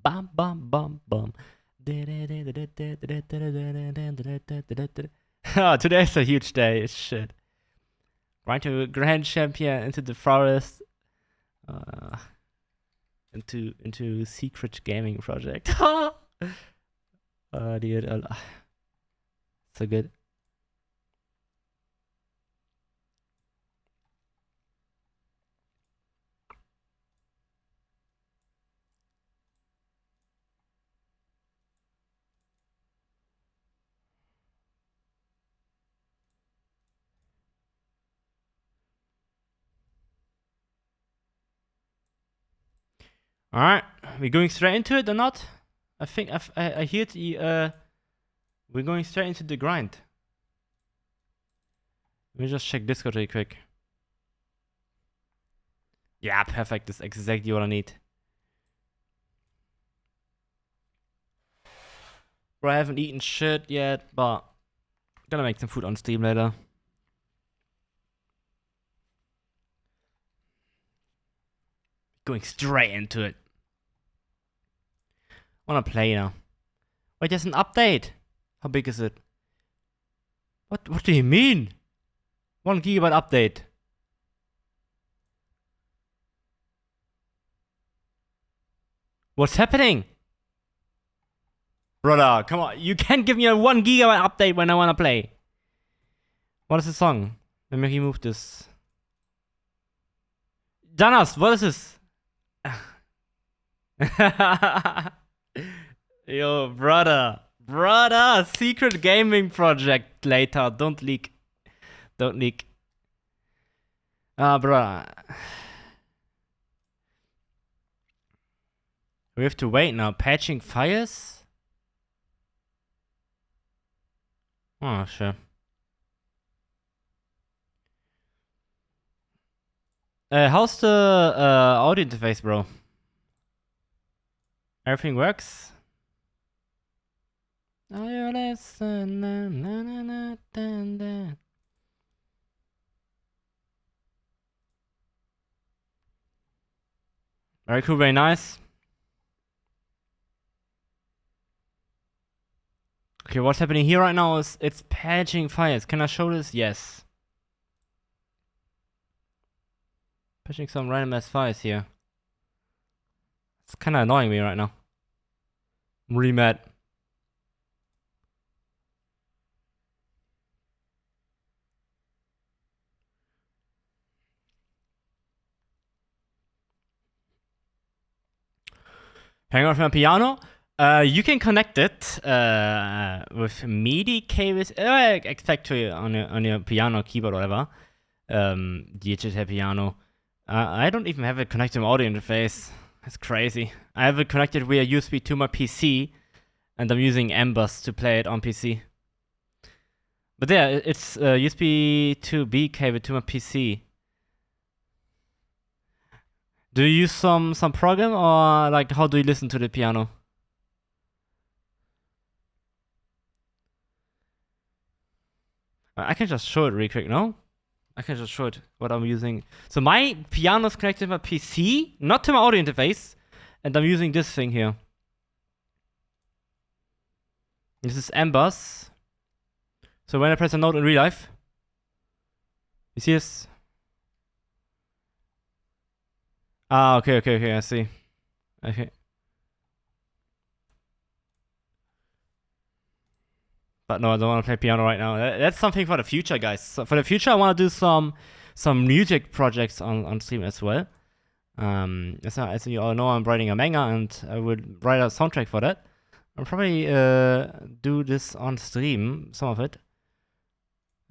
Bum bum bum bum. Oh, today's a huge day. Shit. Right to Grand Champion into the forest. Into secret gaming project. Dude, so good. All right, we going straight into it or not? I think I hear we're going straight into the grind. Let me just check Discord really quick. Yeah, perfect. That's exactly what I need. Bro, I haven't eaten shit yet, but gonna make some food on Steam later. Going straight into it. Wanna play now. Wait, there's an update. How big is it? What do you mean? 1 gigabyte update. What's happening? Brother, come on. You can't give me a 1 gigabyte update when I wanna play. What is the song? Let me remove this. Janas, what is this? Yo, brother, secret gaming project later. Don't leak. Bruh. We have to wait now. Patching fires? Oh, sure. How's the audio interface, bro? Everything works? Are you listening? Very cool, very nice. Okay, what's happening here right now is it's patching fires. Can I show this? Yes. Patching some random ass fires here. It's kind of annoying me right now. I'm really mad. Hang on from a piano. You can connect it with MIDI cables. Expect to on your piano keyboard or whatever. Digital piano. I don't even have it connected to my audio interface. That's crazy. I have it connected via USB to my PC, and I'm using Ambus to play it on PC. But yeah, it's USB 2B cable to my PC. Do you use some program, or like how do you listen to the piano? I can just show it real quick, no? I can just show it what I'm using. So my piano is connected to my PC, not to my audio interface, and I'm using this thing here. This is Ambus. So when I press a note in real life, you see this? Ah, okay, I see. Okay. But no, I don't want to play piano right now. That's something for the future, guys. So for the future, I want to do some music projects on stream as well. As you all know, I'm writing a manga, and I would write a soundtrack for that. I'll probably do this on stream, some of it.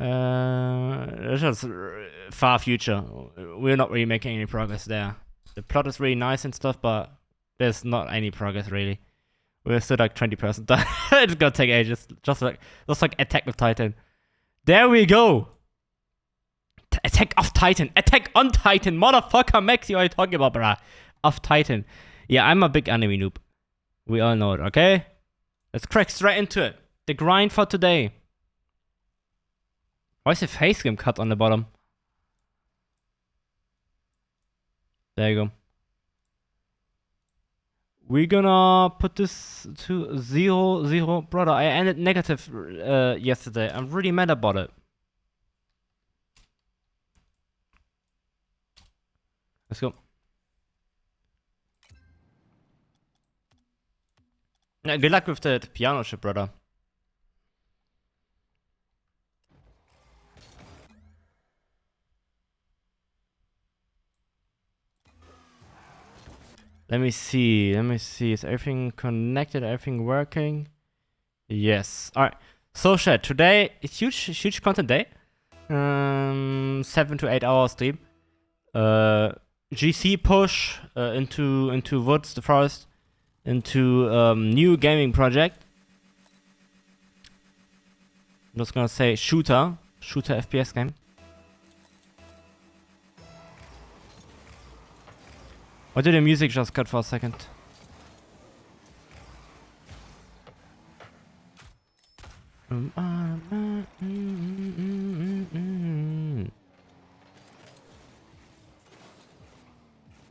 It's just far future. We're not really making any progress there. The plot is really nice and stuff, but there's not any progress really. We're still like 20%. It's gonna take ages. Just like Attack of Titan. There we go. Attack of Titan. Attack on Titan. Motherfucker, Maxi, what are you talking about, bruh? Of Titan. Yeah, I'm a big anime noob. We all know it, okay? Let's crack straight into it. The grind for today. Why is the face game cut on the bottom? There you go. We're gonna put this to 0-0. Brother, I ended negative yesterday. I'm really mad about it. Let's go. Good luck with the piano ship, brother. Let me see. Is everything connected? Everything working? Yes. Alright. So chat, today it's huge content day. 7 to 8 hour stream. GC push into woods, the forest, into new gaming project. I'm just gonna say shooter FPS game. Why did the music just cut for a second?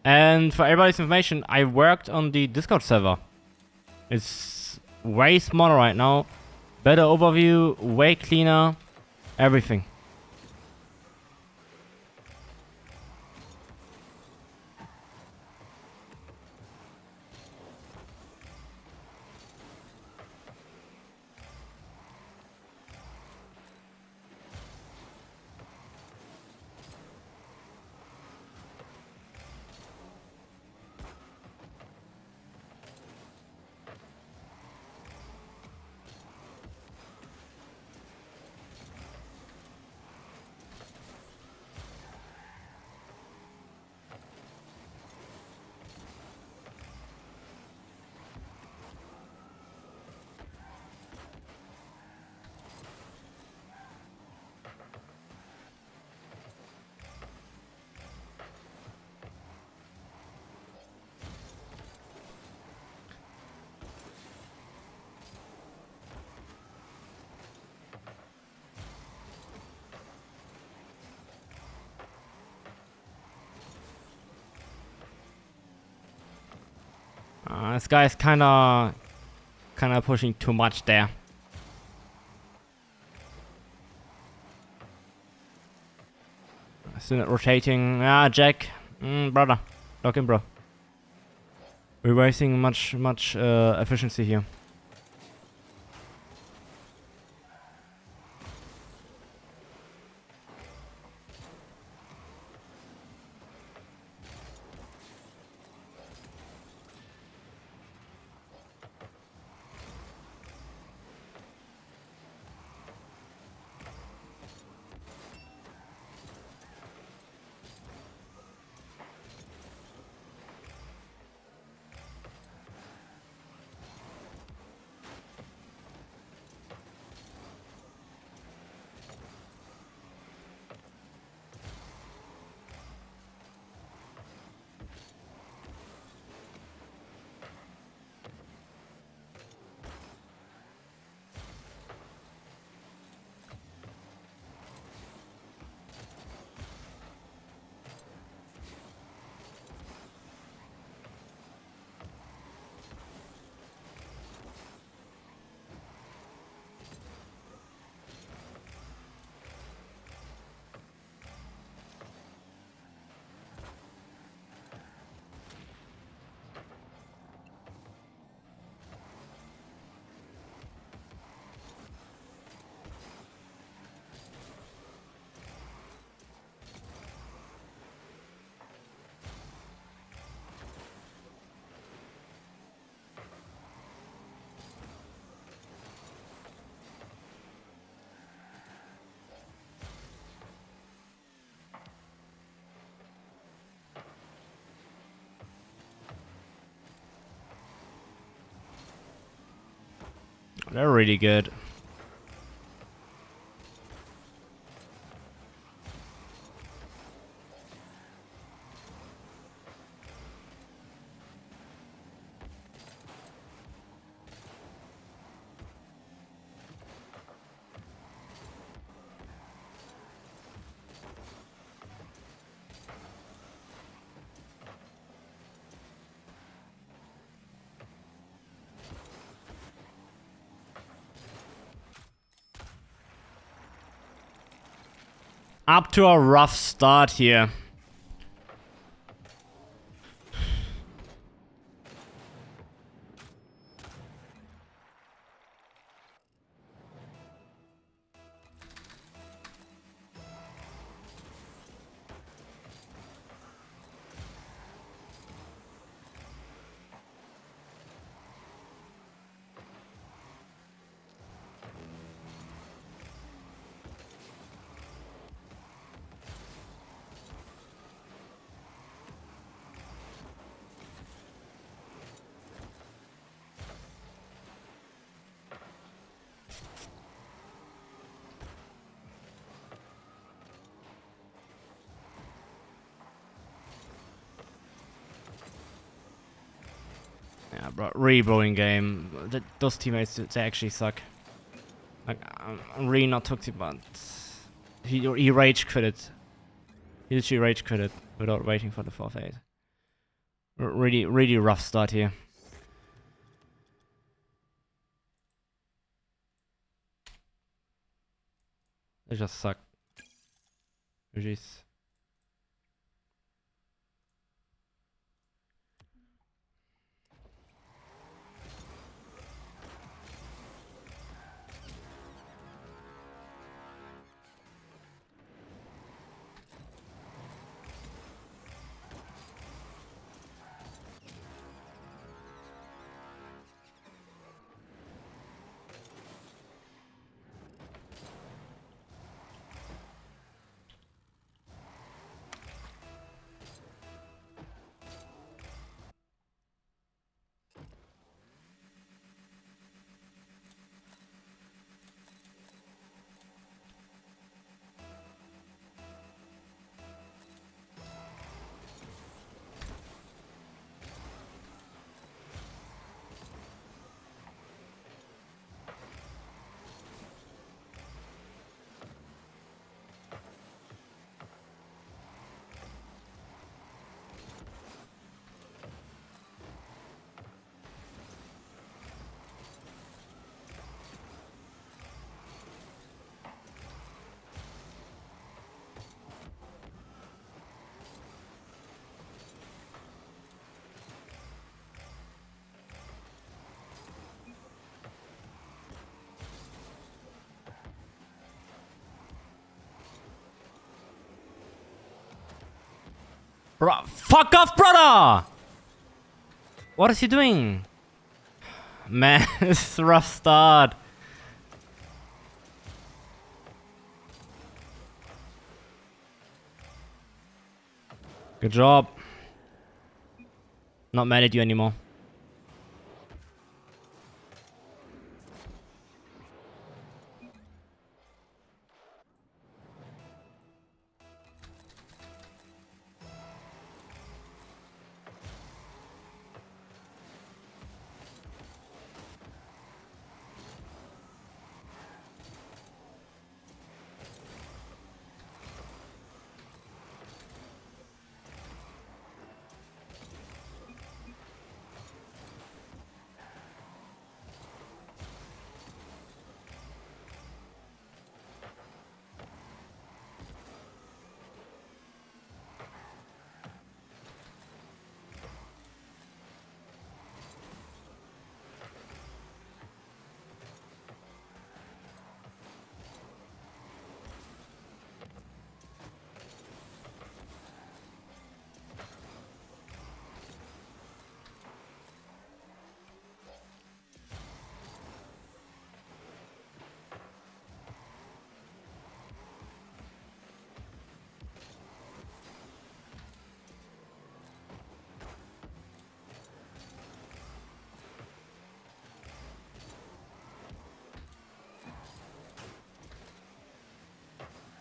And for everybody's information, I worked on the Discord server. It's way smaller right now. Better overview, way cleaner, everything. This guy is kinda pushing too much there. Still not rotating. Jack. Brother. Lock in, bro. We're wasting much efficiency here. They're really good. Up to a rough start here. Yeah, bro, really boring game. Those teammates, they actually suck. Like, I'm really not toxic, but he rage quitted. He literally rage quitted without waiting for the 4th 8. Really rough start here. They just suck. Jeez. Bro, fuck off, brother! What is he doing? Man, it's a rough start. Good job. Not mad at you anymore.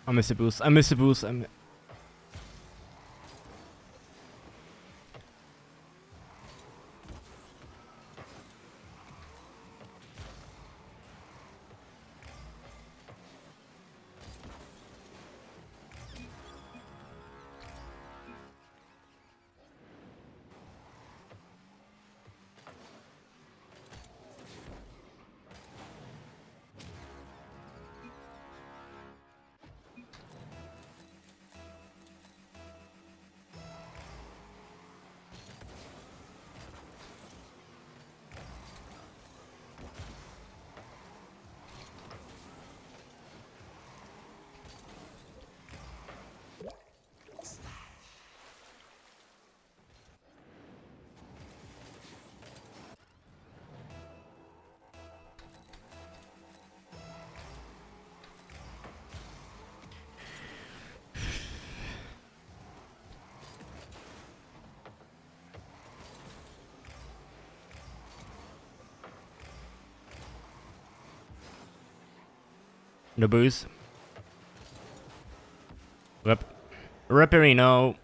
I miss the boost. I miss the boost. No boost. Ripperino.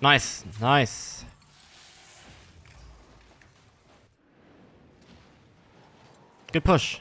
Nice, nice. Good push.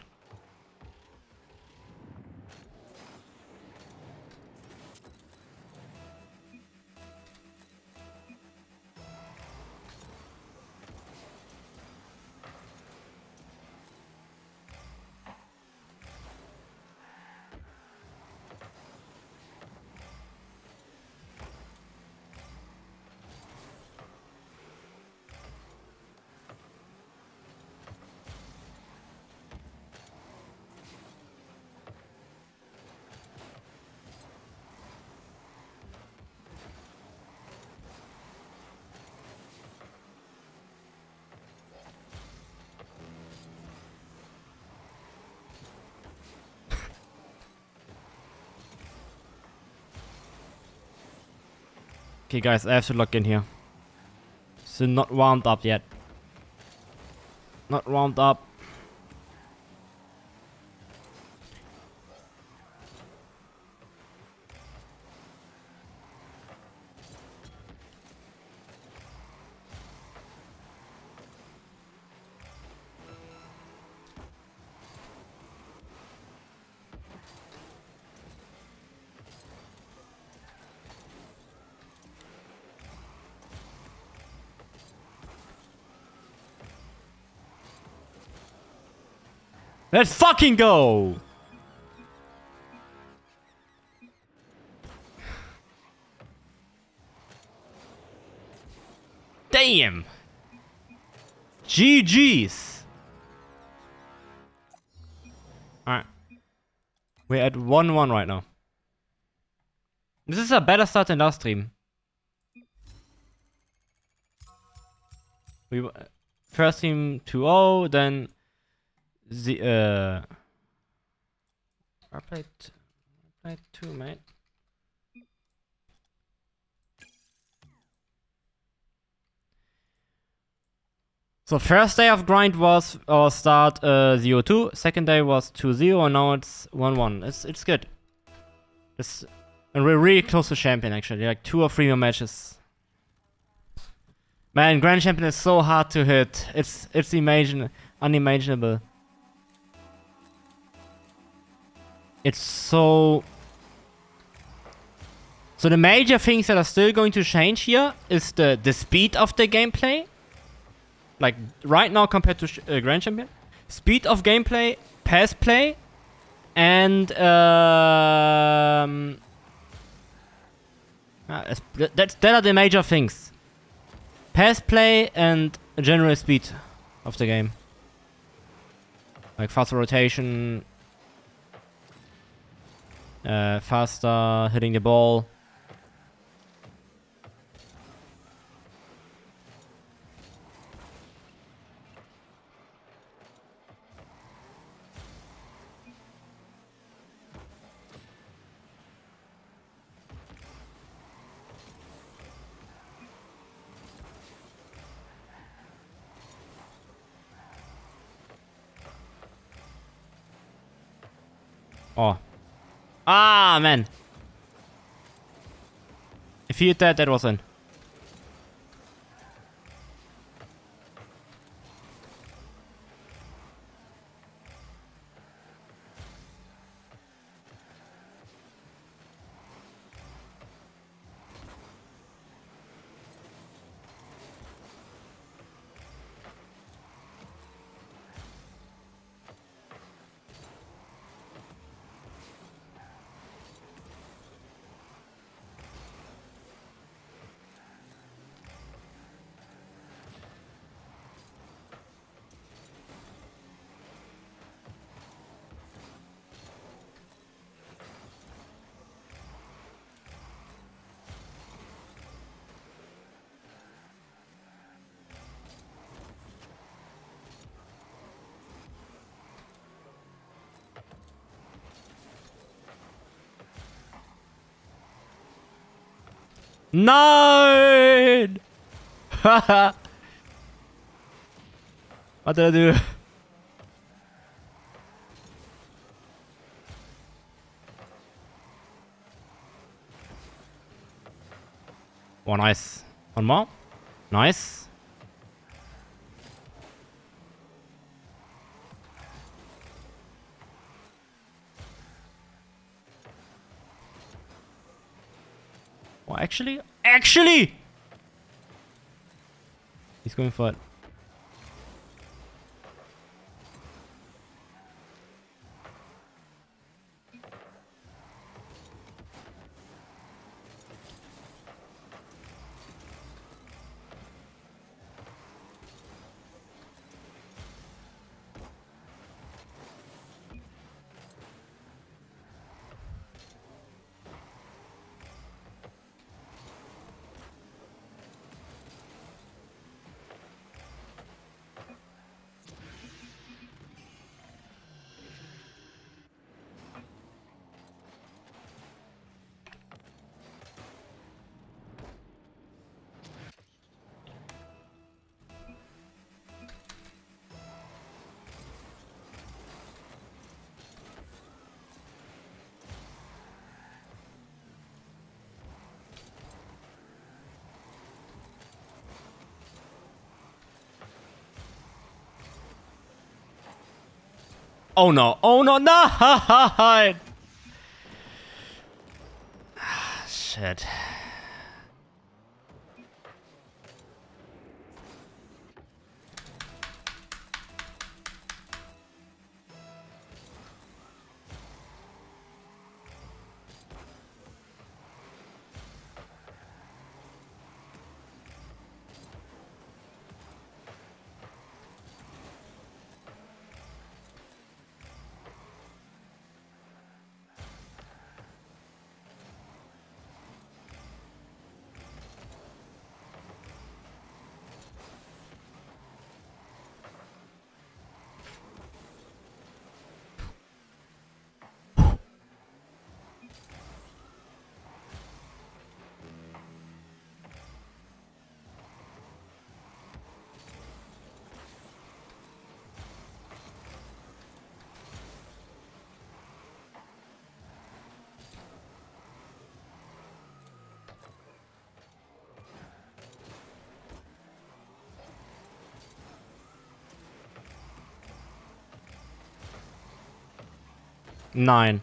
Okay, guys, I have to log in here. So not wound up yet. Not wound up. Let's fucking go! Damn! GG's! Alright. We're at 1-1 right now. This is a better start than last stream. We first team 2-0, then I played 2, mate. So first day of grind was our start 0-2, second day was 2-0, and now it's 1-1. It's good. And we're really close to champion actually, like 2 or 3 more matches. Man, Grand Champion is so hard to hit. It's unimaginable. It's so the major things that are still going to change here is the speed of the gameplay. Like right now compared to Grand Champion. speed of gameplay, pass play, and that are the major things. Pass play and general speed of the game. Like faster rotation, faster hitting the ball. Oh. Ah, man. If he hit that, that was in. Nein! Haha. What did I do? Oh, nice. One more. Nice. Oh, actually? Actually! He's going for it. Oh no. Oh no. No! Shit. Nine.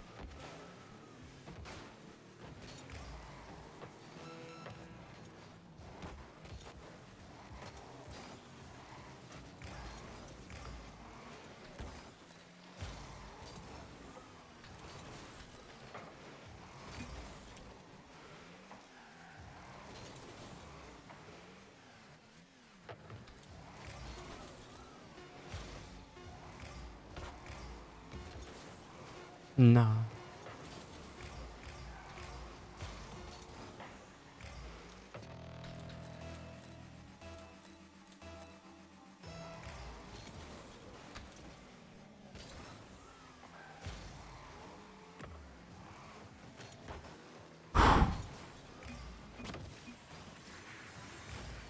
No.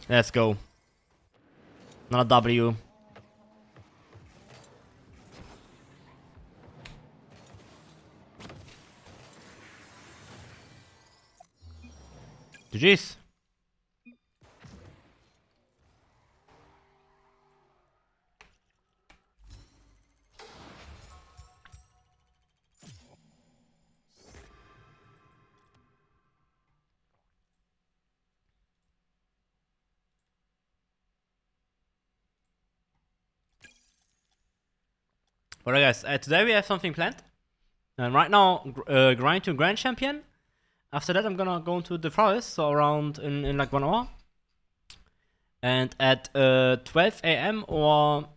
Let's go. Not a W. GG's. Alright guys, today we have something planned. And right now, grind to Grand Champion. After that I'm gonna go into the forest, so around in like 1 hour. And at 12 AM or...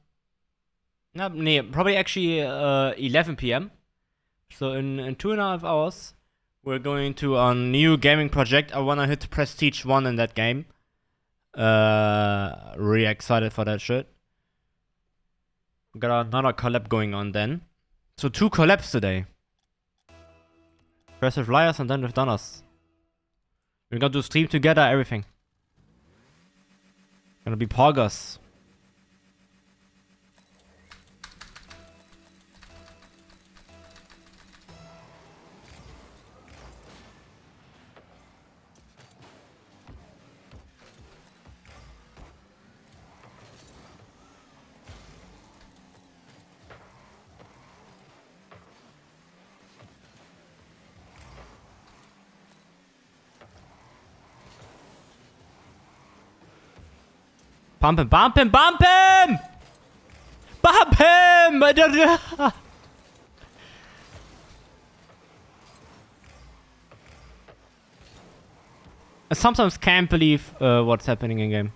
probably actually 11 PM. So in 2.5 hours, we're going to a new gaming project. I wanna hit Prestige 1 in that game. Really excited for that shit. Got another collab going on then. So 2 collabs today. First with Liars and then with Donners. We're gonna do stream together, everything. Gonna be poggers. Bump him, bump him, bump him! Bump him! I sometimes can't believe what's happening in game.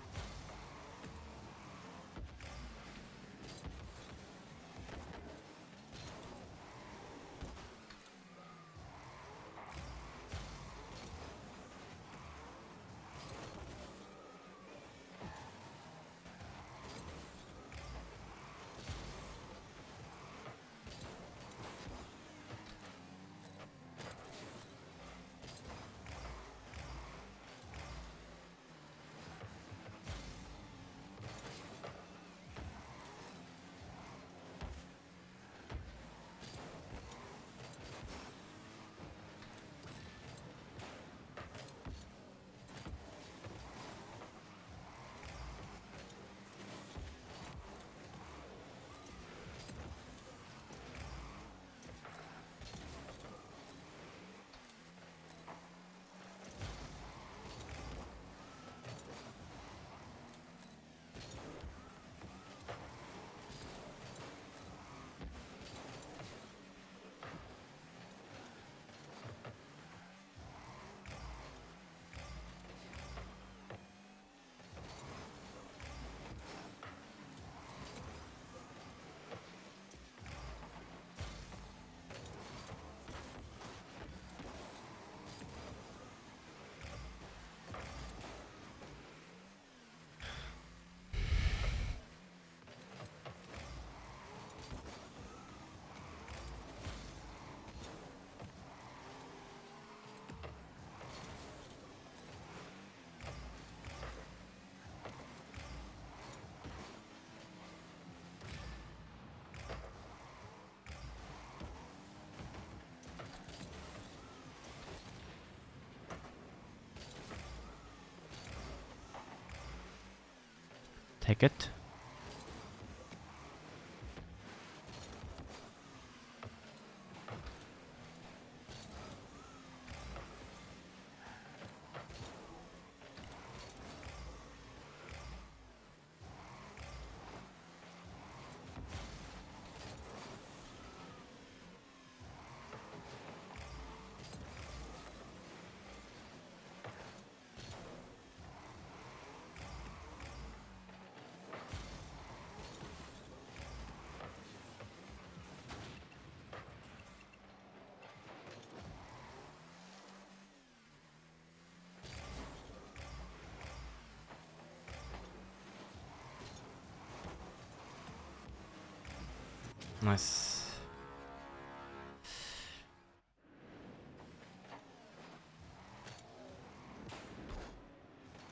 Take it. Nice.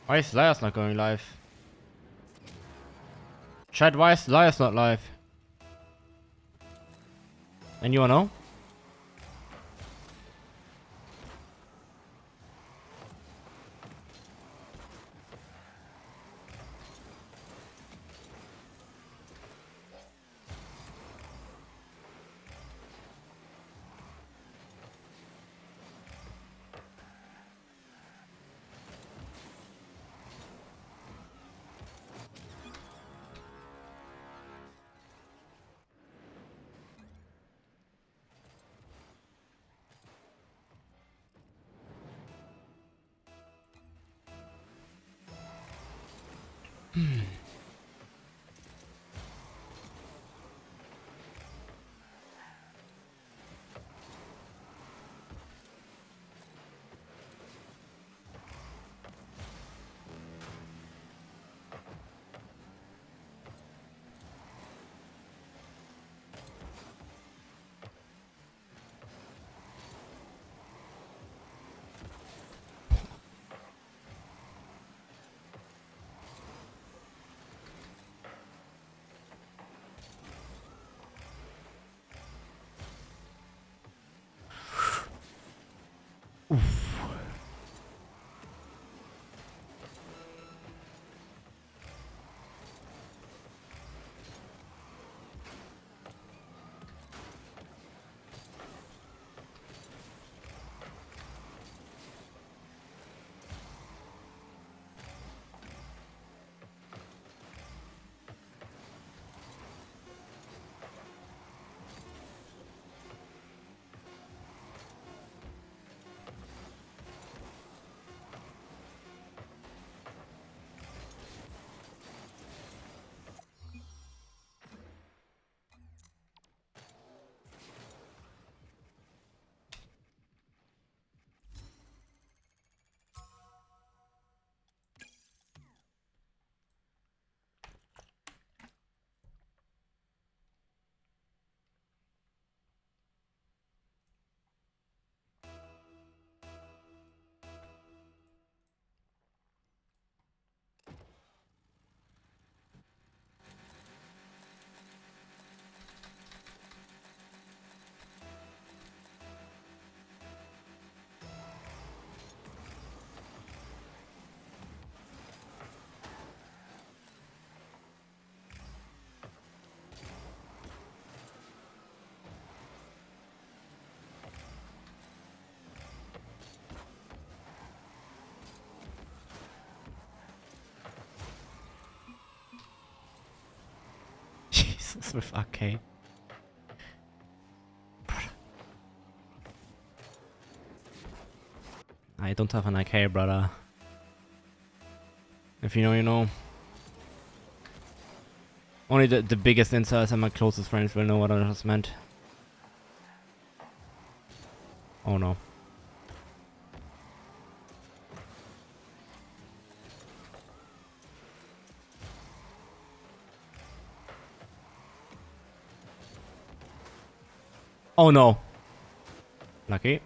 Why is Liar's not going live? Chat, why is Liar's not live? Anyone know? Jesus, with AK. I don't have an AK, brother. If you know, you know. Only the biggest insiders and my closest friends will know what I just meant. Oh no. Oh no. Lucky.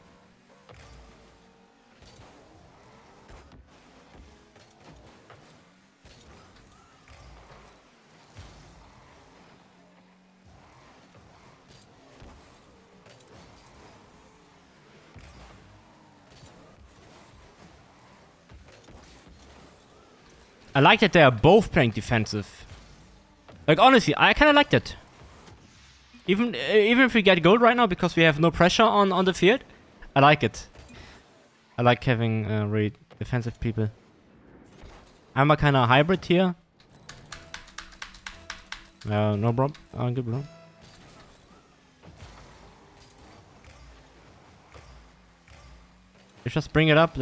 I like that they are both playing defensive. Like honestly, I kind of liked it. Even if we get gold right now because we have no pressure on the field, I like it. I like having really defensive people. I'm a kind of hybrid here. No problem. Good bro. You just bring it up.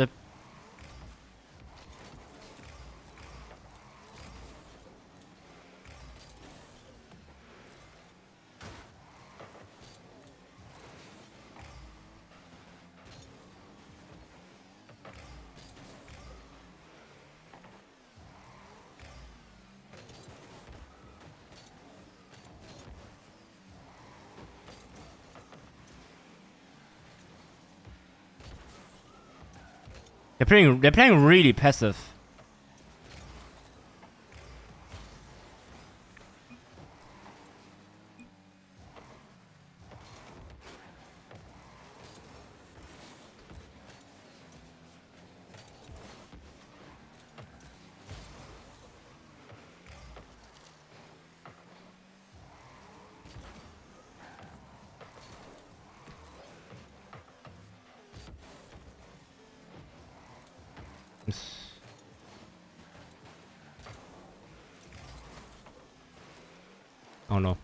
They're playing really passive. Oh no.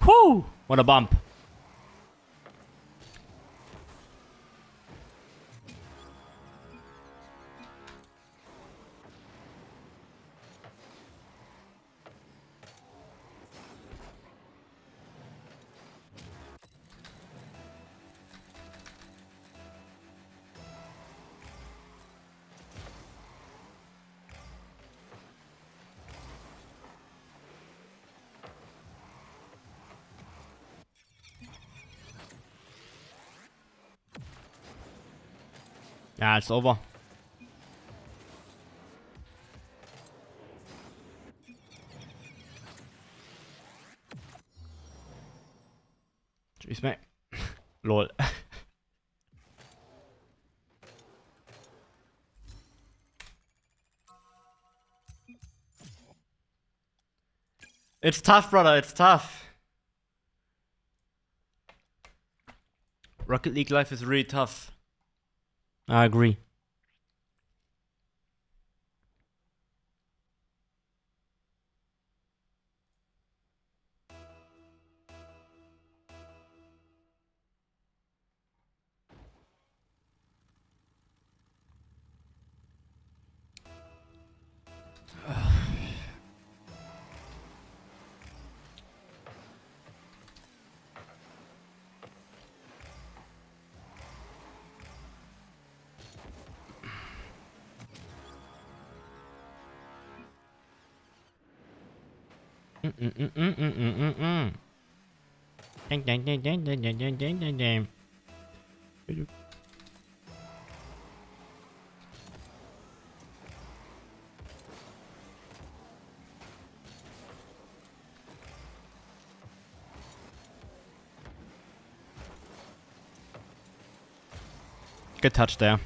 Whew! What a bump. Yeah, it's over. Jeez, mate. Lol. It's tough, brother. It's tough. Rocket League life is really tough. I agree. Good touch there.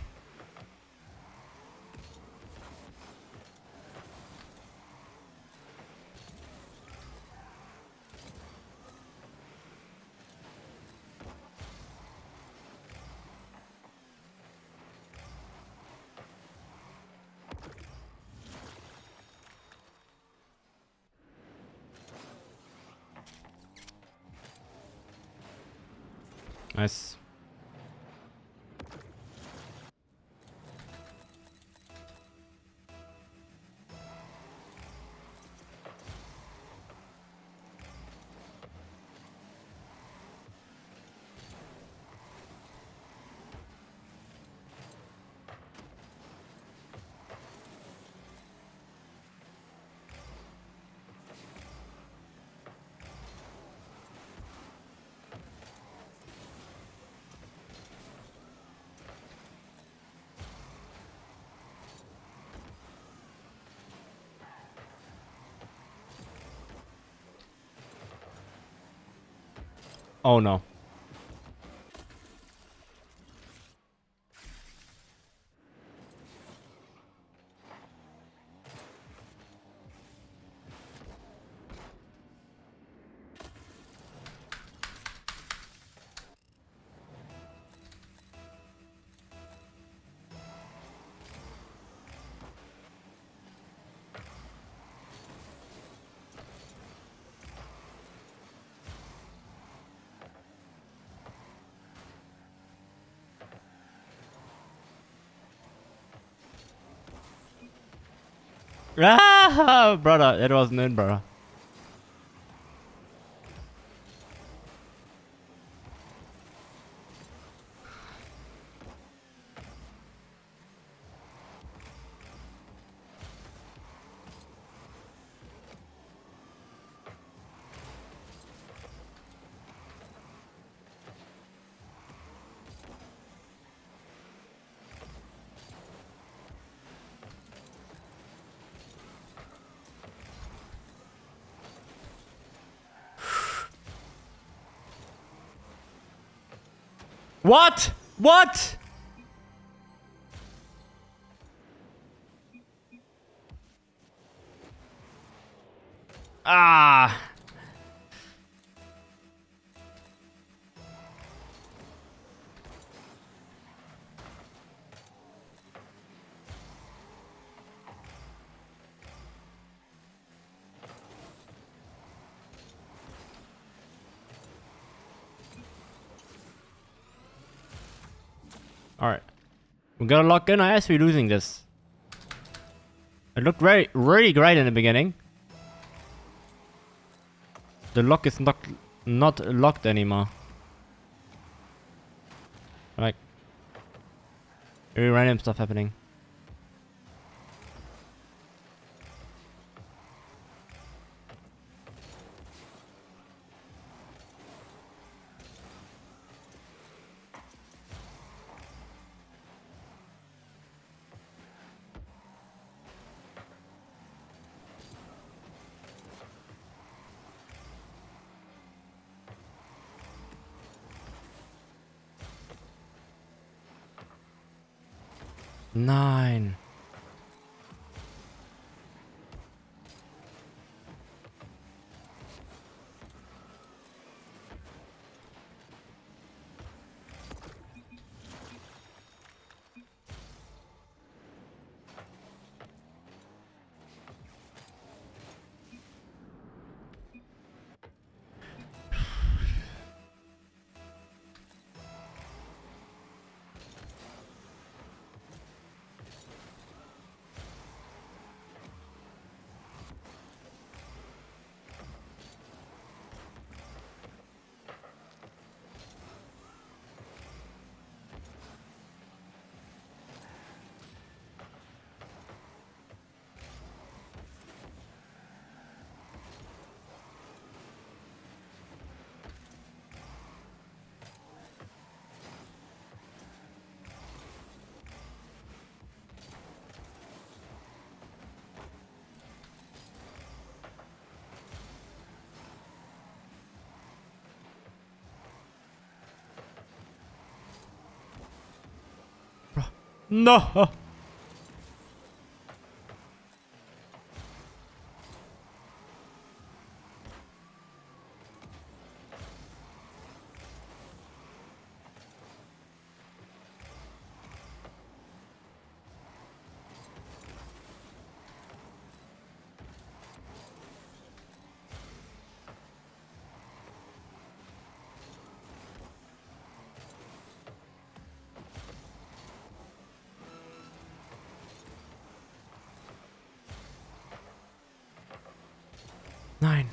Nice. Oh no. Ah, brother, it wasn't in, brother. What? What? Ah. Alright. We gotta lock in, or else we're losing this. It looked really great in the beginning. The lock is not locked anymore. Like, very random stuff happening. Nine. No. Nine.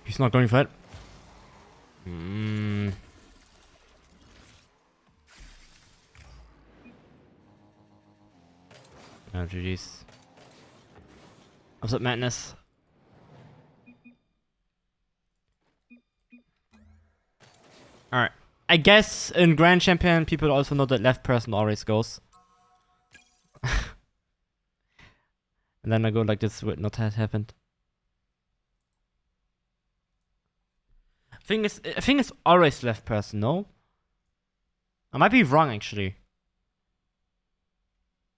He's not going for it. Oh, GG's. Absolute madness. Alright. I guess in Grand Champion, people also know that left person always goes. And then I go like this would not have happened. I think it's always left person, no? I might be wrong, actually.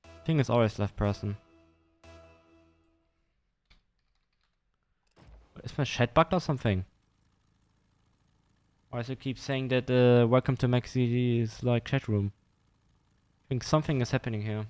I think it's always left person. Is my chat bugged or something? Why does it keep saying that welcome to Maxi is like chat room? I think something is happening here.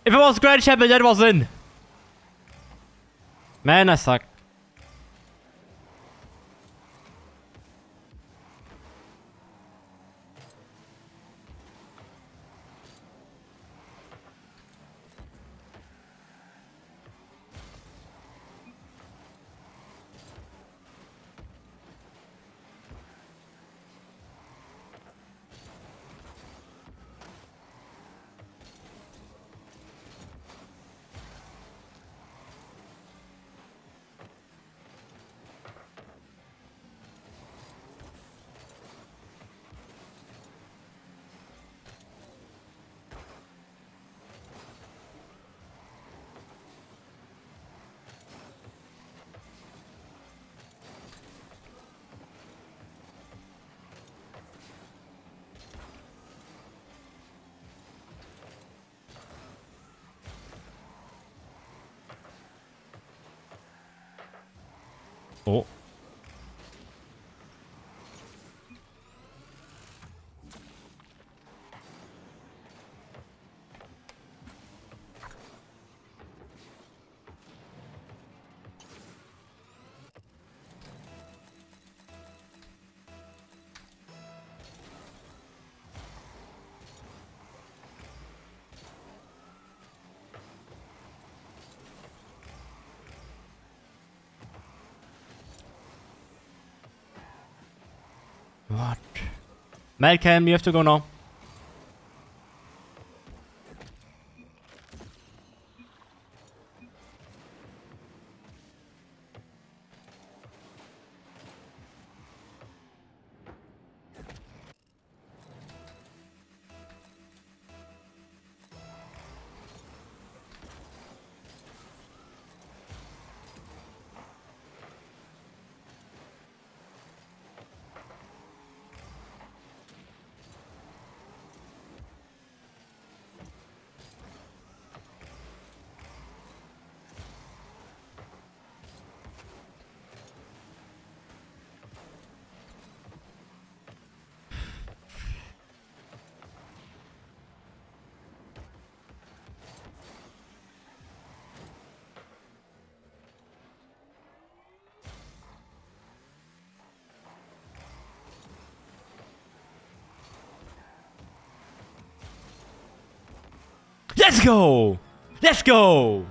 If it was a great champion, that was in. Man, I suck. Oh. What? Malcolm, you have to go now. Let's go! Let's go!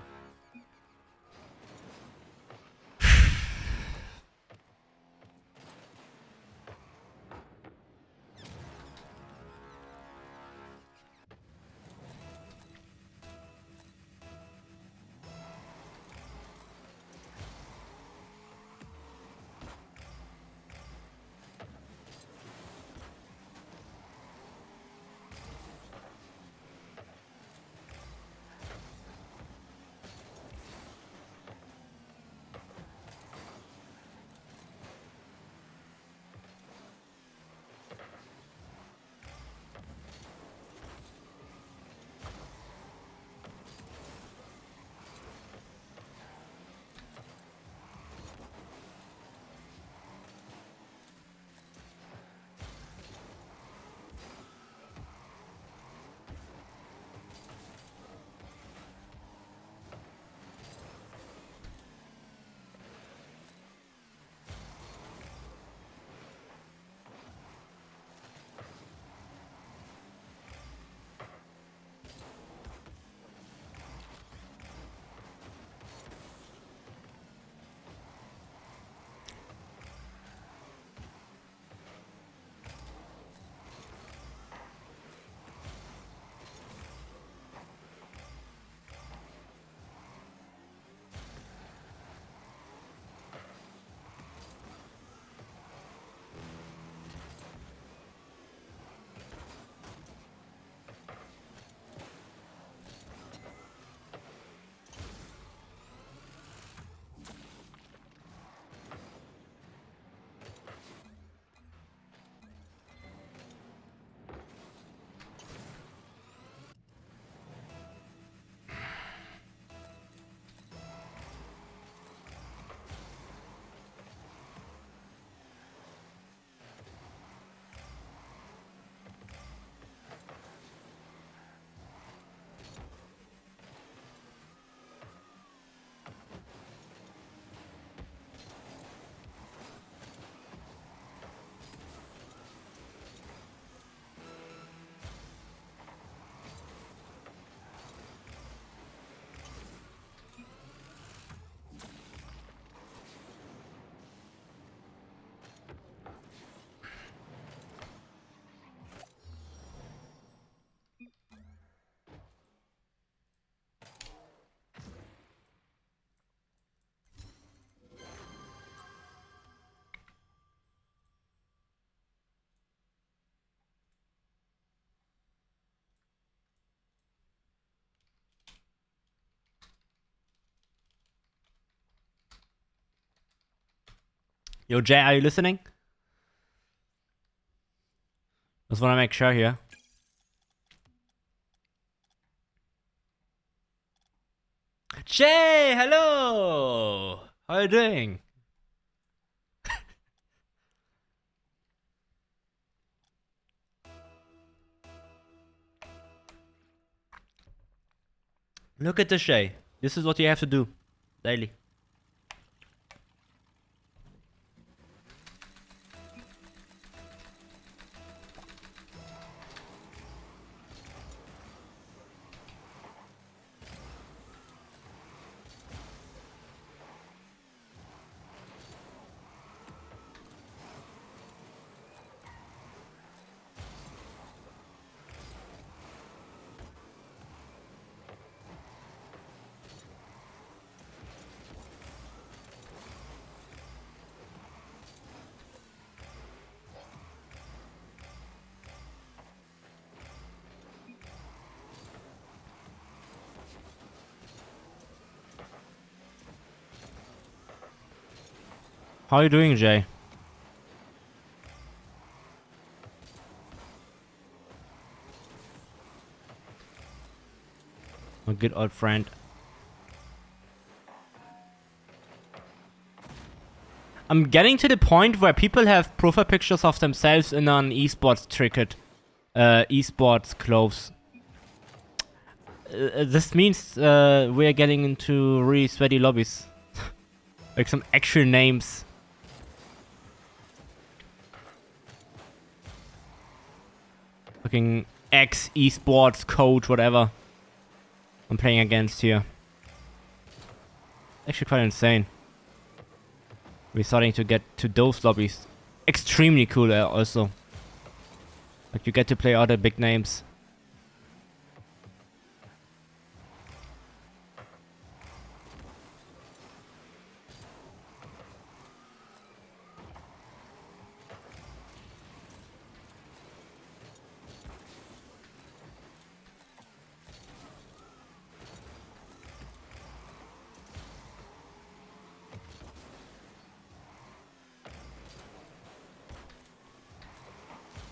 Yo, Jay, are you listening? Just want to make sure here. Jay, hello! How are you doing? Look at this, Jay. This is what you have to do daily. How are you doing, Jay? A good old friend. I'm getting to the point where people have profile pictures of themselves in an esports ticket. Esports clothes. This means we're getting into really sweaty lobbies. Like some actual names. Fucking X esports coach, whatever I'm playing against here. Actually quite insane. We're starting to get to those lobbies. Extremely cool also. Like you get to play other big names.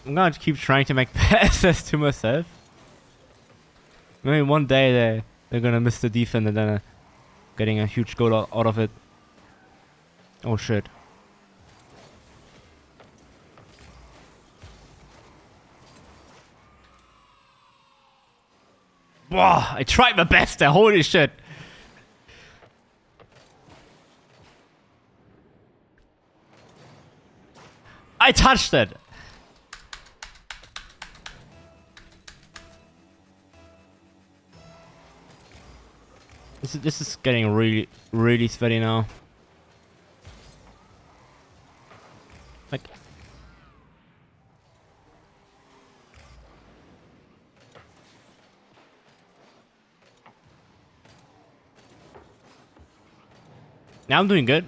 I'm gonna keep trying to make passes to myself. Maybe one day they're gonna miss the defense and then getting a huge goal out of it. Oh shit. Wow, I tried my best there, holy shit. I touched it. This is getting really sweaty now. Like now I'm doing good.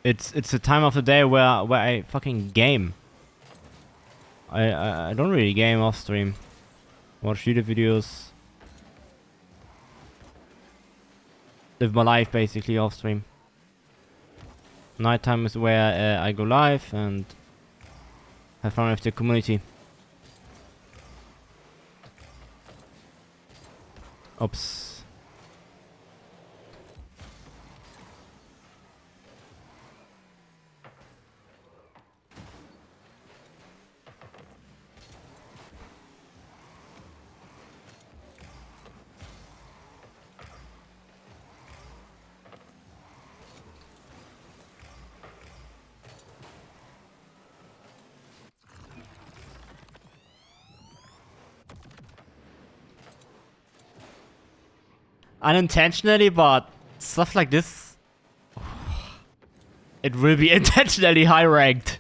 It's the time of the day where I fucking game. I don't really game off stream. Watch YouTube videos. Live my life basically off stream. Nighttime is where I go live and have fun with the community. Oops. Unintentionally, but stuff like this, it will be intentionally high ranked.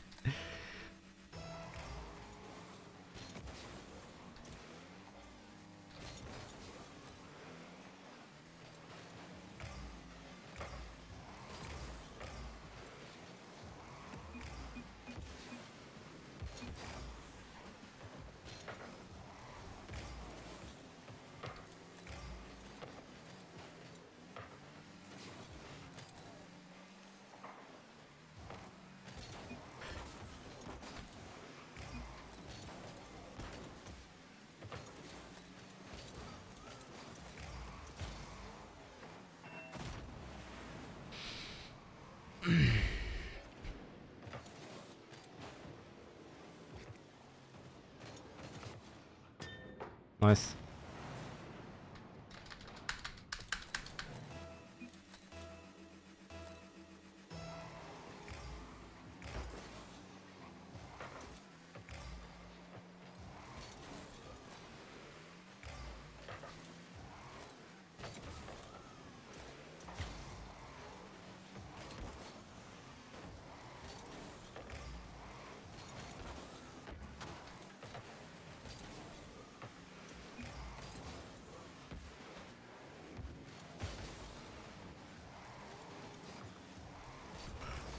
Nice.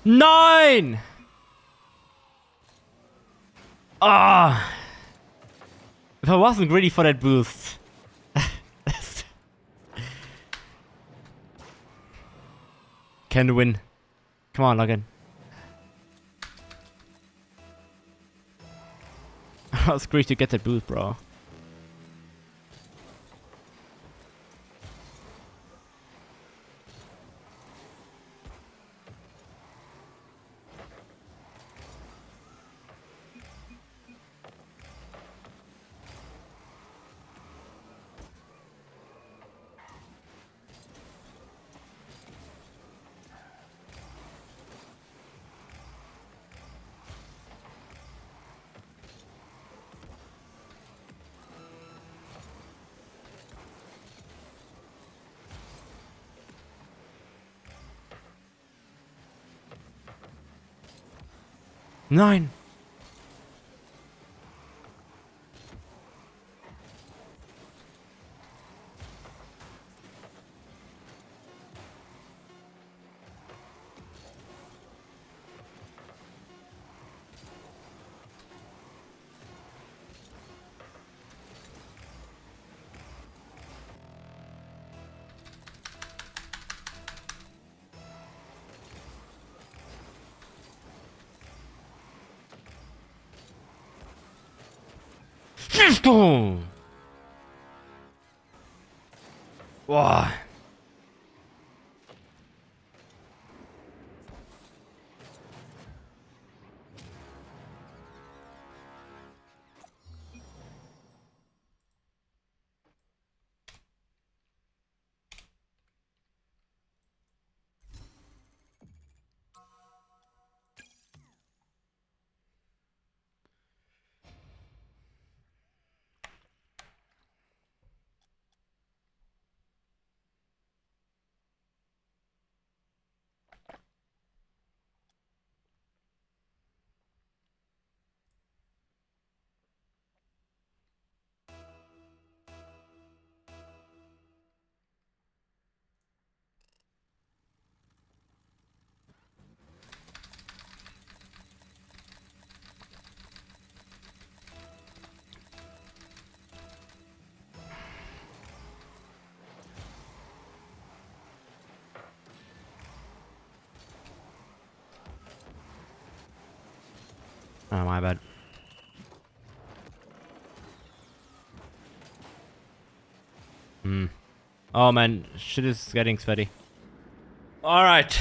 Nine! Ah! If I wasn't ready for that boost. Can win. Come on, log in. I was great to get that boost, bro. Nine. Boom. Wow. Oh, my bad. Oh man, shit is getting sweaty. Alright.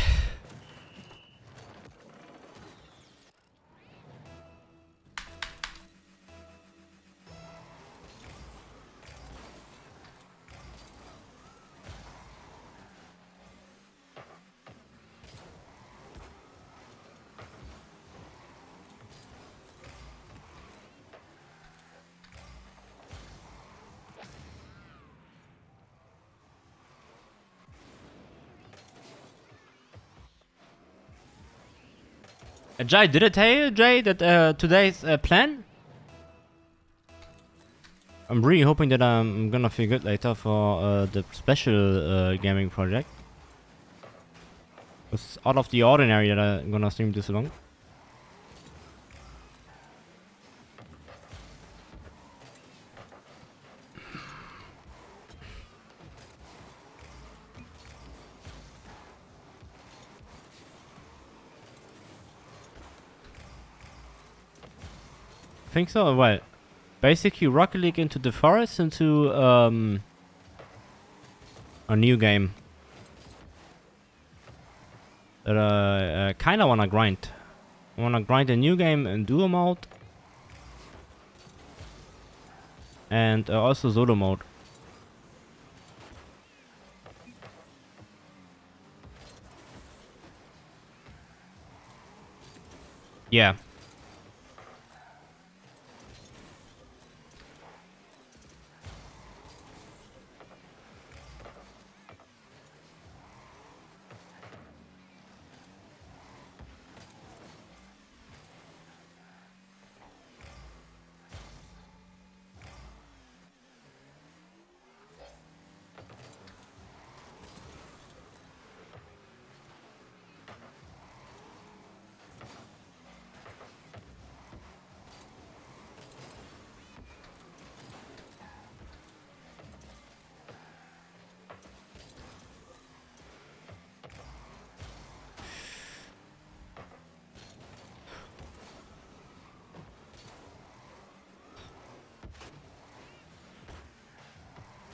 Jay, did I tell you, Jay, that today's plan? I'm really hoping that I'm gonna feel good later for the special gaming project. It's out of the ordinary that I'm gonna stream this long. Think so? Well, basically Rocket League into the forest into a new game that I kind of wanna grind. I wanna grind a new game in duo mode And also solo mode. Yeah.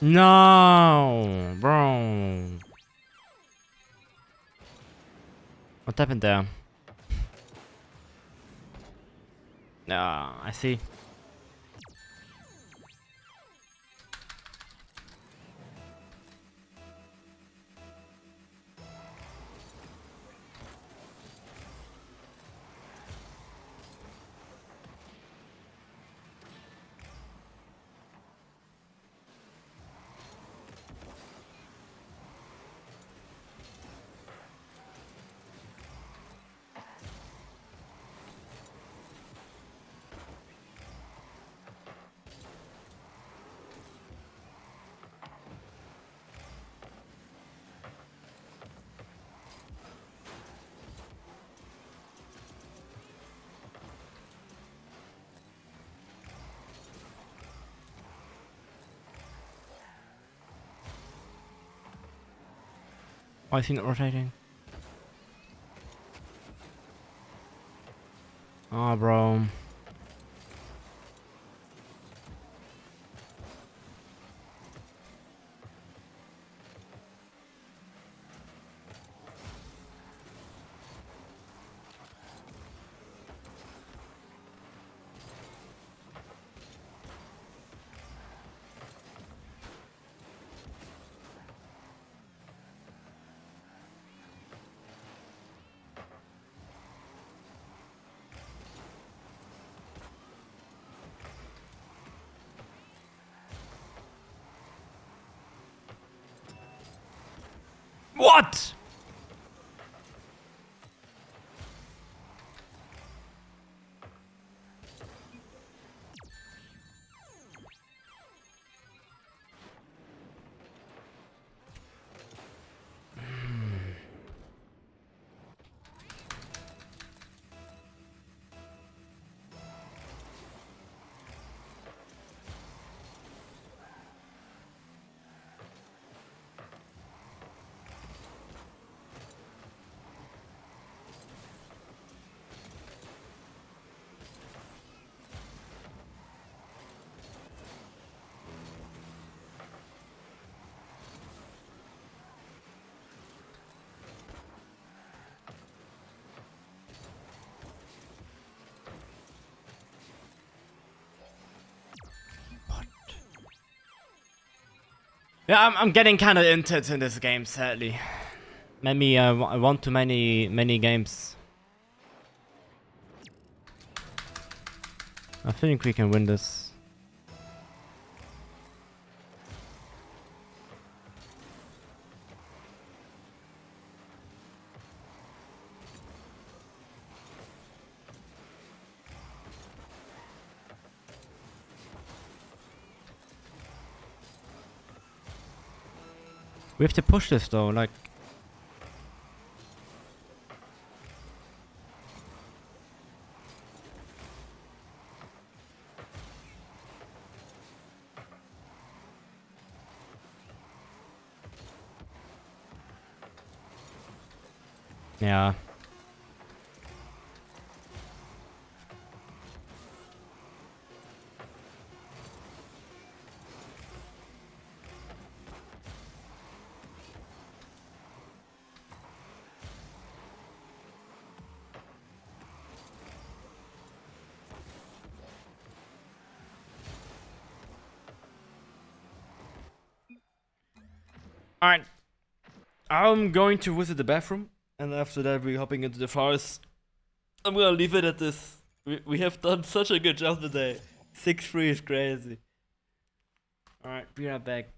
No, bro. What happened there? I see. Why is he not rotating? Oh, bro. What? Yeah, I'm getting kind of into it in this game, sadly. Maybe I want too many games. I think we can win this. We have to push this though, like. Yeah. Alright. I'm going to visit the bathroom, and after that we're hopping into the forest. I'm gonna leave it at this. We have done such a good job today. 6-3 is crazy. Alright, be right back.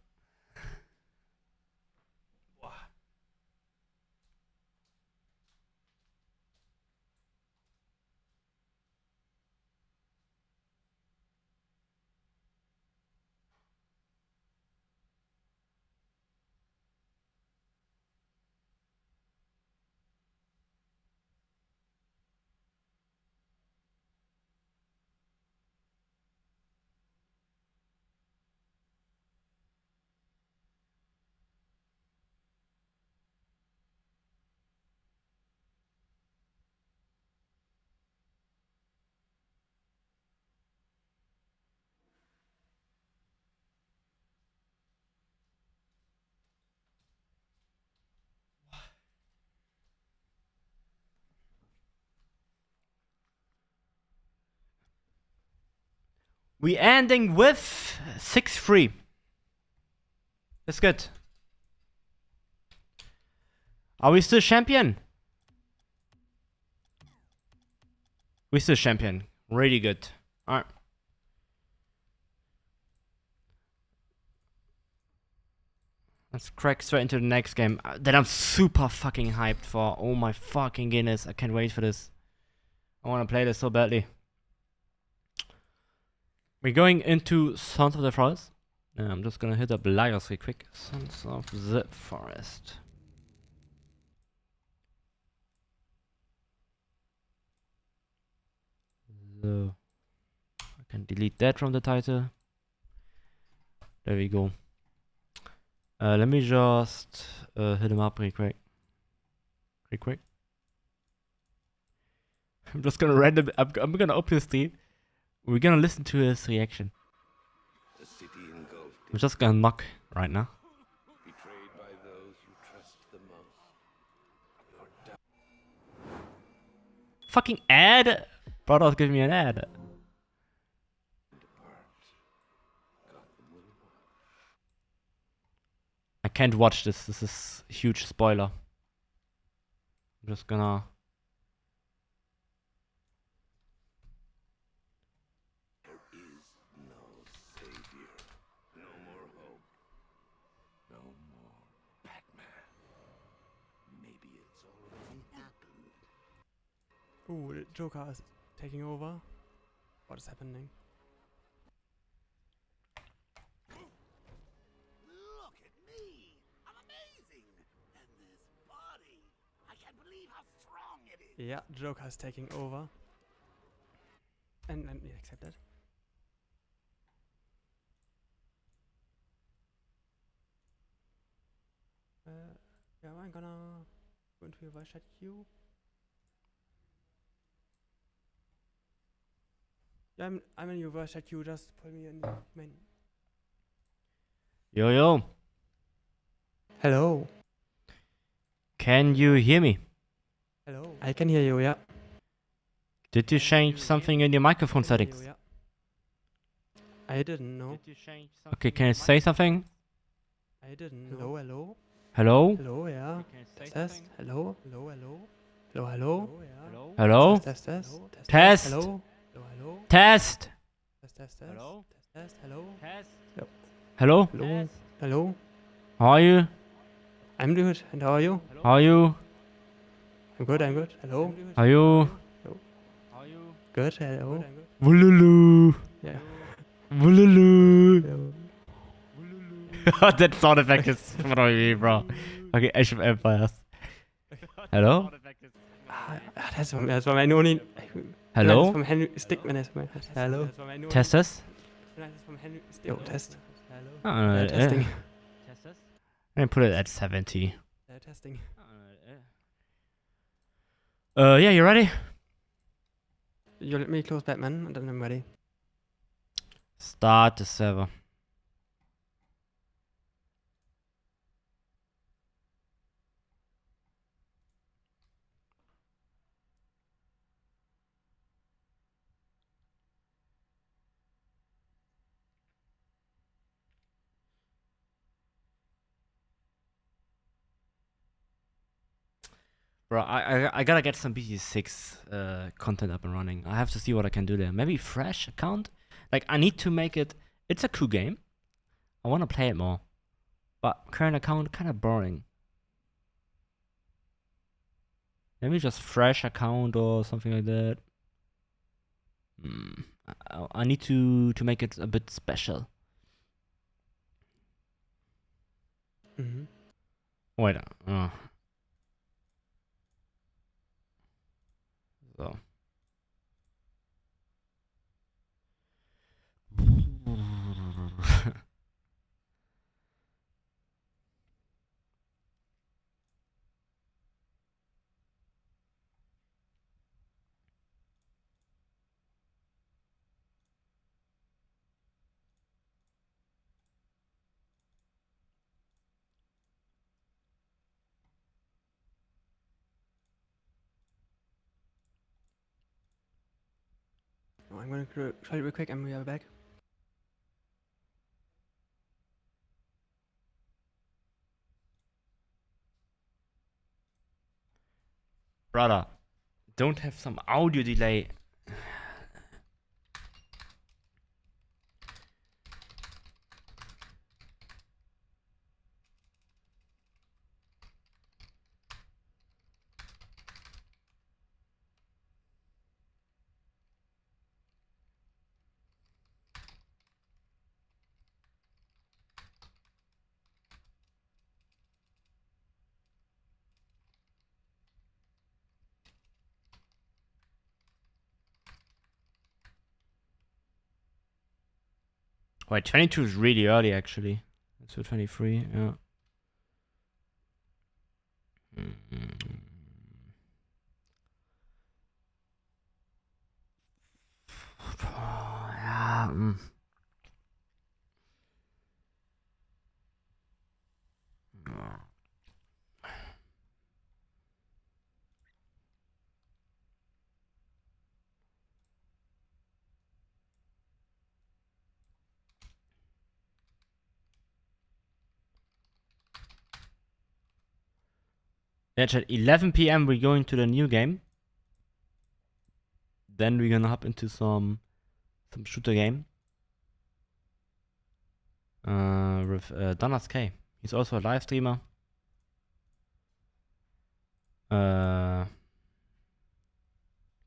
We ending with 6-3. That's good. Are we still champion? We still champion. Really good. Alright. Let's crack straight into the next game that I'm super fucking hyped for. Oh my fucking goodness. I can't wait for this. I want to play this so badly. We're going into Sons of the Forest. I'm just gonna hit up Lagos real quick. Sons of the Forest. So I can delete that from the title. There we go. Let me just hit him up real quick. I'm just gonna I'm gonna open his stream. We're gonna listen to his reaction. I'm just gonna knock right now. Betrayed by those you trust the most. Fucking ad? Brother's giving me an ad. I can't watch this. This is a huge spoiler. I'm just gonna. There is no savior. No more hope. No more Batman. Maybe it's already happened. Ooh, the Joker is taking over. What is happening? Look at me! I'm amazing! And this body! I can't believe how strong it is! Yeah, Joker is taking over. And let me accept that. Yeah, I'm gonna go into your voice chat queue. Yeah, I'm in your voice chat queue, just pull me in the main. Yo. Hello. Can you hear me? Hello. I can hear you, yeah. Did you change something in your microphone settings? I didn't know. Okay, can you say something? I didn't know. Hello. Hello? Hello, yeah. Test. Hello. Hello. Hello. Hello? Test. Test. Hello. Hello. Test. Test. Hello? Test. Hello. Hello? Hello. Hello. How are you? I'm good. And how are you? How are you? I'm good. Hello. How are you? Good. Hello. Wululu. Yeah. Wululu. That sound effect is throwing me, bro. Okay, Age of Empires. Hello? Das war meine Uni. Hello? Das vom Henry Stickman. Hello. Test this? Yo, test. Testing. Let me put it at 70. Testing. Yeah, you ready? You let me close Batman and then I'm ready. Start the server. Bro, I gotta get some BT6 content up and running. I have to see what I can do there. Maybe fresh account? Like, I need to make it... It's a cool game. I want to play it more. But current account, kind of boring. Maybe just fresh account or something like that. I need to make it a bit special. Mm-hmm. Wait. So. Oh, I'm gonna try it real quick and we'll be right back. Brother, don't have some audio delay. Wait, 22 is really early actually. So 23, yeah. Yeah. That's at 11 p.m. we're going to the new game. Then we're gonna hop into some shooter game. With Donuts K. He's also a live streamer.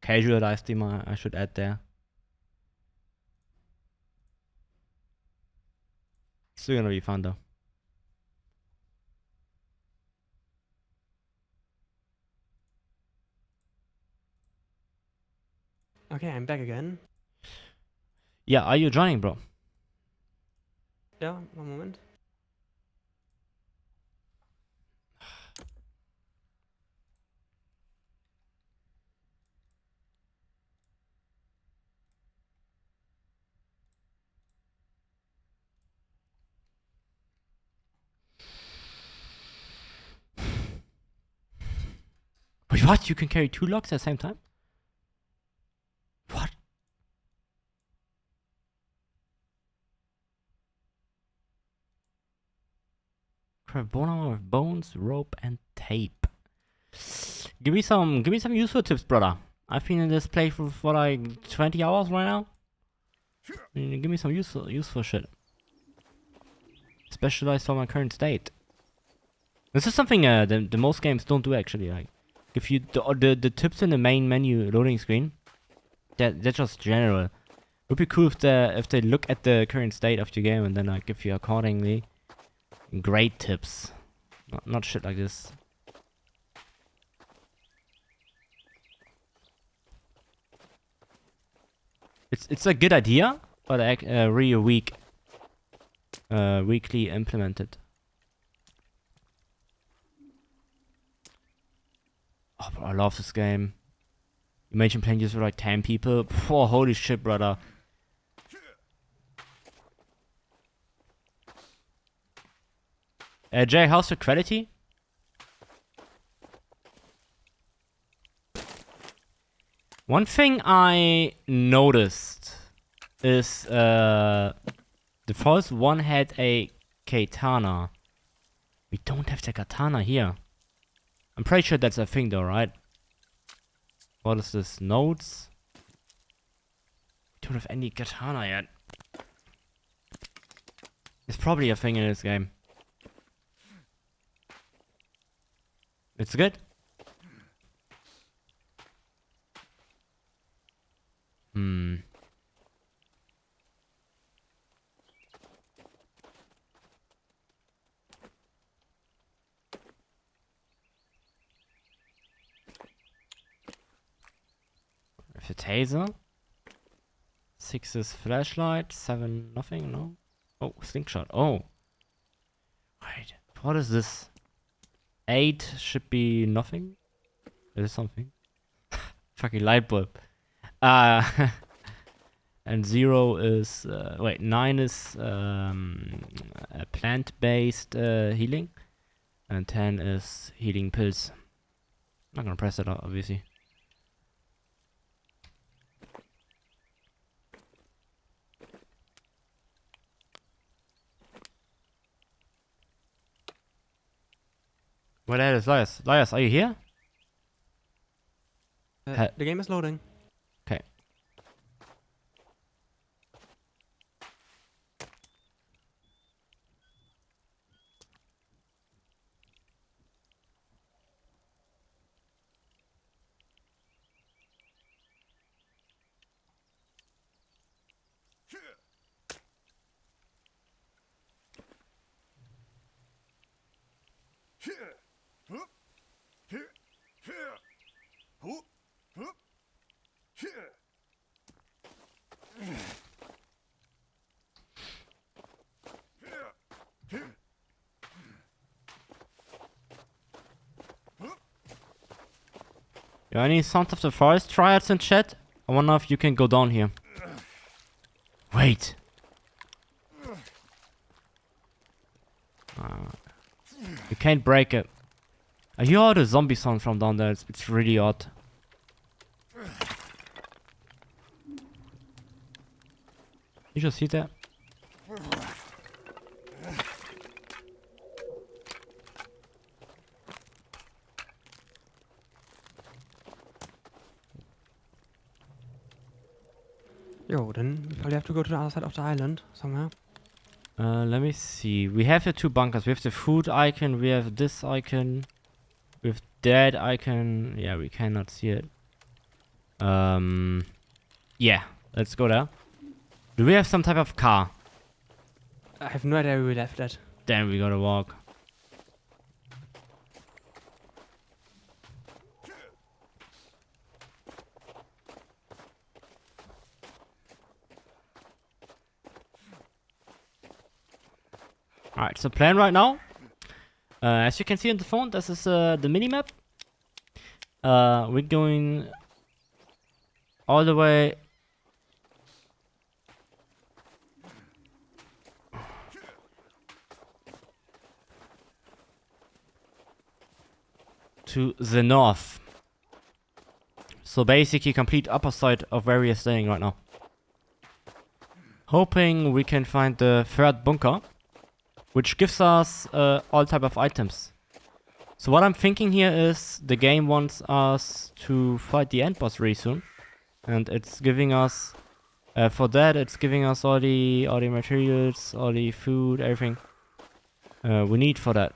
Casual live streamer, I should add there. Still gonna be fun though. Okay, I'm back again. Yeah, are you joining, bro? Yeah, one moment. Wait, what? You can carry 2 locks at the same time? What? Grab bone armor with bones, rope, and tape. Give me some useful tips, brother. I've been in this playthrough for like 20 hours right now. Give me some useful shit. Specialized for my current state. This is something the most games don't do actually. Like, if you the tips in the main menu loading screen, they're just general. It would be cool if they look at the current state of your game and then like give you accordingly great tips. Not shit like this. It's a good idea, but really weakly implemented. Oh, bro, I love this game. Imagine playing this with like 10 people. Oh, holy shit, brother. Jay, how's the quality? One thing I noticed is the first one had a katana. We don't have the katana here. I'm pretty sure that's a thing though, right? What is this? Notes? We don't have any katana yet. It's probably a thing in this game. It's good. Hmm. With a taser. 6 is flashlight. 7 nothing, no? Oh, slingshot. Oh. Wait, what is this? 8 should be nothing. It is something. Fucking light bulb. And 0 is wait, 9 is a plant-based healing, and 10 is healing pills. Not gonna press it out, obviously. Where the hell is Lias? Lias, are you here? The game is loading. Okay. You any Sound of the Forest triads in chat? I wonder if you can go down here. Wait. You can't break it. I hear all the zombie sound from down there. It's really odd. You just see that? Yo, then we probably have to go to the other side of the island somewhere. Let me see. We have the 2 bunkers. We have the food icon. We have this icon. We have that icon. Yeah, we cannot see it. Yeah. Let's go there. Do we have some type of car? I have no idea where we left it. Then we gotta walk. Alright, so plan right now. As you can see on the phone, this is the minimap. We're going all the way to the north. So basically complete opposite of where we are staying right now. Hoping we can find the 3rd bunker, which gives us all type of items. So what I'm thinking here is the game wants us to fight the end boss really soon, and it's giving us for that it's giving us all the materials, all the food, everything we need for that.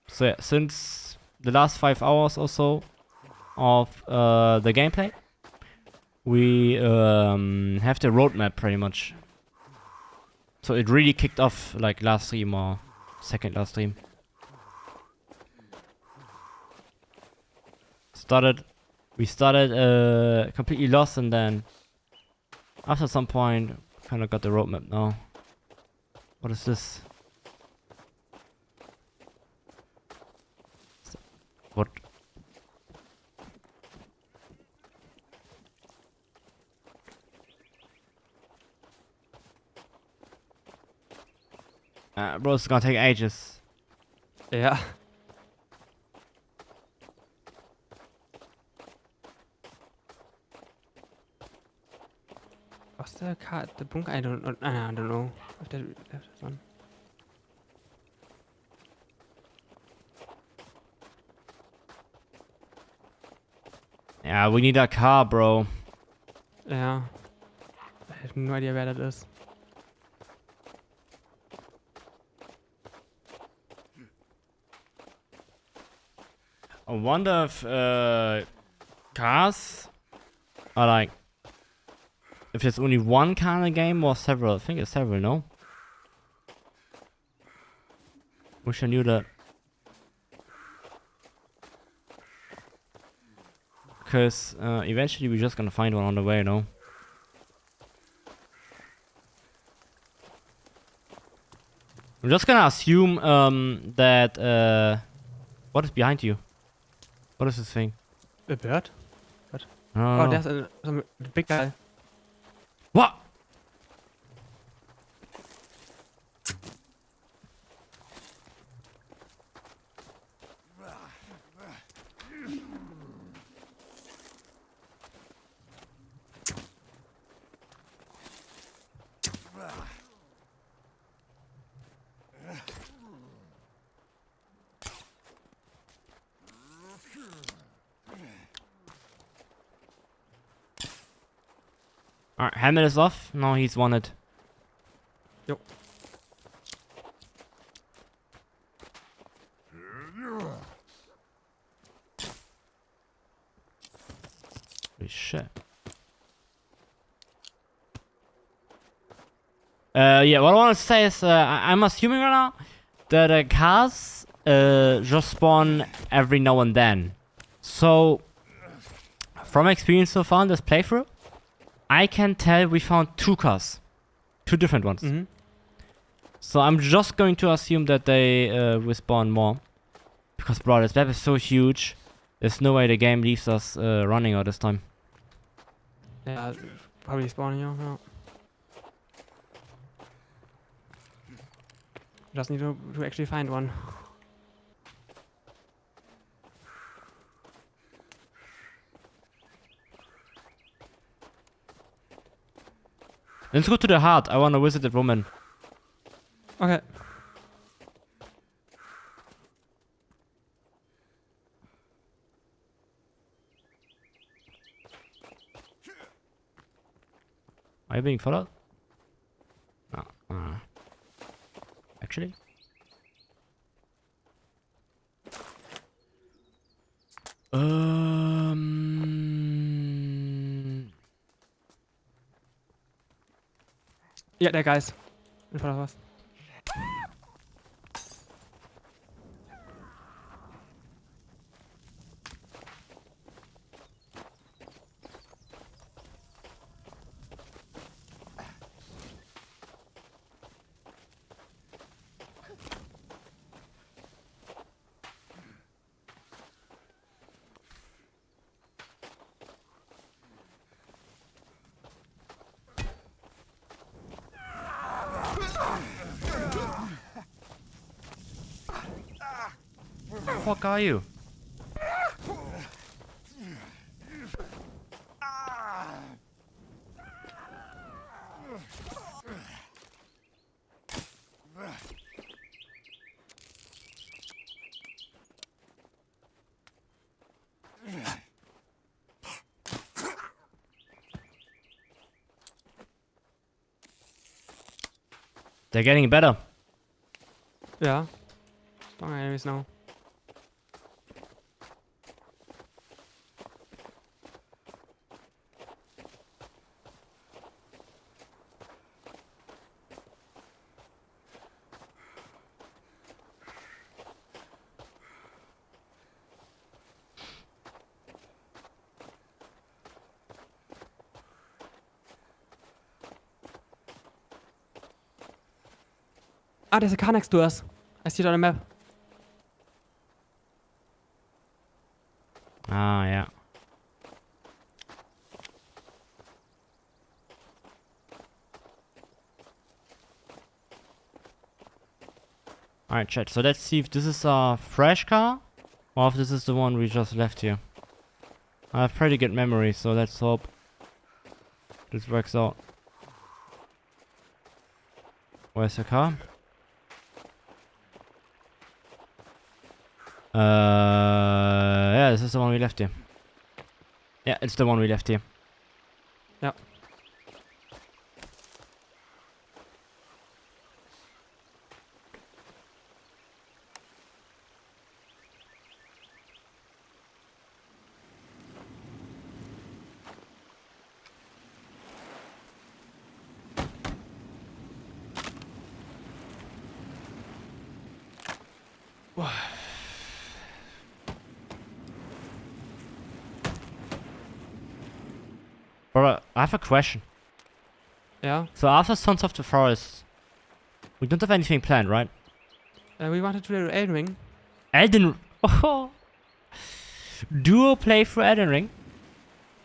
So yeah, since the last 5 hours or so of the gameplay, we have the roadmap pretty much. So it really kicked off like last stream or second last stream. We started completely lost, and then after some point kind of got the roadmap now. What is this? What? Bro, it's gonna take ages. Yeah. What's the card? The bunker? I don't know. If that left one. Yeah, we need a car, bro. Yeah. I have no idea where that is. I wonder if cars are like, if there's only one car in the game or several. I think it's several, no? Wish I knew that. Because eventually we're just gonna find one on the way, no? I'm just gonna assume that what is behind you? What is this thing? A bird? Oh, Oh, there's some big guy. what? Alright, helmet is off. Now he's wanted. Yo. Holy shit. Yeah, what I want to say is I'm assuming right now that cars just spawn every now and then. So, from experience so far in this playthrough, I can tell we found 2 cars. 2 different ones. Mm-hmm. So I'm just going to assume that they will spawn more. Because bro, this map is so huge. There's no way the game leaves us running all this time. Yeah, probably spawning here. Yeah. Just need to actually find one. Let's go to the heart. I want to visit the woman. Okay. Are you being followed? No. Actually? Yeah, that guy's in front of us. Where the fuck are you? They're getting better. Yeah. Strong enemies now. Ah, there's a car next to us. I see it on the map. Ah, yeah. Alright, chat. So let's see if this is a fresh car or if this is the one we just left here. I have pretty good memory, so let's hope this works out. Where's the car? Yeah, this is the one we left here. Yeah, it's the one we left here. Yeah. Bro, I have a question. Yeah. So after Sons of the Forest, we don't have anything planned, right? We wanted to do Elden Ring. Elden... Oh. Duo playthrough Elden Ring?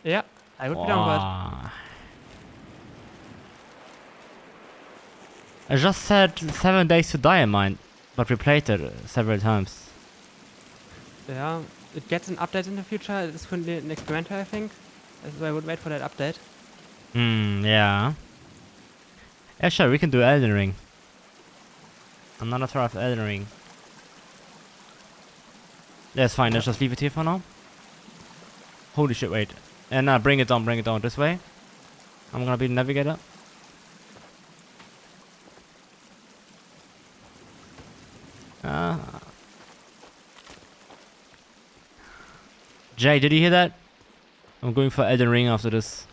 Yeah. I would be down for it. Wow. I just said 7 Days to Die in mine, but we played it several times. Yeah. It gets an update in the future. It's currently an experimental, I think. So I would wait for that update. Yeah. Yeah, sure, we can do Elden Ring. I'm not a fan of Elden Ring. That's fine, let's just leave it here for now. Holy shit, wait. And bring it down this way. I'm gonna be the navigator. Jay, did you hear that? I'm going for Elden Ring after this.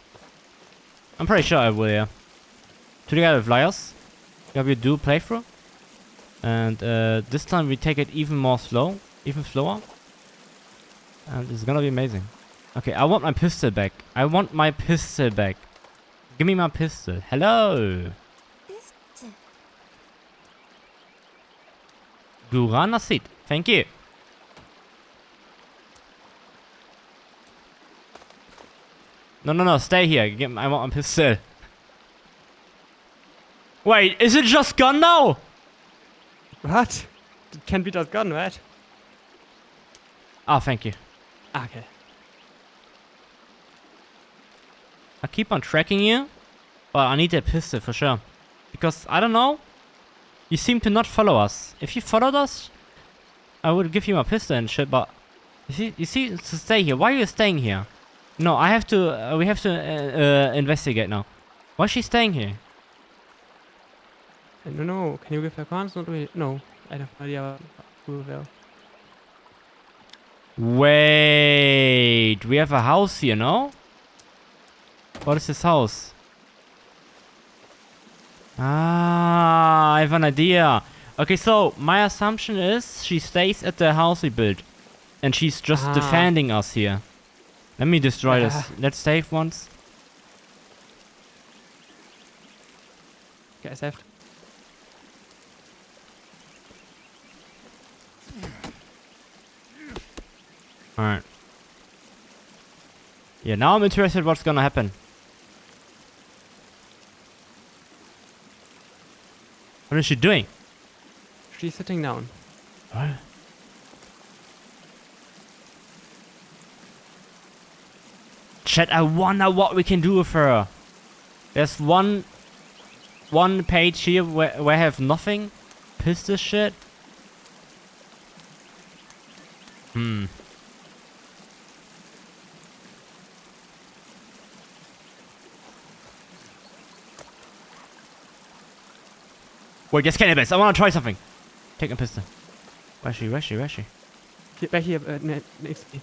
I'm pretty sure I will, yeah. Together with Liars. We have a dual playthrough. And this time we take it even slower. And it's gonna be amazing. Okay, I want my pistol back. Give me my pistol. Hello. Gurana seat. Thank you. No, stay here. I want my pistol. Wait, is it just gone now? What? It can be just gone, right? Ah, thank you. Okay. I keep on tracking you, but I need that pistol for sure. Because, I don't know, you seem to not follow us. If you followed us, I would give you my pistol and shit, but... You see, to stay here. Why are you staying here? No, I have to... we have to investigate now. Why is she staying here? I don't know. Can you give her commands? Not really. No. I have no idea who will. Wait, we have a house here, no? What is this house? Ah, I have an idea. Okay, so my assumption is she stays at the house we built. And she's just defending us here. Let me destroy this. Let's save once. Okay, I saved. Alright. Yeah, now I'm interested what's gonna happen. What is she doing? She's sitting down. What? Chat, I wonder what we can do with her. There's one page here where I have nothing. Pistol shit. Wait, just cannabis. I want to try something. Take a pistol. Where's she? Back here, next to me.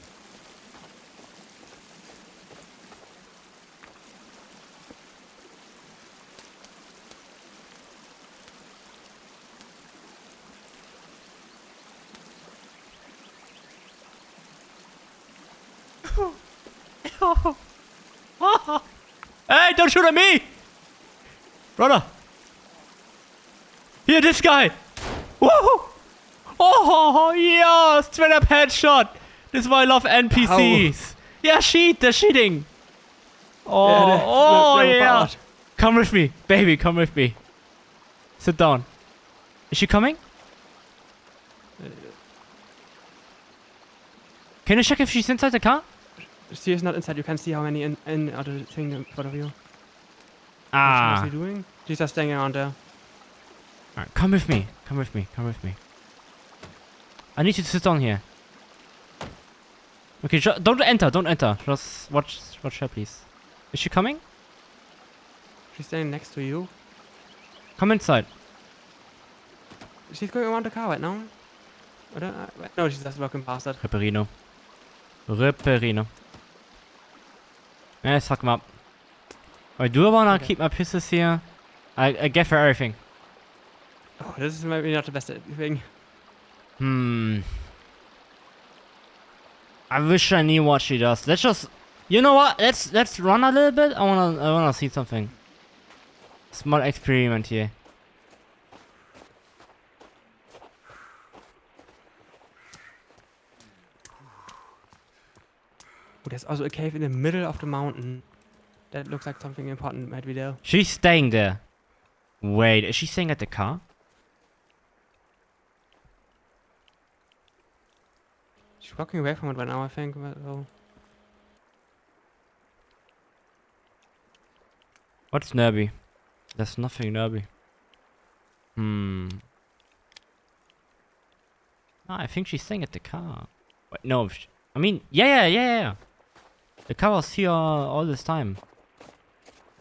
Hey, don't shoot at me! Brother! Here, this guy! Whoa! Oh, yeah! Straight up headshot! This is why I love NPCs! Yeah, they're cheating! Oh, yeah! Come with me, baby, come with me. Sit down. Is she coming? Can you check if she's inside the car? She is not inside. You can see how many in other thing in front of you. Ah. What's she doing? She's just staying around there. Alright, come with me. Come with me. I need you to sit down here. Okay, don't enter, don't enter. Just watch her, please. Is she coming? She's standing next to you. Come inside. She's going around the car right now. No, she's just walking past it. Reperino. Reperino. Let's fuck him up. I do wanna keep my pistols here. I get for everything. Oh, this is maybe not the best thing. I wish I knew what she does. Let's just, you know what? Let's run a little bit. I wanna see something. Small experiment here. Oh, there's also a cave in the middle of the mountain. That looks like something important might be there. She's staying there. Wait, is she staying at the car? She's walking away from it right now, I think. But, oh. What's nervy? There's nothing nervy. I think she's staying at the car. Wait, no. I mean, yeah. The car was here all this time.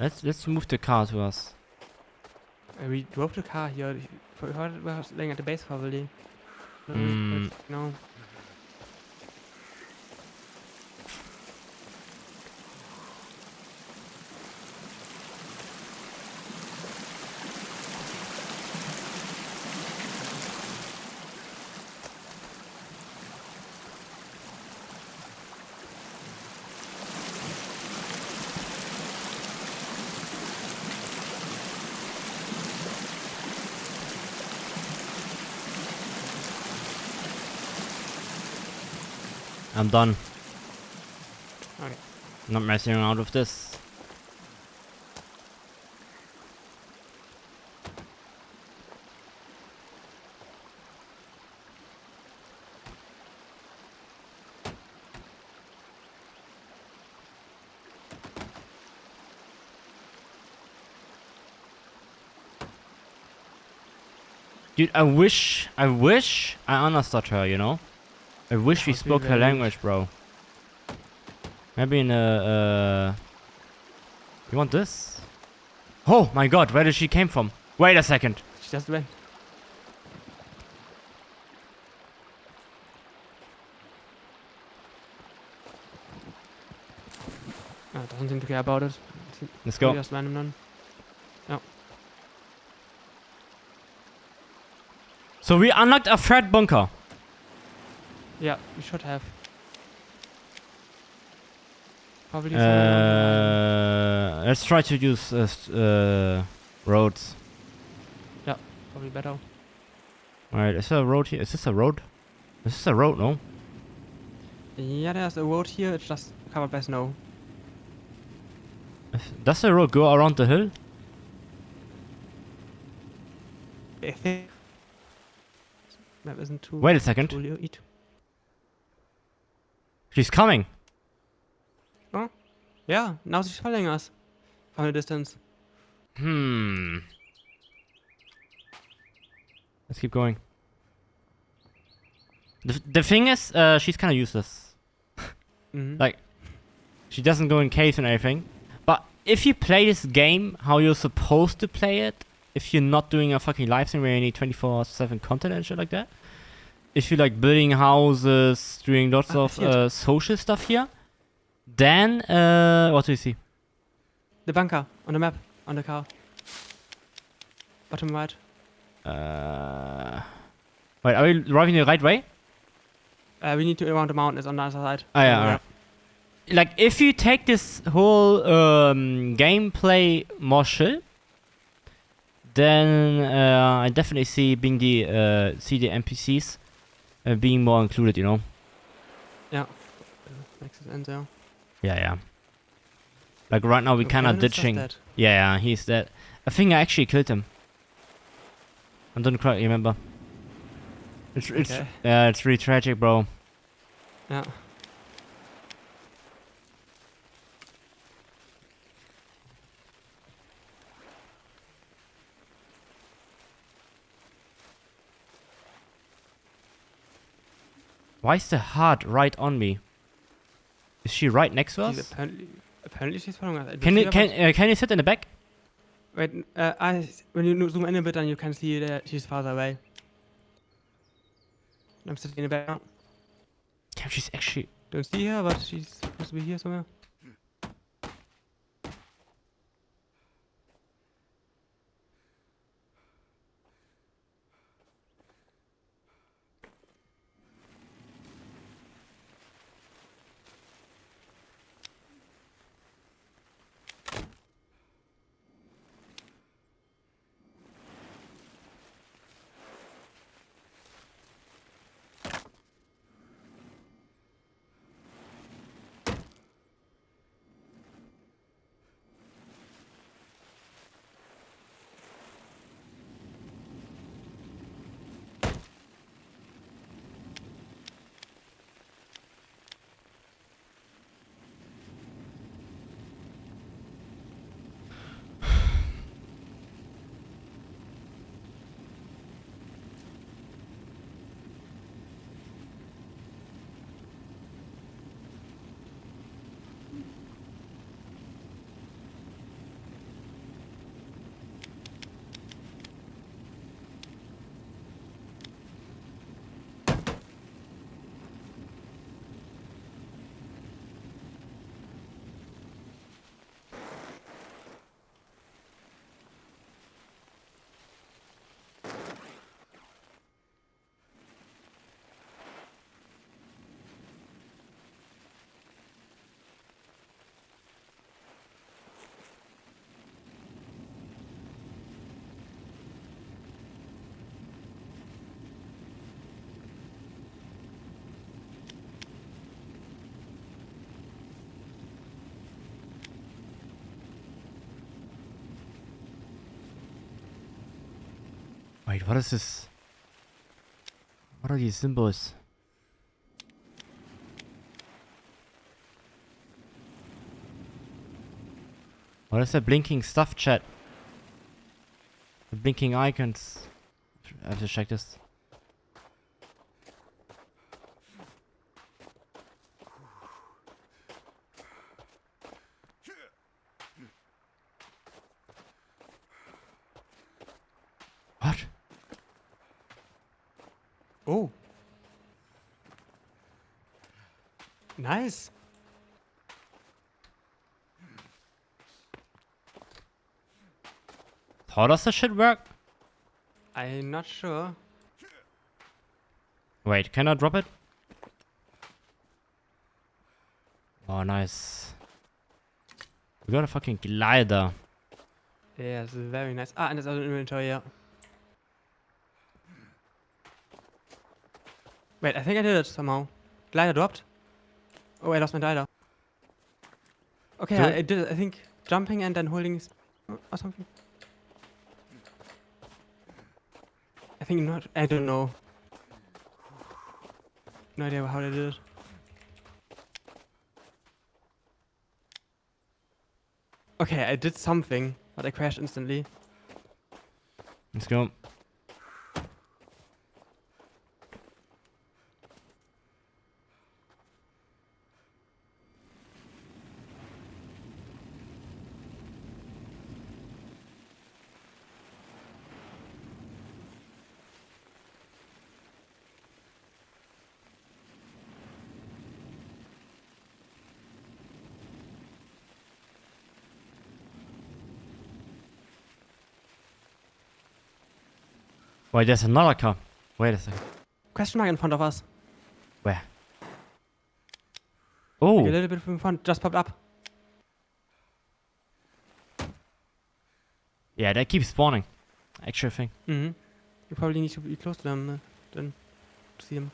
Let's move the car to us. We drove the car here. We're staying at the base probably. No. I'm done. Okay. Not messing around with this. Dude, I wish I understood her, you know? I wish we spoke her language, bro. Maybe in a, You want this? Oh my god, where did she came from? Wait a second. She's just away. Doesn't seem to care about it. Let's go. Just random none. So we unlocked a threat bunker. Yeah, we should have. Probably. Let's try to use roads. Yeah, probably better. Alright, is there a road here? Is this a road? Is this a road, no? Yeah, there's a road here. It's just covered by snow. Does the road go around the hill? I think map isn't too. Wait a second. Too eat. She's coming. Oh, yeah. Now she's following us from a distance. Let's keep going. The thing is, she's kind of useless. Like, she doesn't go in caves and everything. But if you play this game how you're supposed to play it, if you're not doing a fucking live stream where you need 24/7 content and shit like that, if you like building houses, doing lots of social stuff here, then what do you see? The bunker on the map on the car. Bottom right. Wait, are we driving the right way? We need to around the mountain. It's on the other side. Oh yeah. Alright. Like if you take this whole gameplay more chill, then I definitely see the NPCs being more included, you know. Yeah. Makes sense, yeah. Yeah. Like right now we kind of ditching. Yeah, he's dead. I think I actually killed him. I don't quite remember. It's really tragic, bro. Yeah. Why is the heart right on me? Is she right next to She's us? apparently she's following us. Can you sit in the back? Wait, when you zoom in a bit, then you can see that she's farther away. I'm sitting in the back now. Damn, she's actually. Don't see her, but she's supposed to be here somewhere. Wait, what is this? What are these symbols? What is that blinking stuff, chat? The blinking icons. I have to check this. What? Oh. Nice. How does this shit work? I'm not sure. Wait, can I drop it? Oh, nice. We got a fucking glider. Yeah, it's very nice. Ah, and there's also an inventory, yeah. Wait, I think I did it somehow. Glider dropped. Oh, I lost my glider. Okay, Do I it. did it. I think jumping and then holding or something. I think not. I don't know. No idea how they did it. Okay, I did something, but I crashed instantly. Let's go. Wait, there's another car. Wait a second. Question mark in front of us. Where? Like a Oh, little bit in front, just popped up. yeah, they keep spawning. Actual thing. Mm-hmm. You probably need to be close to them then to see them.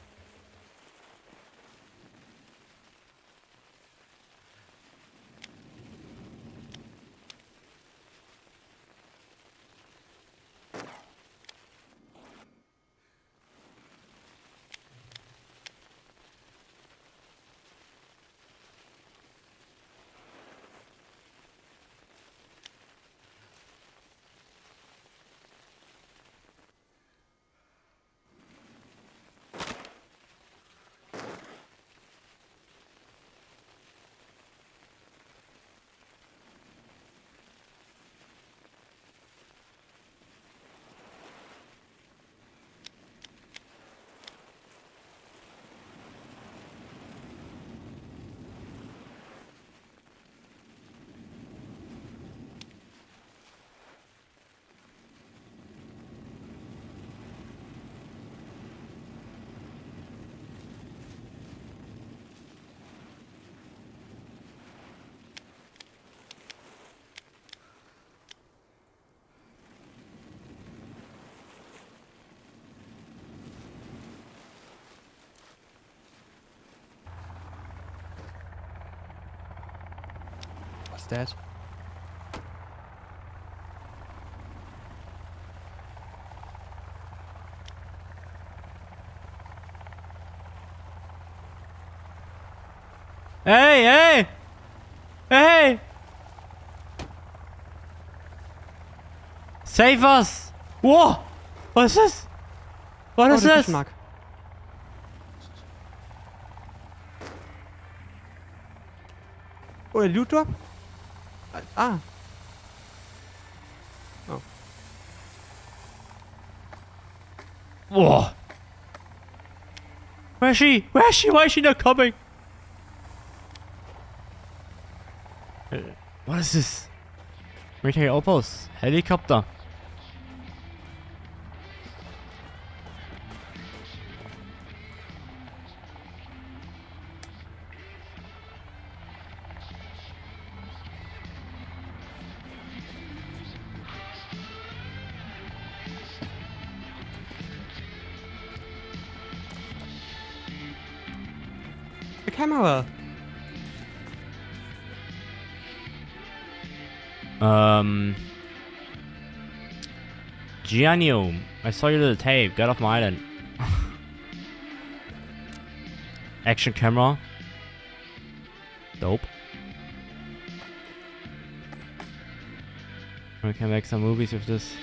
What's that? Hey, hey! Hey! Save us! Whoa! What is this? What is the this? question mark. Oh, a loot drop? Ah. Oh. Whoa! Where is she? Where is she? Why is she not coming? What is this? Military outpost. Helicopter. The camera. Gianio, I saw your little tape. Get off my island. Action camera. Dope. We can make some movies with this.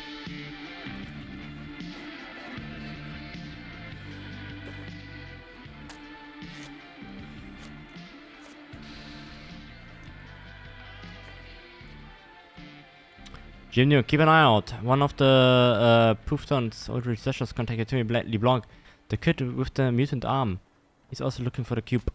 Junior, keep an eye out. One of the Poufton's old researchers contacted Timmy LeBlanc, the kid with the mutant arm. He's also looking for the cube.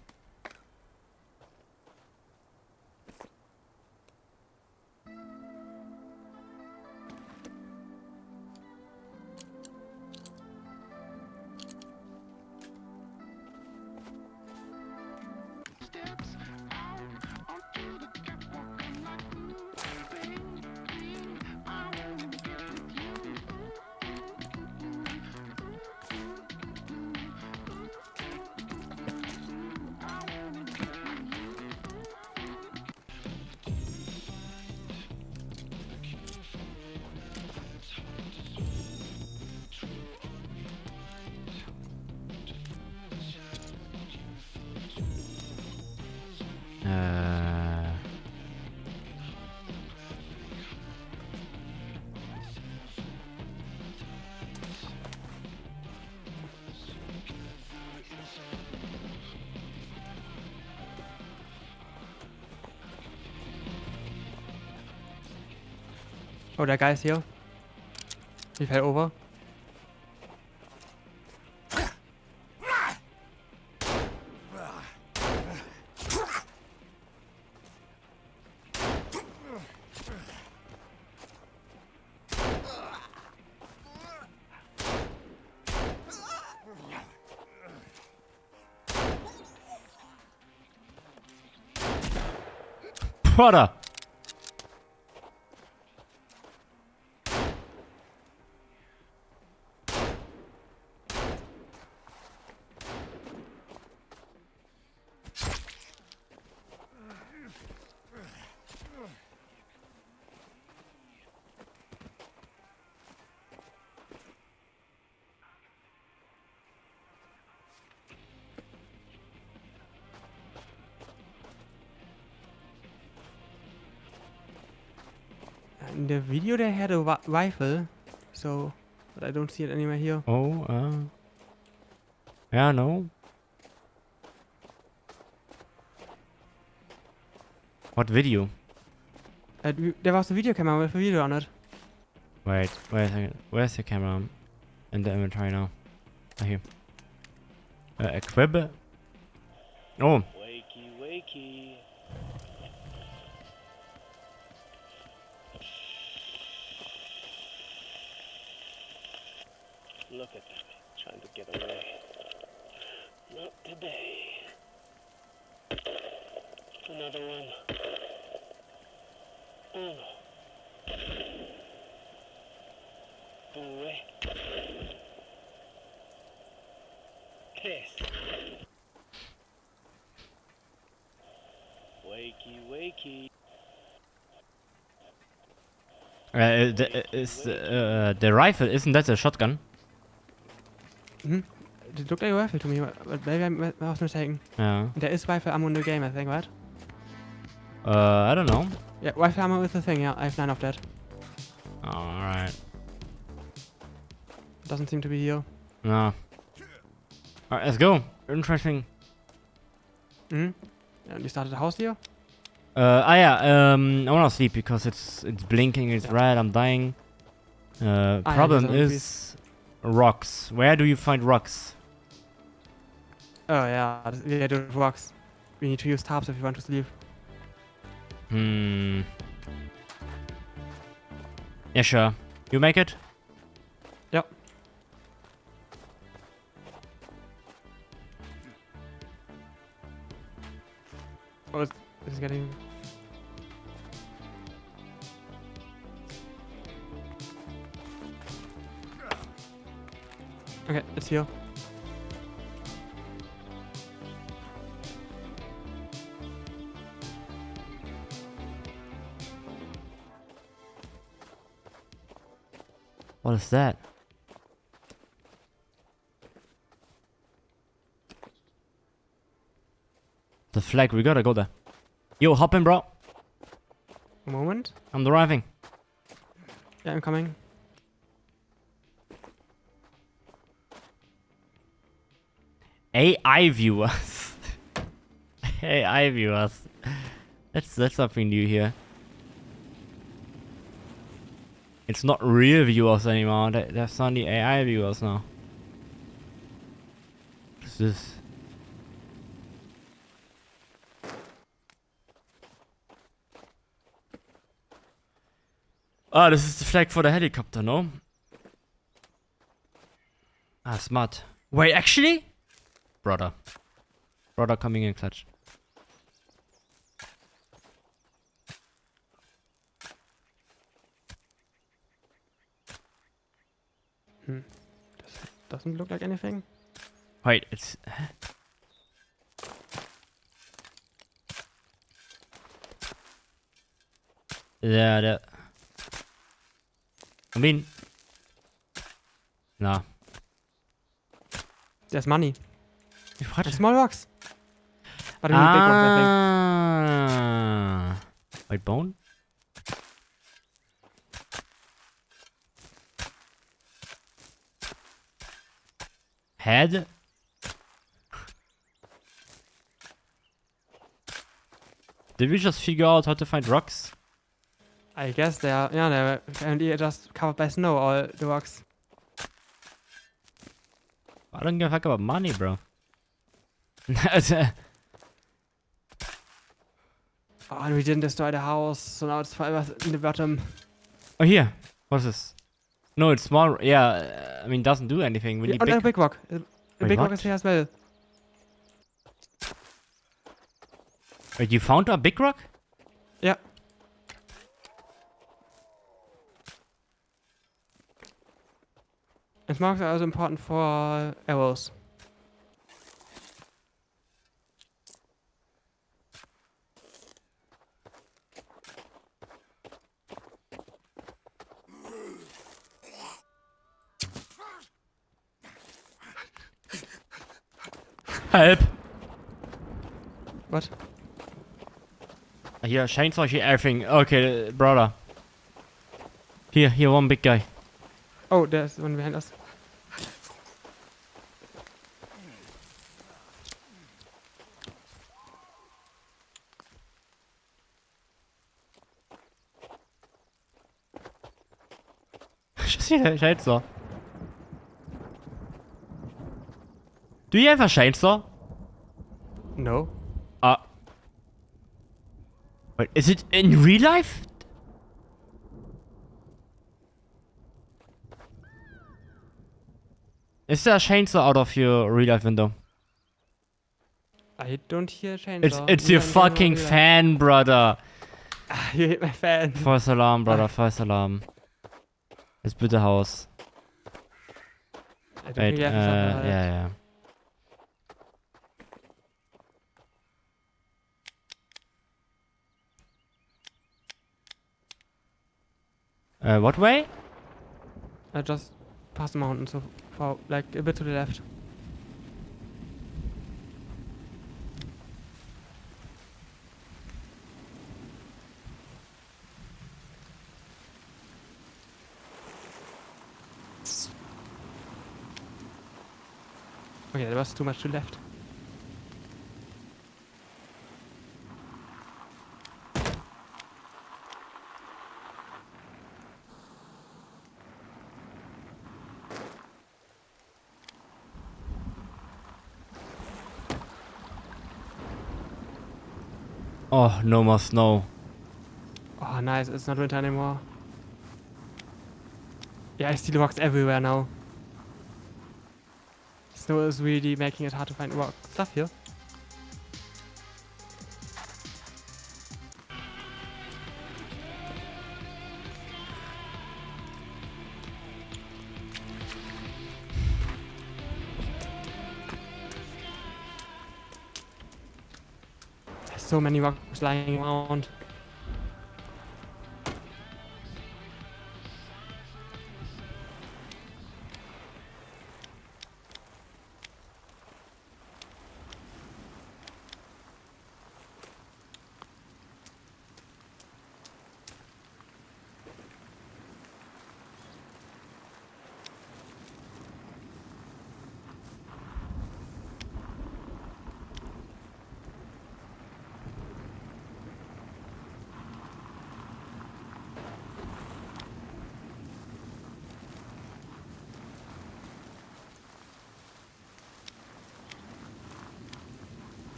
Oh, that guy's here. He fell over. Brother! In the video they had a rifle, so but I don't see it anywhere here. Oh, yeah, no. What video? There was a video camera with a video on it. Wait a second. Where's the camera? In the inventory now. Ah, here. Equip. Oh. Wakey, wakey. Look at them, trying to get away. Not today. Another one. Oh. Go away. Kiss. Wakey, wakey. The rifle, isn't that a shotgun? Hmm? It looked like a rifle to me, but maybe I was mistaken. Yeah. There is rifle ammo in the game, I think, right? I don't know. Yeah, rifle ammo is the thing, yeah. I have 9 of that. Alright. Doesn't seem to be here. No. Alright, let's go. Interesting. Hmm? And you started a house here? I wanna sleep because it's blinking, it's Yeah. red, I'm dying. yeah, Problem there's is rocks. Where do you find rocks? Oh yeah, we do rocks. We need to use tarps if you want to sleep. Hmm. Yeah, sure. You make it? Yep. Oh, it's getting... Okay, it's here. What is that? The flag, we gotta go there. Yo, hop in, bro. A moment. I'm driving. Yeah, I'm coming. AI viewers. AI viewers. That's something new here. It's not real viewers anymore. There's only AI viewers now. What is this? Ah, this is the flag for the helicopter, no? Ah, smart. Wait, actually? Brother. Brother coming in clutch. Doesn't look like anything. Wait, it's... Yeah, that... I mean... Nah. There's money. What? A small box. But we need big ones, I think. Ah. Wait, bone? Head? Did we just figure out how to find rocks? I guess they are, yeah, they're apparently just covered by snow, all the rocks. I don't give a fuck about money, bro. Oh, and we didn't destroy the house, so now it's forever in the bottom. Oh, here. What's this? No, it's small. Yeah, I mean, doesn't do anything. We Yeah, need and a big. big rock. The Wait, big rock what? is here as well. Wait, you found a big rock? Yeah. And marks are also important for arrows. Help! What? Here, chainsaw, here, everything. Okay, brother. Here, one big guy. Oh, there's one behind us. Just here, the chainsaw. Do you have a chainsaw? No. Wait, is it in real life? Is there a chainsaw out of your real life window? I don't hear a chainsaw. It's your fucking fan, brother. You hit my fan. False Alarm, brother, false Alarm. Jetzt bitte Haus. I don't Wait, think you have to suffer that. yeah. What way? Just past the mountain, so far, like a bit to the left. Okay, there was too much to the left. Oh, no more snow. Oh, nice. It's not winter anymore. Yeah, I see rocks everywhere now. Snow is really making it hard to find rock stuff here. There's so many rocks lying around.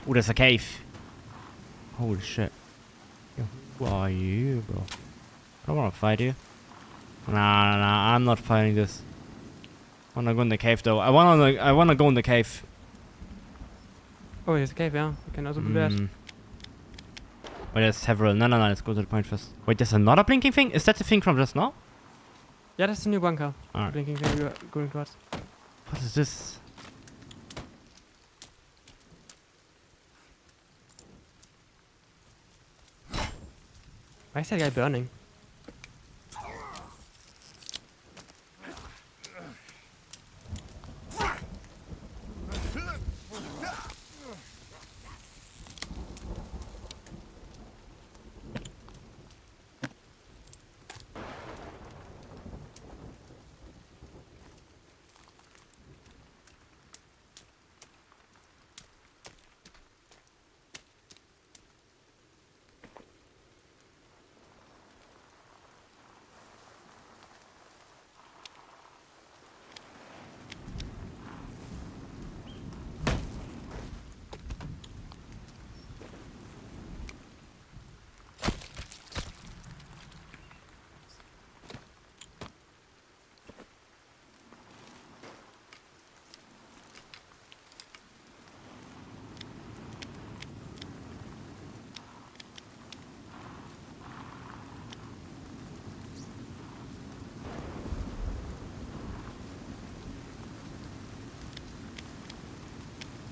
Oh, there's a cave. Holy shit. Yo, who are you, bro? I don't wanna fight you. Nah, I'm not fighting this. I wanna go in the cave though. I wanna go in the cave. Oh, here's a cave, yeah. We can also do that. Wait, there's several. No, let's go to the point first. Wait, there's another blinking thing? Is that the thing from just now? Yeah, that's the new bunker. Alright. Blinking thing we were going towards. What is this? Why is that guy burning?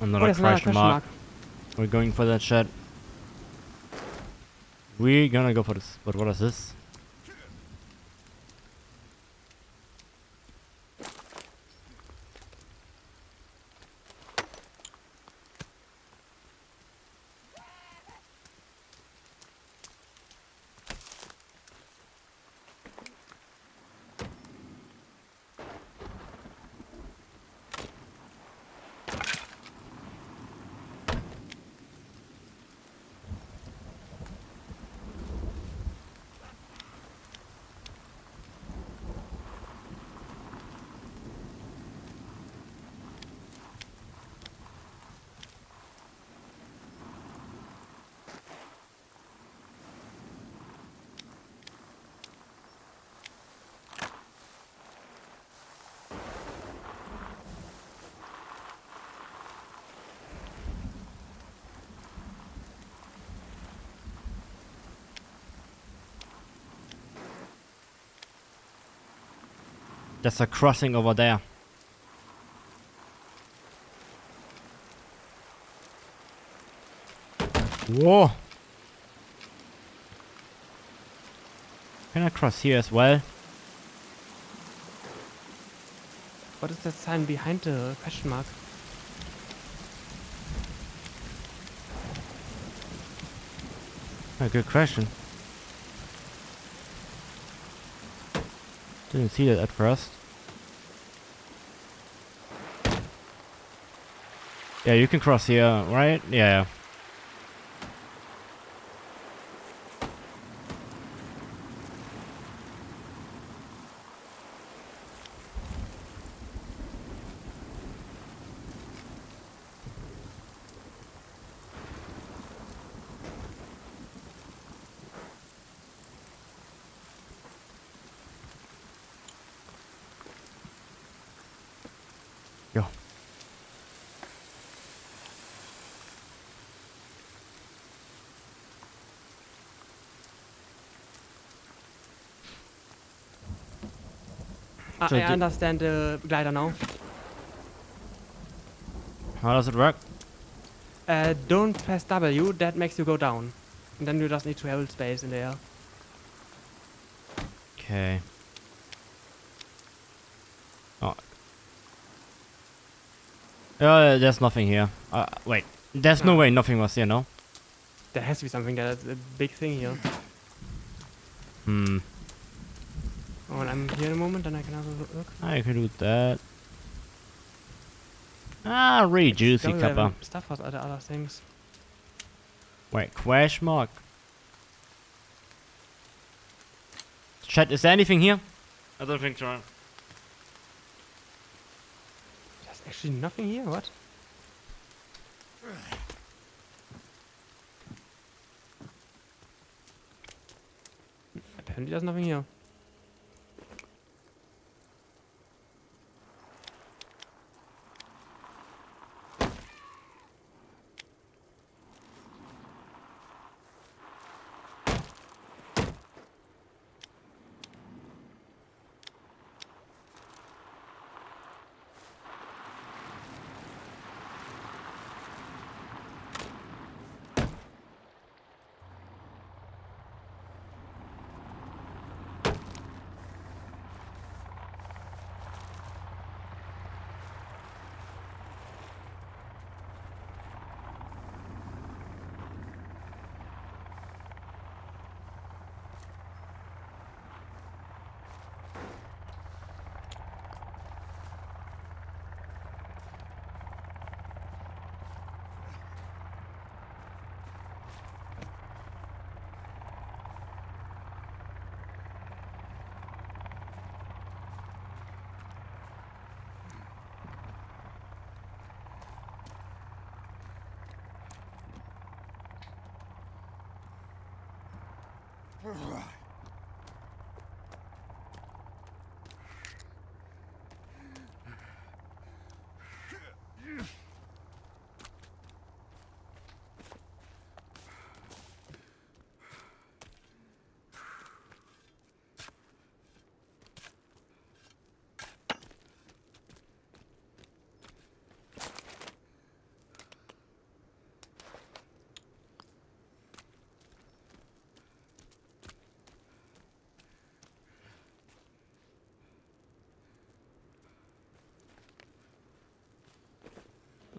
Another there's another question mark. We're going for that shit. We're gonna go for this. But what is this? There's a crossing over there. Whoa! Can I cross here as well? What is that sign behind the question mark? A good question. Didn't see that at first. Yeah, you can cross here, right? Yeah. Yo. So I understand the glider now. How does it work? Don't press W, that makes you go down. And then you just need to hold space in the air. Okay. Oh. There's nothing here. Wait. There's no way nothing was here, no? There has to be something there. That's a big thing here. Hmm. Oh, when I'm here in a moment, then I can have a look. I can do that. Ah, really juicy Discover cuppa. stuff for other things. Wait, question mark. Chat, is there anything here? I don't think so. There's actually nothing here, what? Apparently there's nothing here.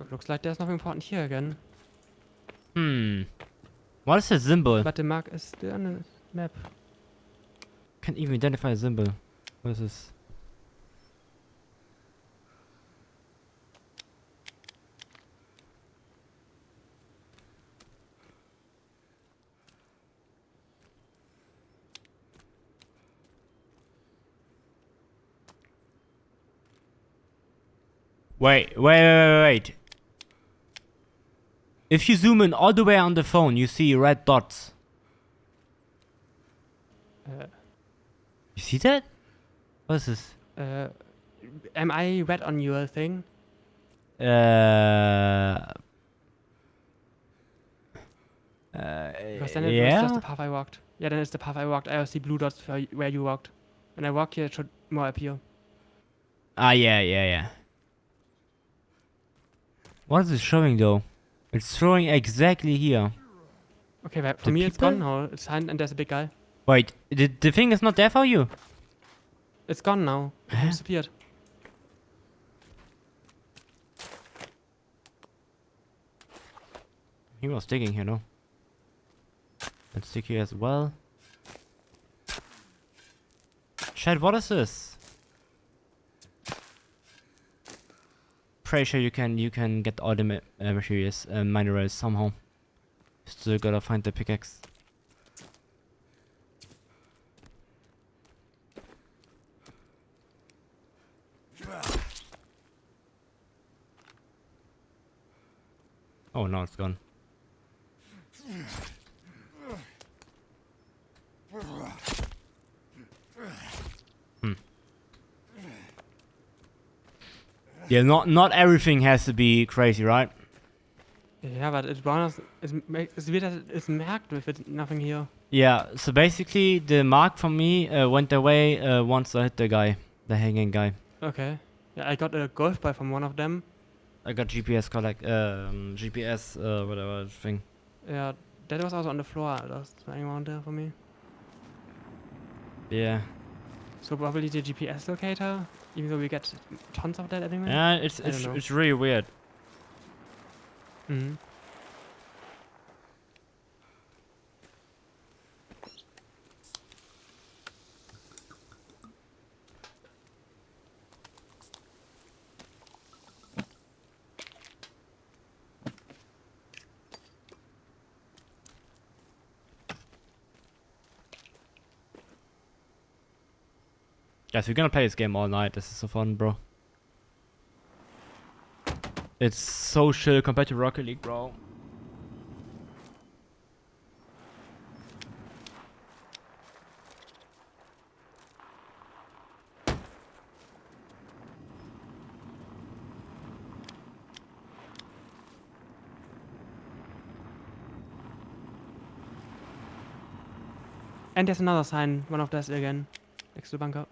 Looks like there's nothing important here again. Hmm. What is the symbol? But the mark is still on the map. Can't even identify a symbol. What is this? Wait. If you zoom in all the way on the phone, you see red dots. You see that? What is this? Am I red on your thing? Because Because then it was yeah. just the path I walked. Yeah, then it's the path I walked. I see blue dots for where you walked. When I walk here, it should more appear. Ah, yeah. What is it showing though? It's showing exactly here. Okay, but for The me it's people? gone now. It's fine, and there's a big guy. Wait, the thing is not there for you? It's gone now. It Huh? disappeared. He was digging here, no? Let's dig here as well. Chat, what is this? Pretty sure you can get all the materials, minerals somehow. Still gotta find the pickaxe. Oh no, it's gone. Yeah, not everything has to be crazy, right? Yeah, but it's bonus. It's weird that it's marked with nothing here. Yeah, so basically the mark from me went away once I hit the guy, the hanging guy. Okay. Yeah, I got a golf ball from one of them. I got GPS GPS whatever thing. Yeah, that was also on the floor. That's lying around there for me. Yeah. So probably the GPS locator, even though we get tons of that anyway. Yeah, I don't know. it's really weird. Mm-hmm. Guys, we're gonna play this game all night. This is so fun, bro. It's so chill compared to Rocket League, bro. And there's another sign, one of those again, next to the bunker.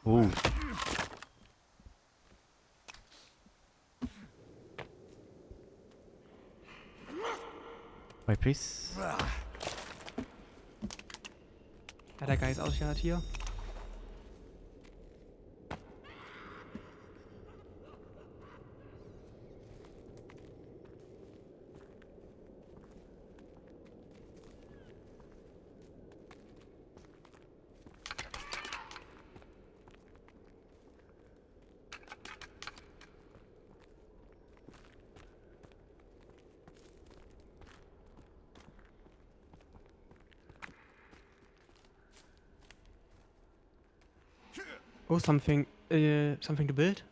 Ooh. Wait, please. Ja, der Guy ist ausgehört hier. Oh, something to build.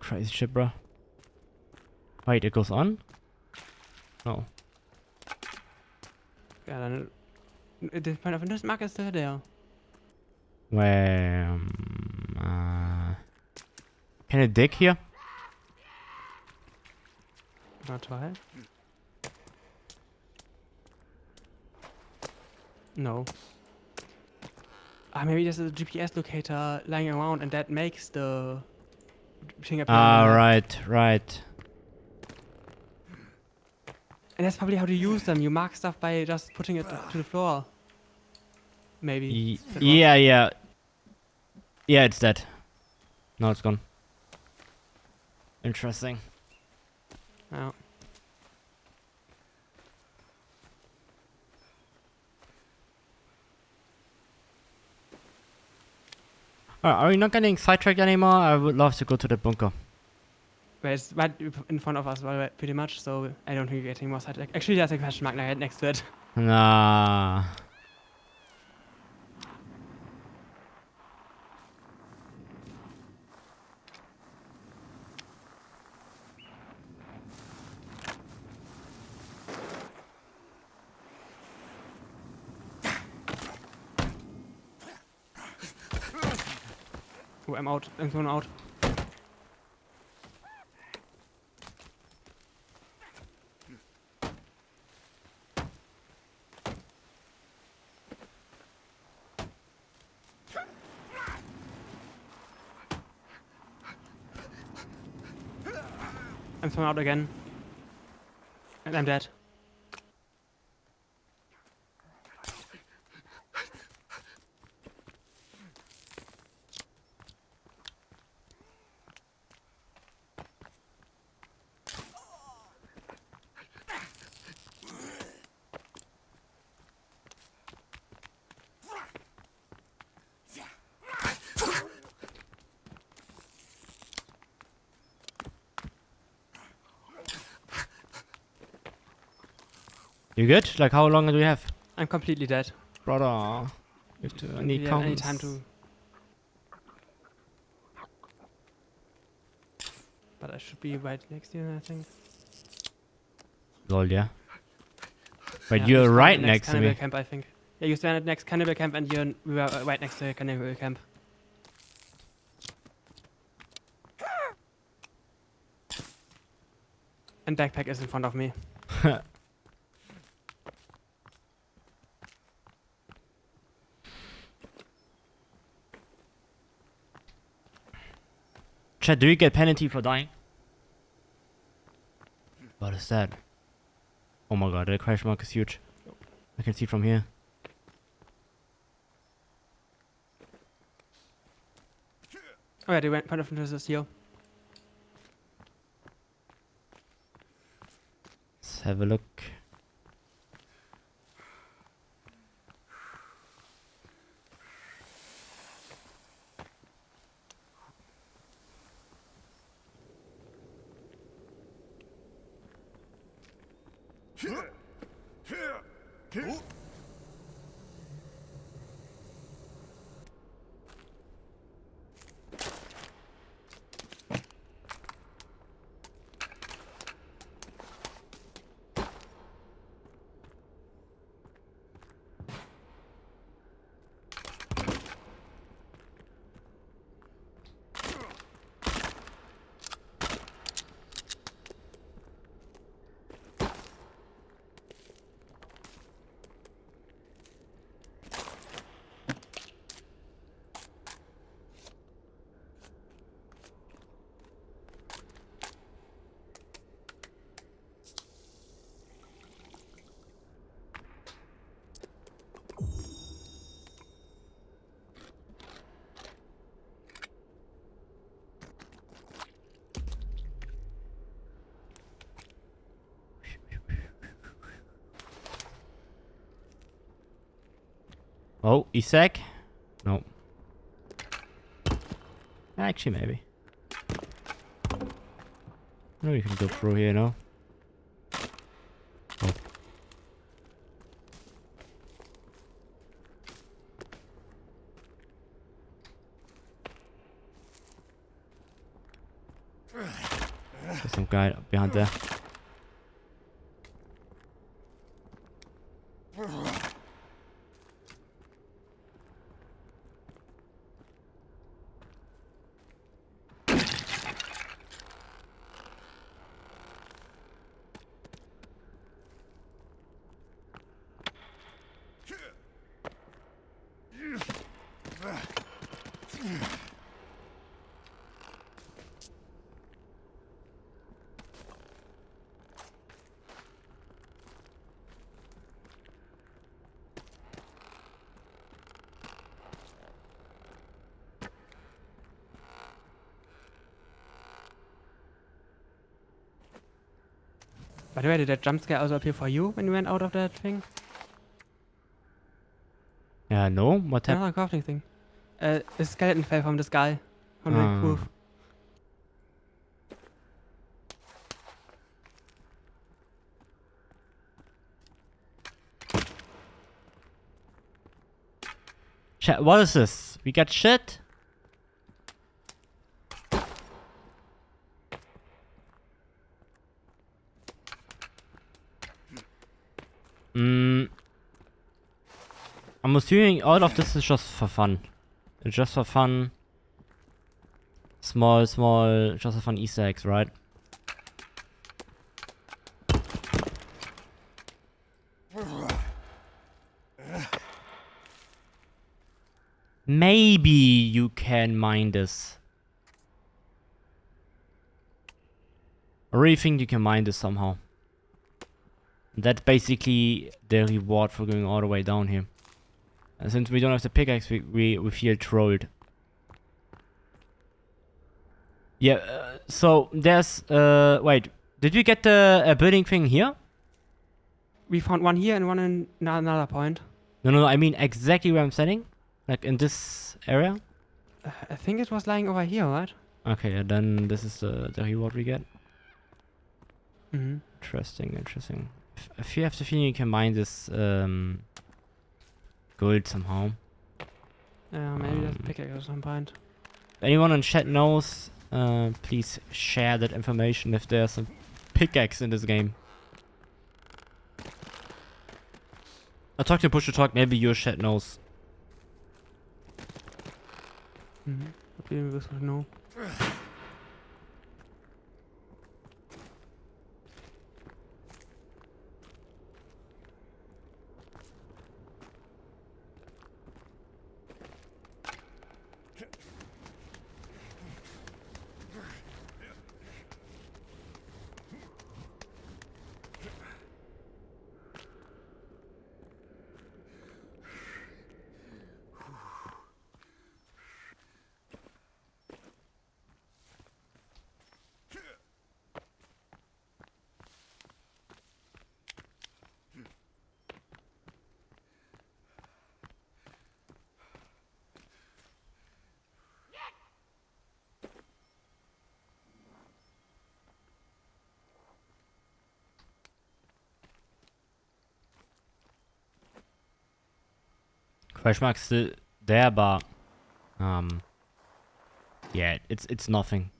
Crazy shit, bro. Wait, it goes on? No. Ja, dann. The point of interest mark is still there. Where? Can I dig here? Not try. No. Ah, maybe there's a GPS locator lying around and that makes the fingerprint. Ah, map. right. And that's probably how to use them. You mark stuff by just putting it to the floor. Maybe. That works. Yeah. Yeah, it's dead. No, it's gone. Interesting. Yeah. Are we not getting sidetracked anymore? I would love to go to the bunker. But it's right in front of us, well, pretty much, so I don't think we're getting more sidetrack. Actually, there's a question mark right next to it. Nah. Oh, I'm out. I'm thrown out. I'm thrown out again. And I'm dead. You good? Like, how long do we have? I'm completely dead. Brother. If any Yeah, comes. any time to. But I should be right next to you, I think. Lol, yeah. But Yeah, you're you spawned right at next to cannibal me. camp, I think. Yeah, you stand at next cannibal camp and we were right next to cannibal camp. And backpack is in front of me. Chat, do you get penalty for dying? What is that? Oh my god, the crash mark is huge. I can see it from here. Oh yeah, they went point of interest is here. Let's have a look. Oh, Isaac? No. Actually, maybe. No, you can go through here, no? Oh. There's some guy behind there. By the way, did that jump scare also appear for you when you went out of that thing? Yeah, no? What happened? Another crafting thing. A skeleton fell from the sky. On the roof. Chat, what is this? We got shit? I'm assuming all of this is just for fun. It's just for fun. Small, just for fun Easter eggs, right? Maybe you can mine this. I really think you can mine this somehow. That's basically the reward for going all the way down here. And since we don't have the pickaxe, we feel trolled. Yeah, so there's... wait, did we get the building thing here? We found one here and one in another point. No, I mean exactly where I'm standing. Like in this area. I think it was lying over here, right? Okay, yeah, then this is the reward we get. Mm-hmm. Interesting. If you have the feeling you can mine this gold somehow. Maybe that's pickaxe at some point. If anyone in chat knows, please share that information if there's a pickaxe in this game. I talked to Push to Talk, maybe your chat knows. Mm-hmm. But we will know. Question mark still there, but yeah, it's nothing.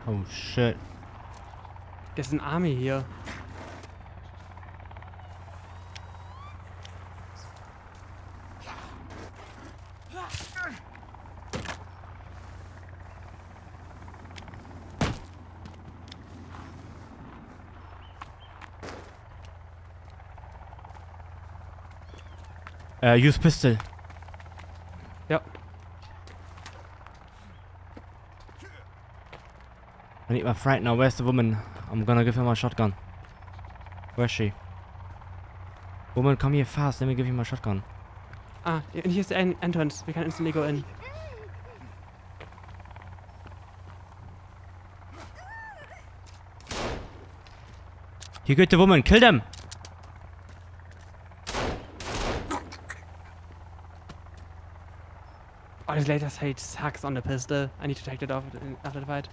Oh shit. There's an army here. Use pistol. Yep. I need my friend now. Where's the woman? I'm gonna give her my shotgun. Where's she? Woman, come here fast. Let me give you my shotgun. Ah, and here's the entrance. We can instantly go in. Here geht the woman. Kill them. Oh, this laser sight sucks on the pistol. I need to take that off after the fight.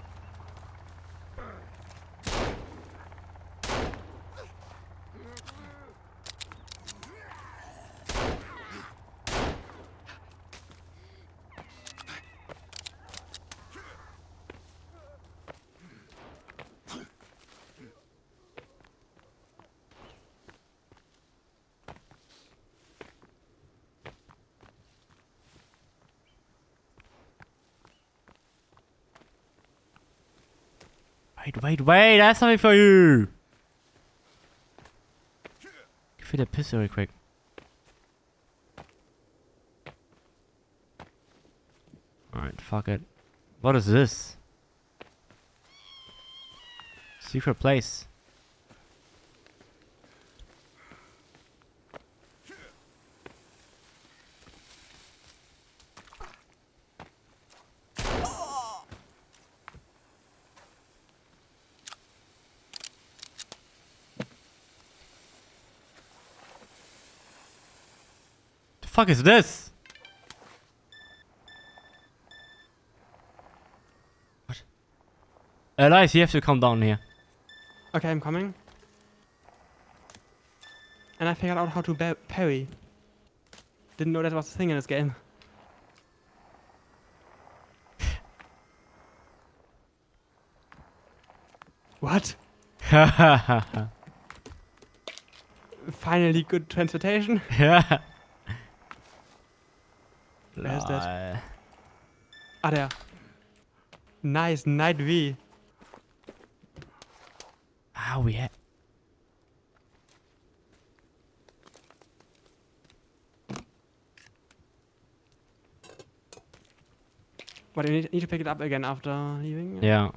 Wait. I have something for you. Give me the pistol real quick. Alright, fuck it. What is this? Secret place. The fuck is this? What? Elias, you have to come down here. Okay, I'm coming. And I figured out how to parry. Didn't know that was a thing in this game. What? Finally good transportation. Yeah. Where is that? Lol. Ah, there. Nice, Night V. Ah, we had. But you need to pick it up again after leaving. Yeah.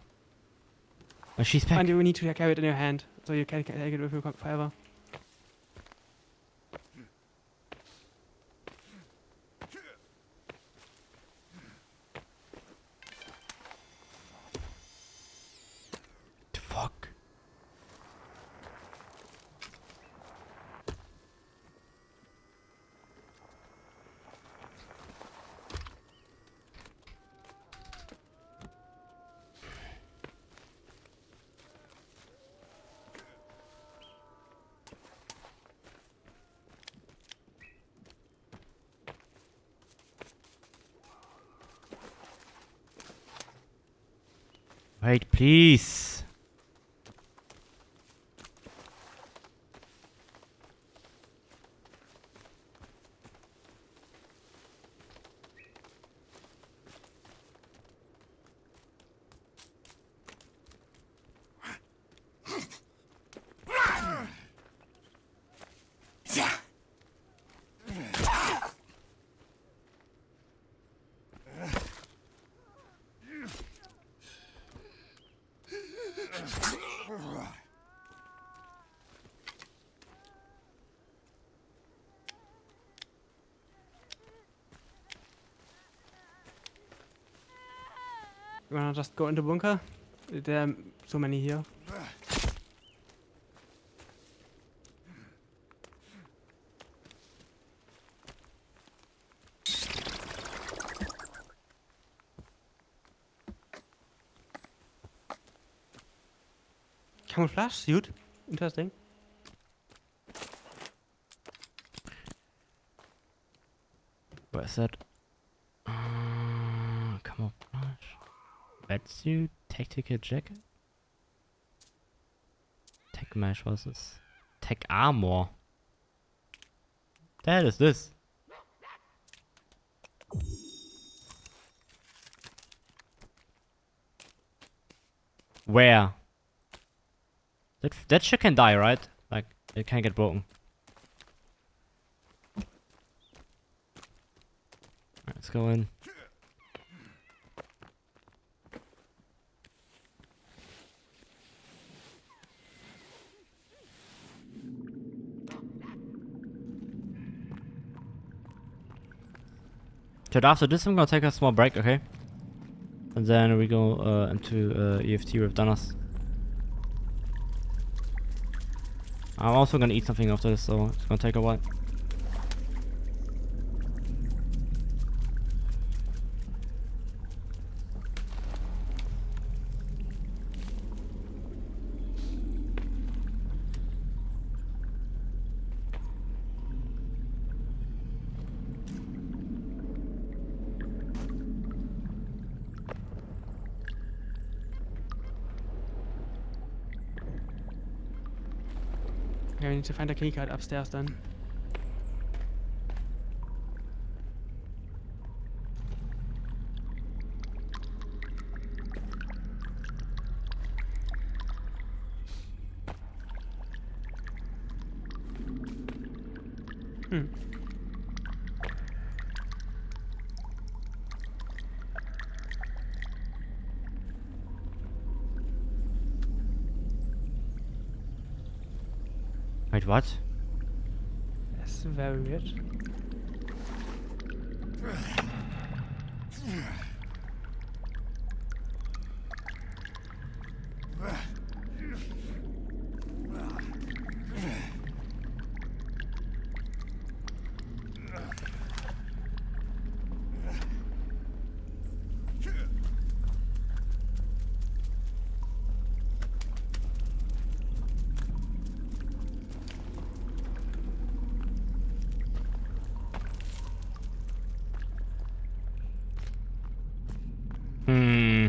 But she's back. And you need to carry it in your hand, so you can take it with you forever. The fuck? Wait, please. You wanna just go into bunker? There are so many here. Camouflage suit? Interesting. Where's that? Camouflage. Wetsuit. Tactical jacket? Tech mesh, was this? Tech armor. The hell is this? Where? That shit can die, right? Like, it can get broken. Alright, let's go in. Chat, after this I'm gonna take a small break, okay? And then we go into EFT with Danas. I'm also gonna eat something after this, so it's gonna take a while. Okay, we need to find a keycard upstairs then. Hmm. Wait, what? That's very weird. Hmm.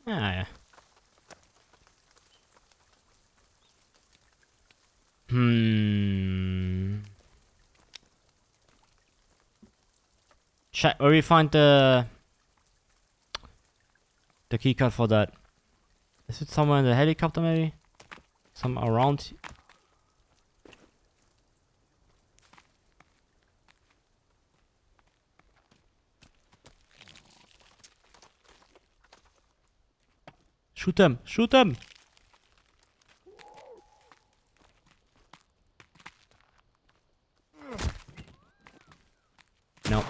Ah, yeah. Check where we find the keycard for that. Is it somewhere in the helicopter maybe? Some around. Shoot them! Shoot them! No.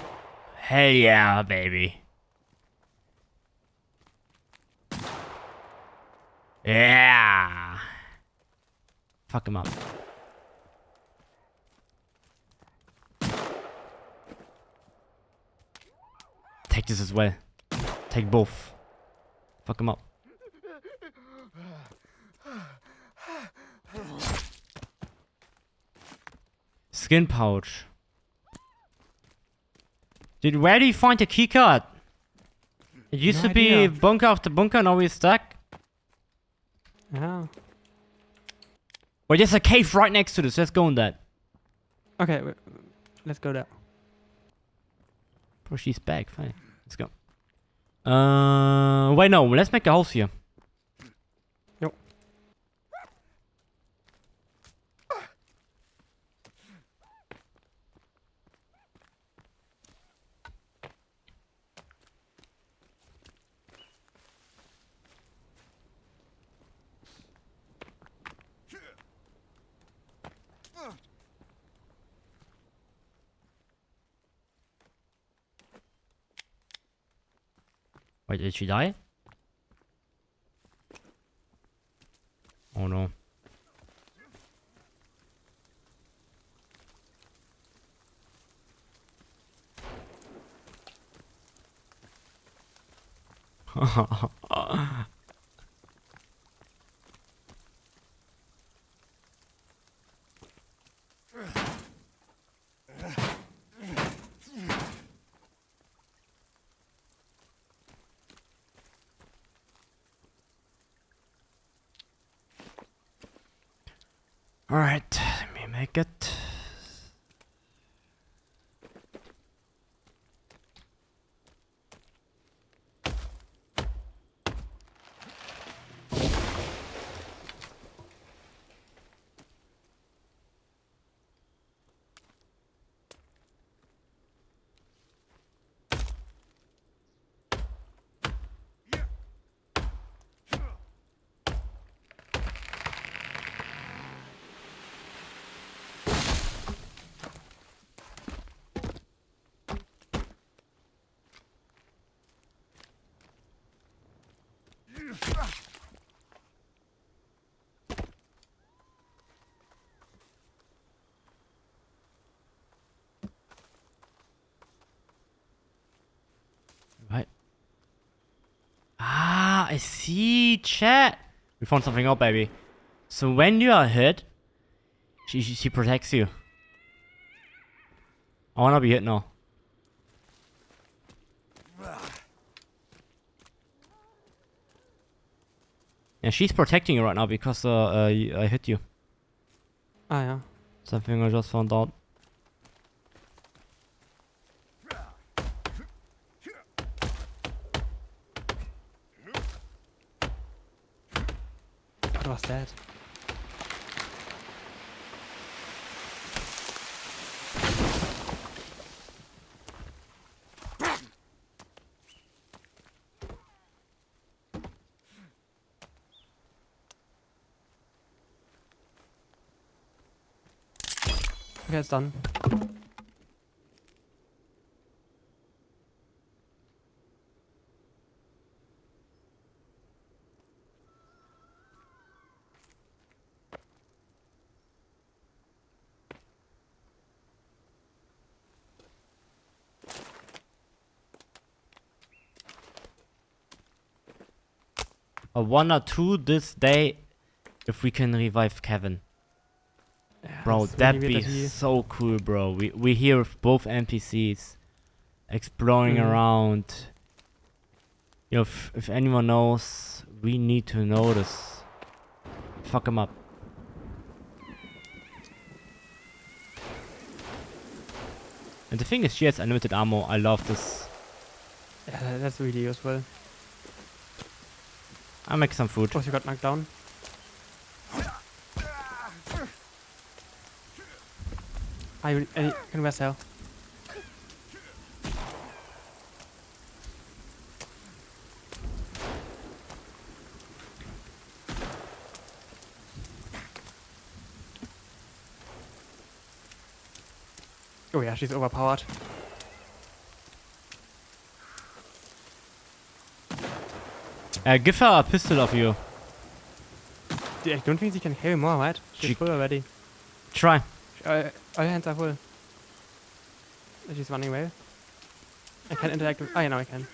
Hell yeah, baby. Yeah. Fuck him up. Take this as well. Take both. Fuck him up. Skin pouch. Dude, where do you find the keycard? It used No to be idea. bunker after bunker, now we're stuck. Yeah. Wait, there's a cave right next to this. Let's go in that. Okay, let's go there. Bro, she's back. Fine. Let's go. Wait, no. Let's make a house here. Yep. Wait, did she die? Oh no. Alright, let me make it. Right. Ah, I see, chat. We found something out, baby. So when you are hit, she protects you. I wanna be hit now. Yeah, she's protecting you right now because I hit you. Ah, ja. Something I just found out. What was that? Okay, it's done. A 1 or 2 this day if we can revive Kevin. Yeah, Bro, it's that'd really be weird that he- so cool, bro. We hear both NPCs exploring Mhm. around. Yo, if anyone knows, we need to know this. Fuck him up. And the thing is, she has unlimited ammo. I love this. Yeah, that's really useful. I'll make some food. Oh, she got knocked down. Can we sell? Oh yeah, she's overpowered. Give her a pistol of you. I don't think she can carry more, right? She's She- full already. Try. All hands are full. She's running away. I can interact with... Oh, yeah, now I can.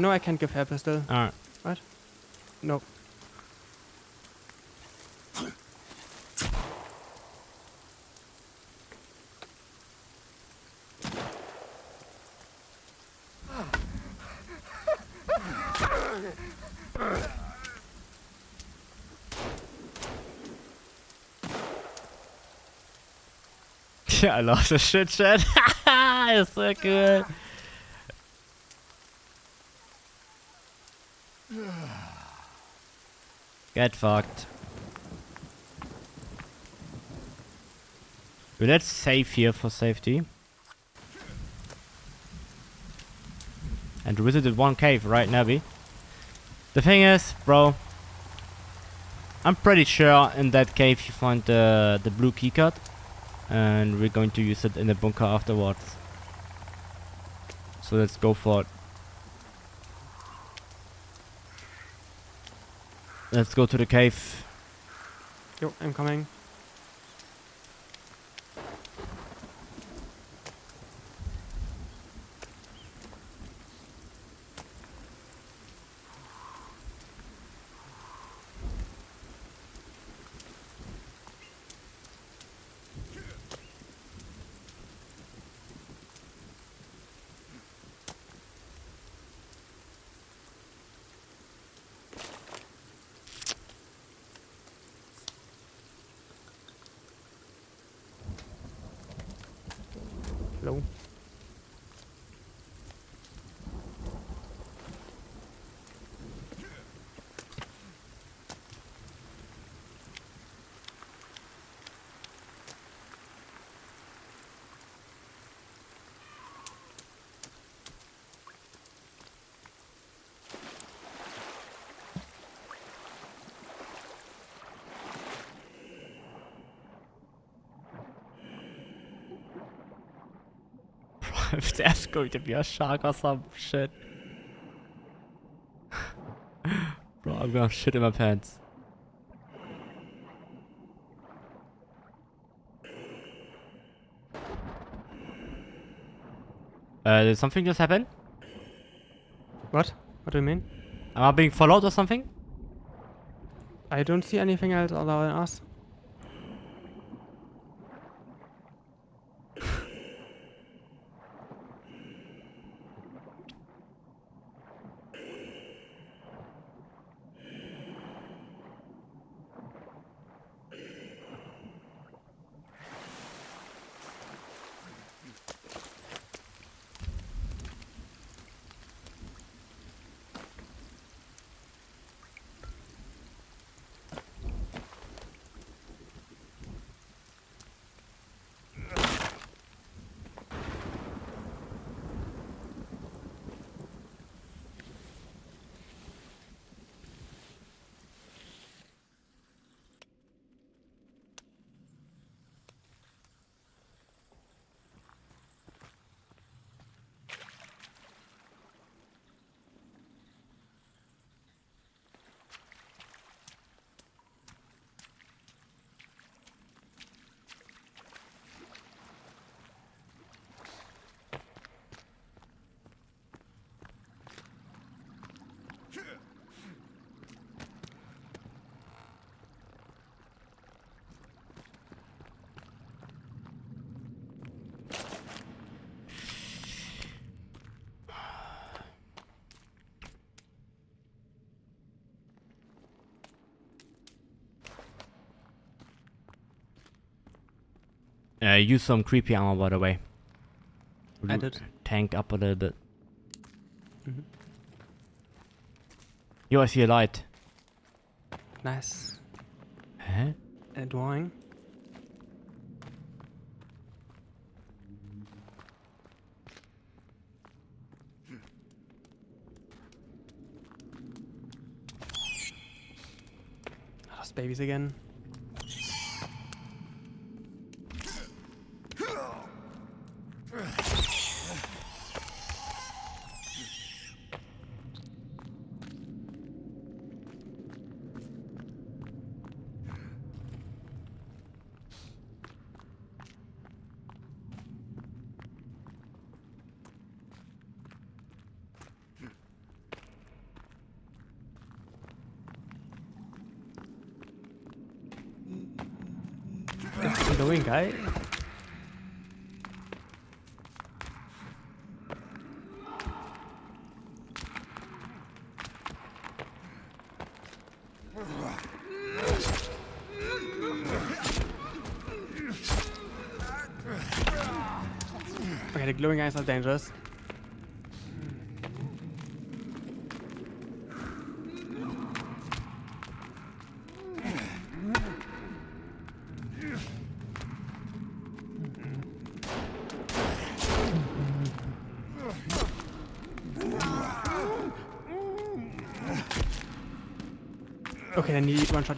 No, I can't give her a pistol. Alright. No. Yeah, I love this shit, chat. It's so good. Get fucked. Well, let's save here for safety. And we visited one cave, right, Navi? The thing is, bro, I'm pretty sure in that cave you find the blue keycard. And we're going to use it in the bunker afterwards. So let's go for it. Let's go to the cave. Yo, I'm coming. Hello. If there's going to be a shark or some shit. Bro, I'm gonna shit in my pants. Did something just happen? What? What do you mean? Am I being followed or something? I don't see anything else other than us. Use some creepy armor, by the way. I did. Tank up a little bit. Mhm. Yo, I see a light. Nice. Huh? A drawing. Those babies again. That's the glowing guy. Okay, the glowing guys are dangerous. Okay, then you one shot.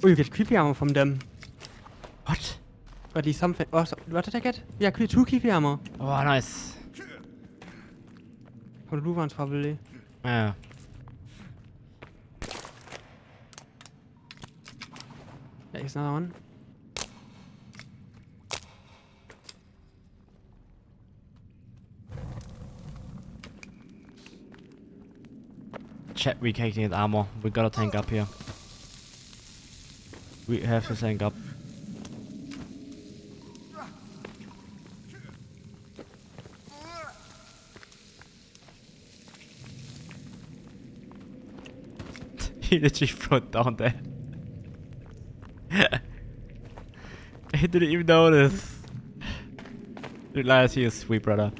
Oh, you get creepy armor from them. What? Or at least something. Oh, so, what did I get? Yeah, 2 creepy armor. Oh, nice. From the blue ones, probably. Yeah. Yeah, here's another one. Chat, we can't get armor. We gotta tank up here. We have to tank up. He literally floated down there. He didn't even notice. Realize he is sweet, brother.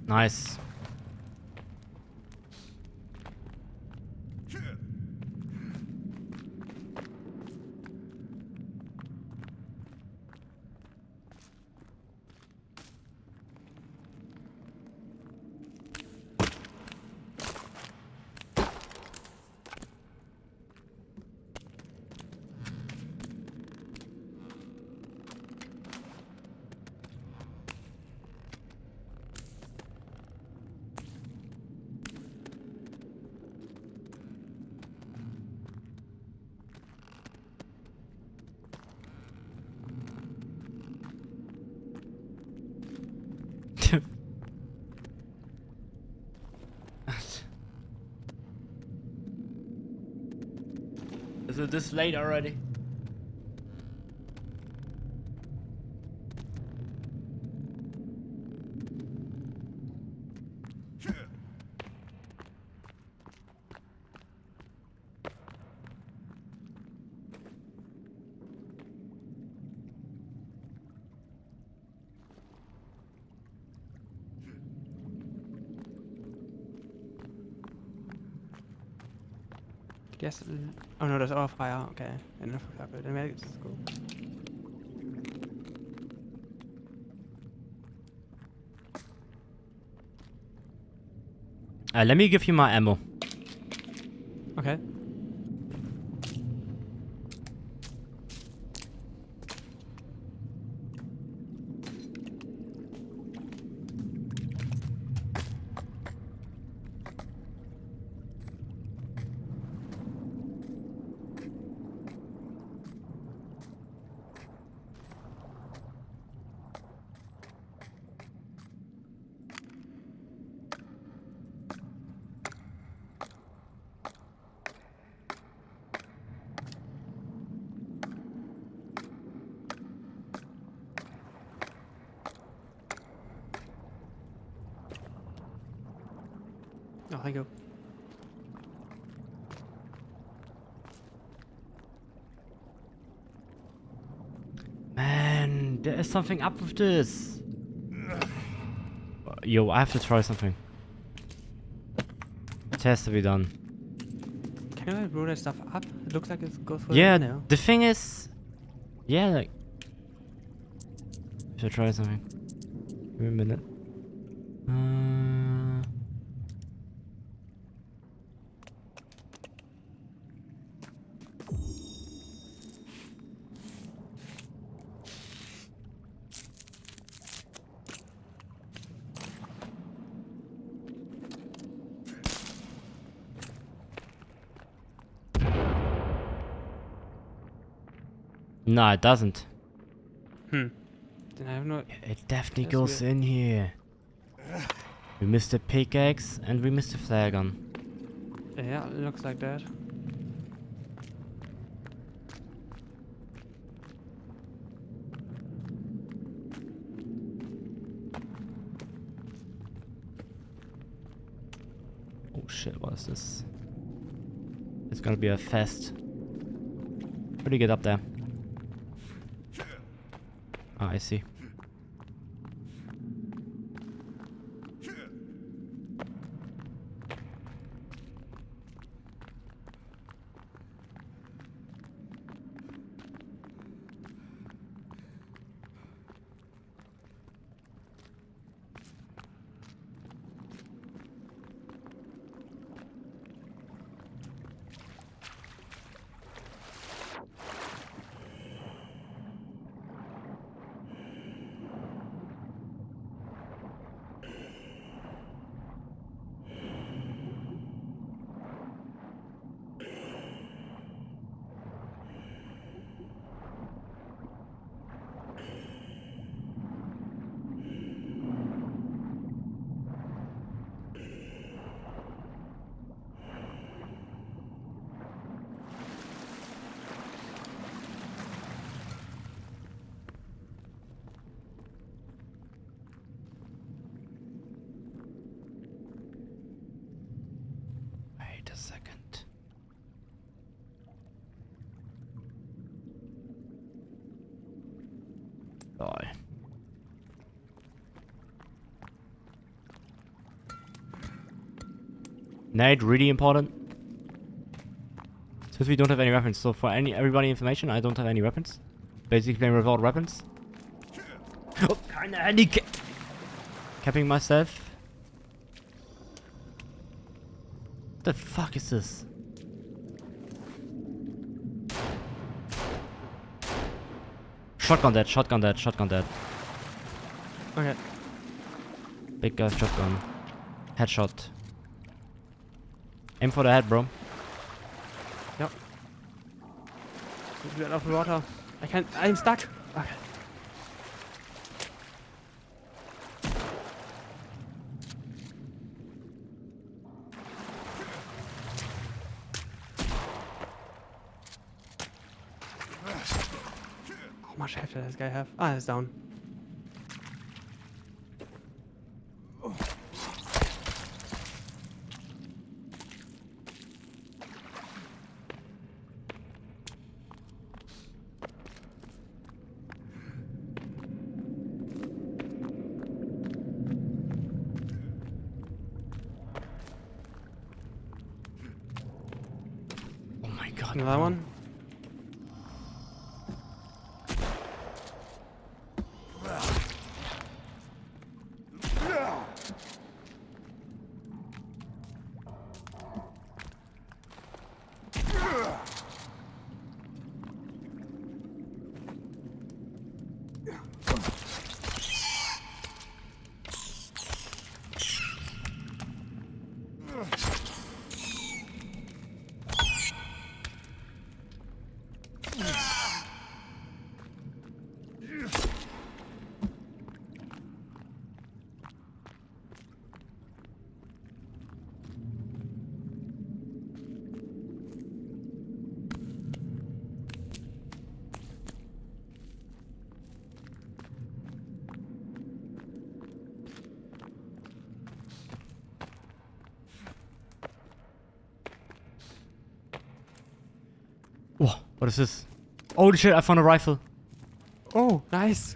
Nice. Is it this late already? Yes. Oh no, there's our fire. Okay. Enough of apple. Then let's go. Let me give you my ammo. Okay. Oh, thank you. Man, there is something up with this. Yo, I have to try something. It has to be done. Can I roll that stuff up? It looks like it goes for Yeah, now. the thing is... Yeah, like... Should I try something? Give me a minute. No, it doesn't. Then I have no. It definitely That's goes weird. in here. We missed the pickaxe and we missed the flare gun. Yeah, it looks like that. Oh shit, what is this? It's gonna be a fest. How do you get up there? Ah, I see. Wait a second. Oh. Nade, really important. Since we don't have any weapons, so for everybody information, I don't have any weapons. Basically playing without weapons. Oh, kinda handicapping myself. What the fuck is this? Shotgun dead, shotgun dead, shotgun dead. Okay. Big guy shotgun. Headshot. Aim for the head, bro. Yep. Get off the water. I can't. I'm stuck. Okay. How much health does this guy have? Ah, he's down. Another one. Whoa, what is this? Holy shit, I found a rifle. Oh, nice.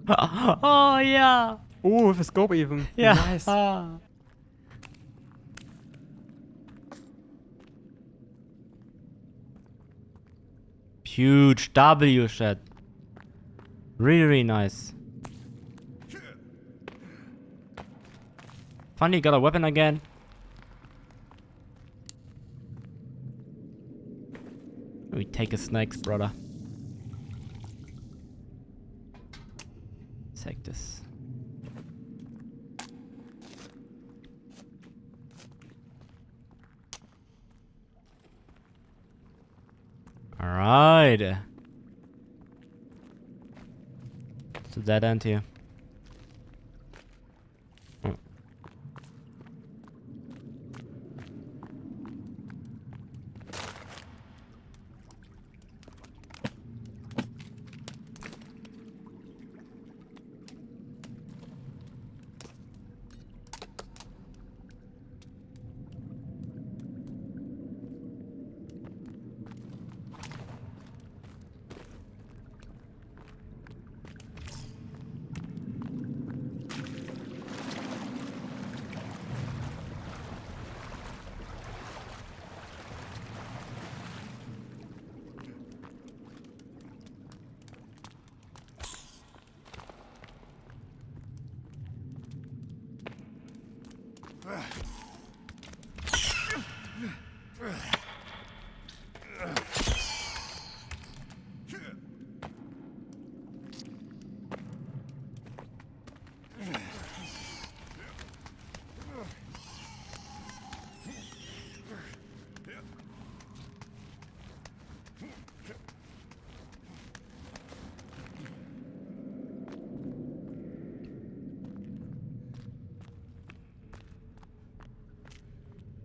Oh, yeah. Oh, with a scope even. Yeah. Nice. Huge W shit. Really, really nice. Funny, got a weapon again. We take his snakes, brother. Take this. Alright. It's a dead end here. Oh.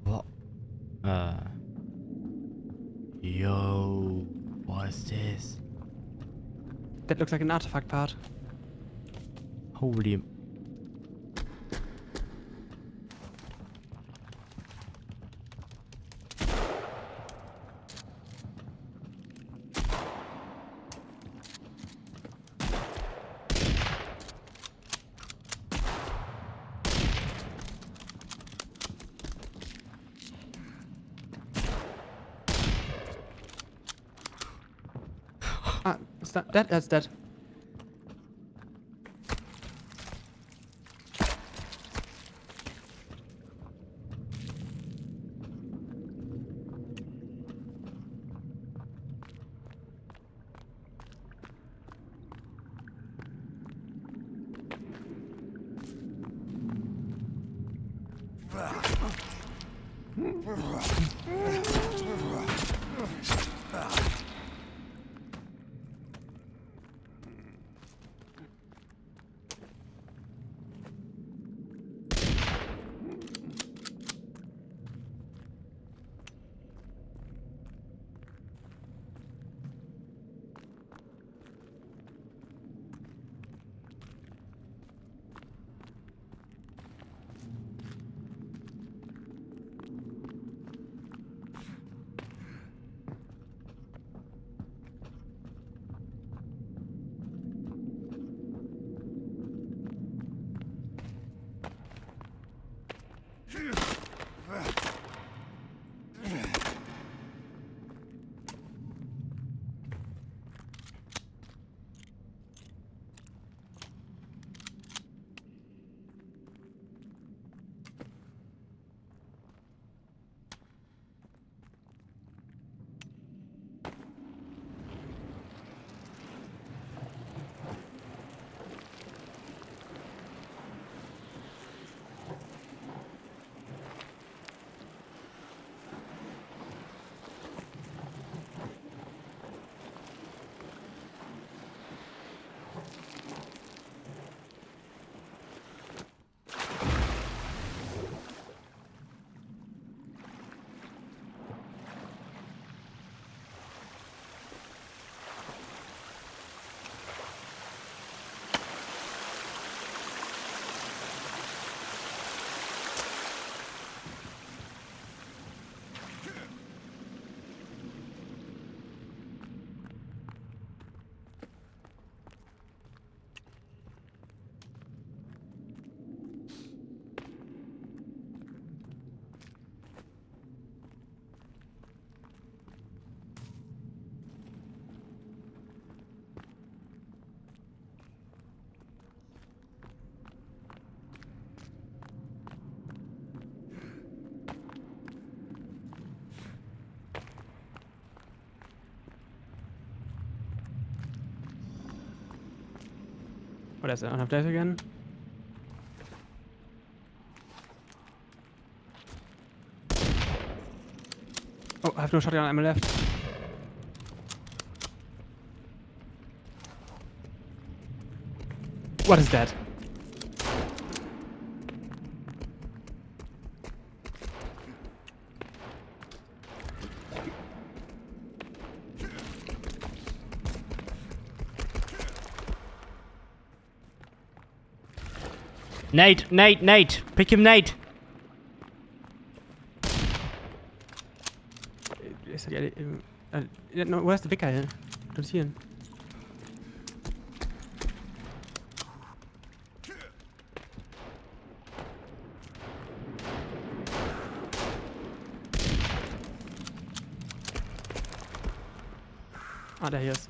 What? Yo, what is this? That looks like an artifact part. Holy. Ah, is that? That's that. Oh, there's enough that again. Oh, I have no shotgun ammo left. What is that? Nate! Pick him, Nate! No, where's the big guy? Don't see him. Ah, there he is.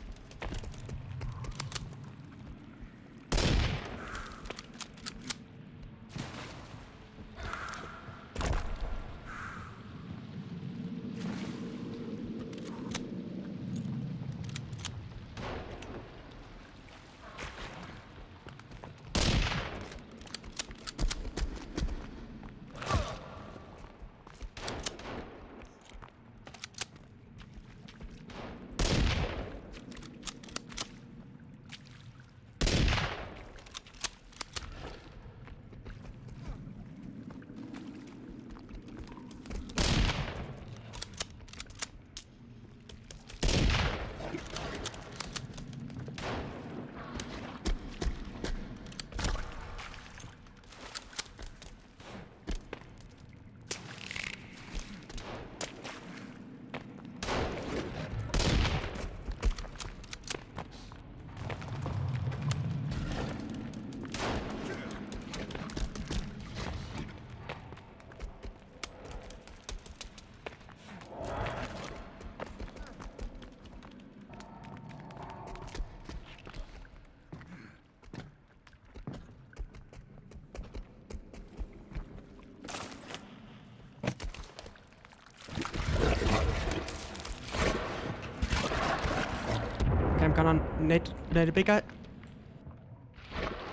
Okay, I'm gonna nade the big guy.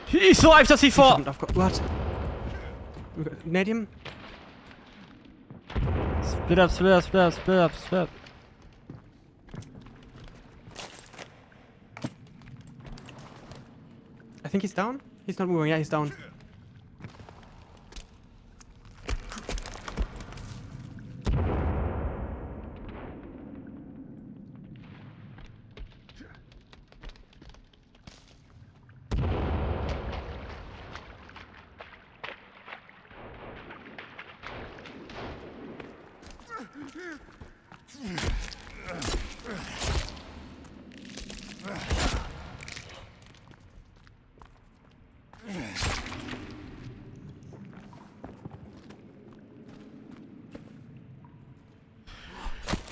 He survived us before! Jumped, of course. What? Nade him? Split up. I think he's down. He's not moving. Yeah, he's down.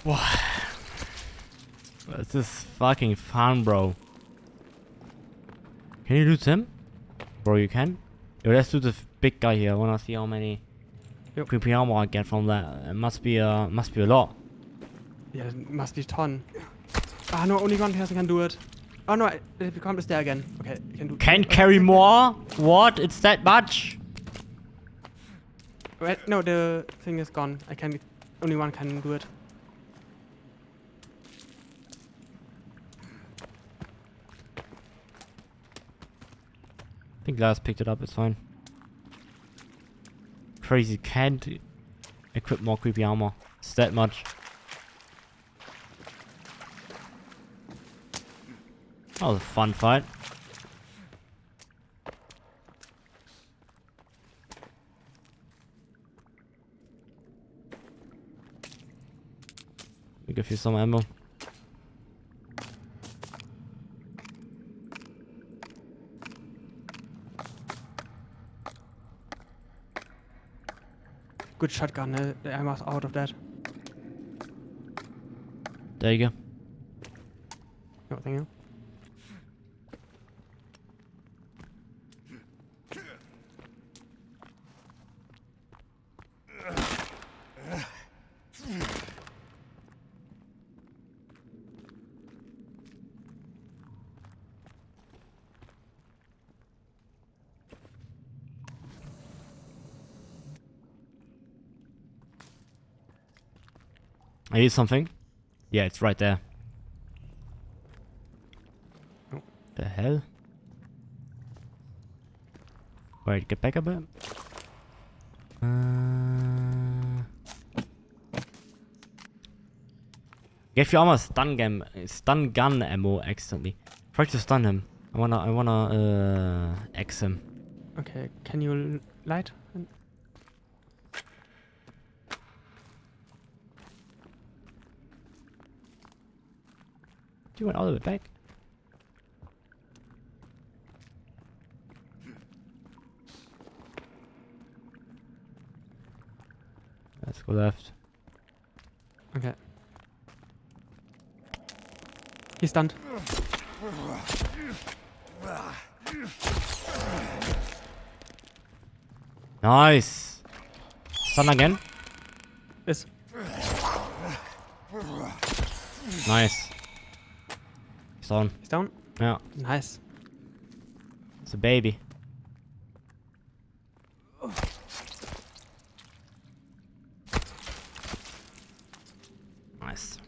What? This is fucking fun, bro. Can you loot him? Bro, you can? Yo, let's do the big guy here. I wanna see how many creepy armor I get from that. It must be a lot. Yeah, it must be a ton. Ah, no, only one person can do it. Oh no, it becomes there again. Okay, you can do. Can carry more? What? It's that much? Wait, no, the thing is gone. I can. Only one can do it. I think Lars picked it up. It's fine. Crazy, can't equip more creepy armor. It's that much. That was a fun fight. Let me give you some ammo. Good shotgun. The ammo's out of that. There you go. No, thank you. I hear something. Yeah, it's right there. Oh. The hell? Wait, get back a bit. Gave you almost stun gun ammo accidentally. Try to stun him. I wanna X him. Okay, can you light? You went all the way back. Let's go left. Okay. He's stunned. Nice. Stun again. Yes. Nice. He's on. He's down. Yeah, Nice. it's a baby. Nice.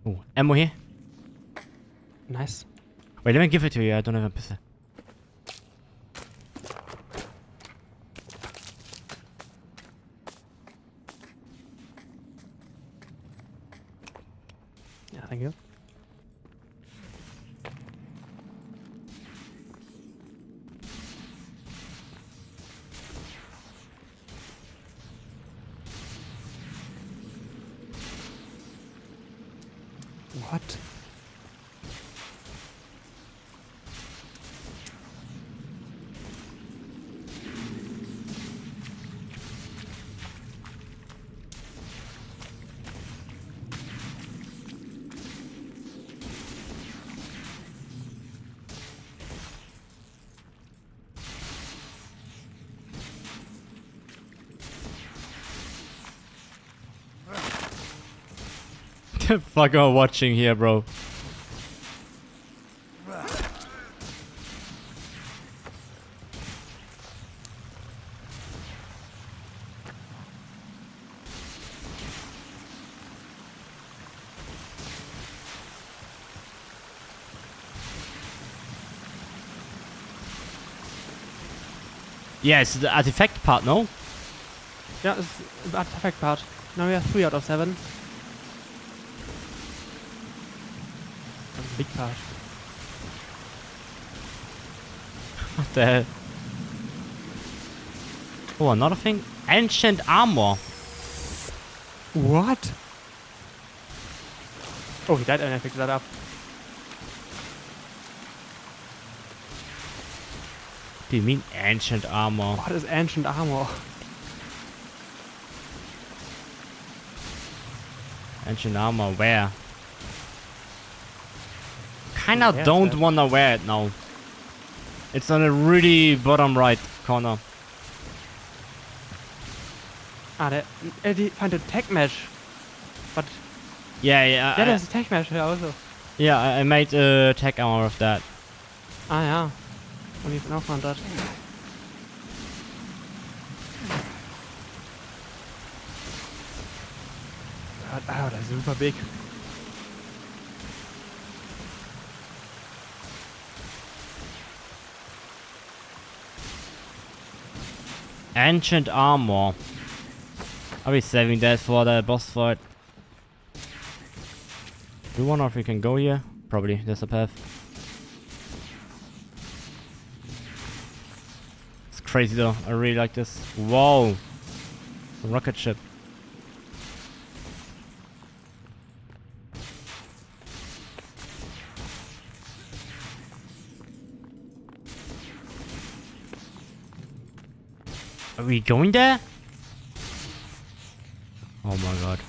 Oh, ammo here. Nice. Wait, let me give it to you. I don't have a pistol. Yeah, thank you. What? The fuck am I watching here, bro? Yeah, it's the artifact part, no? Yeah, it's the artifact part. Now we have 3 out of 7. That's a big part. What the hell? Oh, another thing? Ancient armor. What? Oh, he died and I picked that up. do you mean ancient armor? What is ancient armor? Ancient armor, where? Kinda Where's don't that? wanna wear it now. It's on the really bottom right corner. Ah, they find a tech mesh. But Yeah, yeah, there's a tech mesh here also. yeah. I made a tech armor of that. Ah, ja. Und ich bin auch von dort. Ah, das ist super big. Ancient armor. Are we saving that for the boss fight? Do you wonder if we can go here? Probably. There's a path. It's crazy though. I really like this. Whoa. A rocket ship. Are we going there? Oh my god.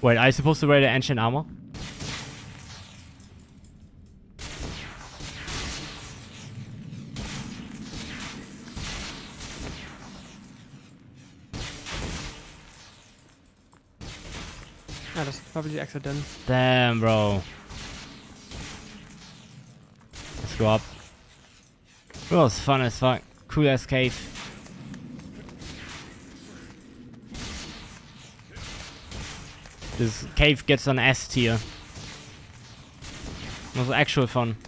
Wait, are you supposed to wear the ancient armor? Ja, das ist probably accident. Damn, bro. Let's go up. It was fun as fuck. Cool as cave. This cave gets an S tier. It was actual fun.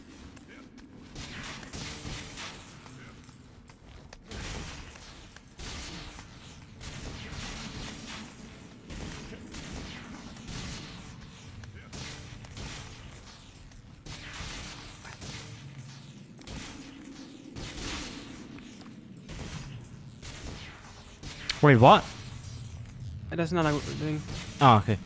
Wait, what? That's another thing. Oh, okay.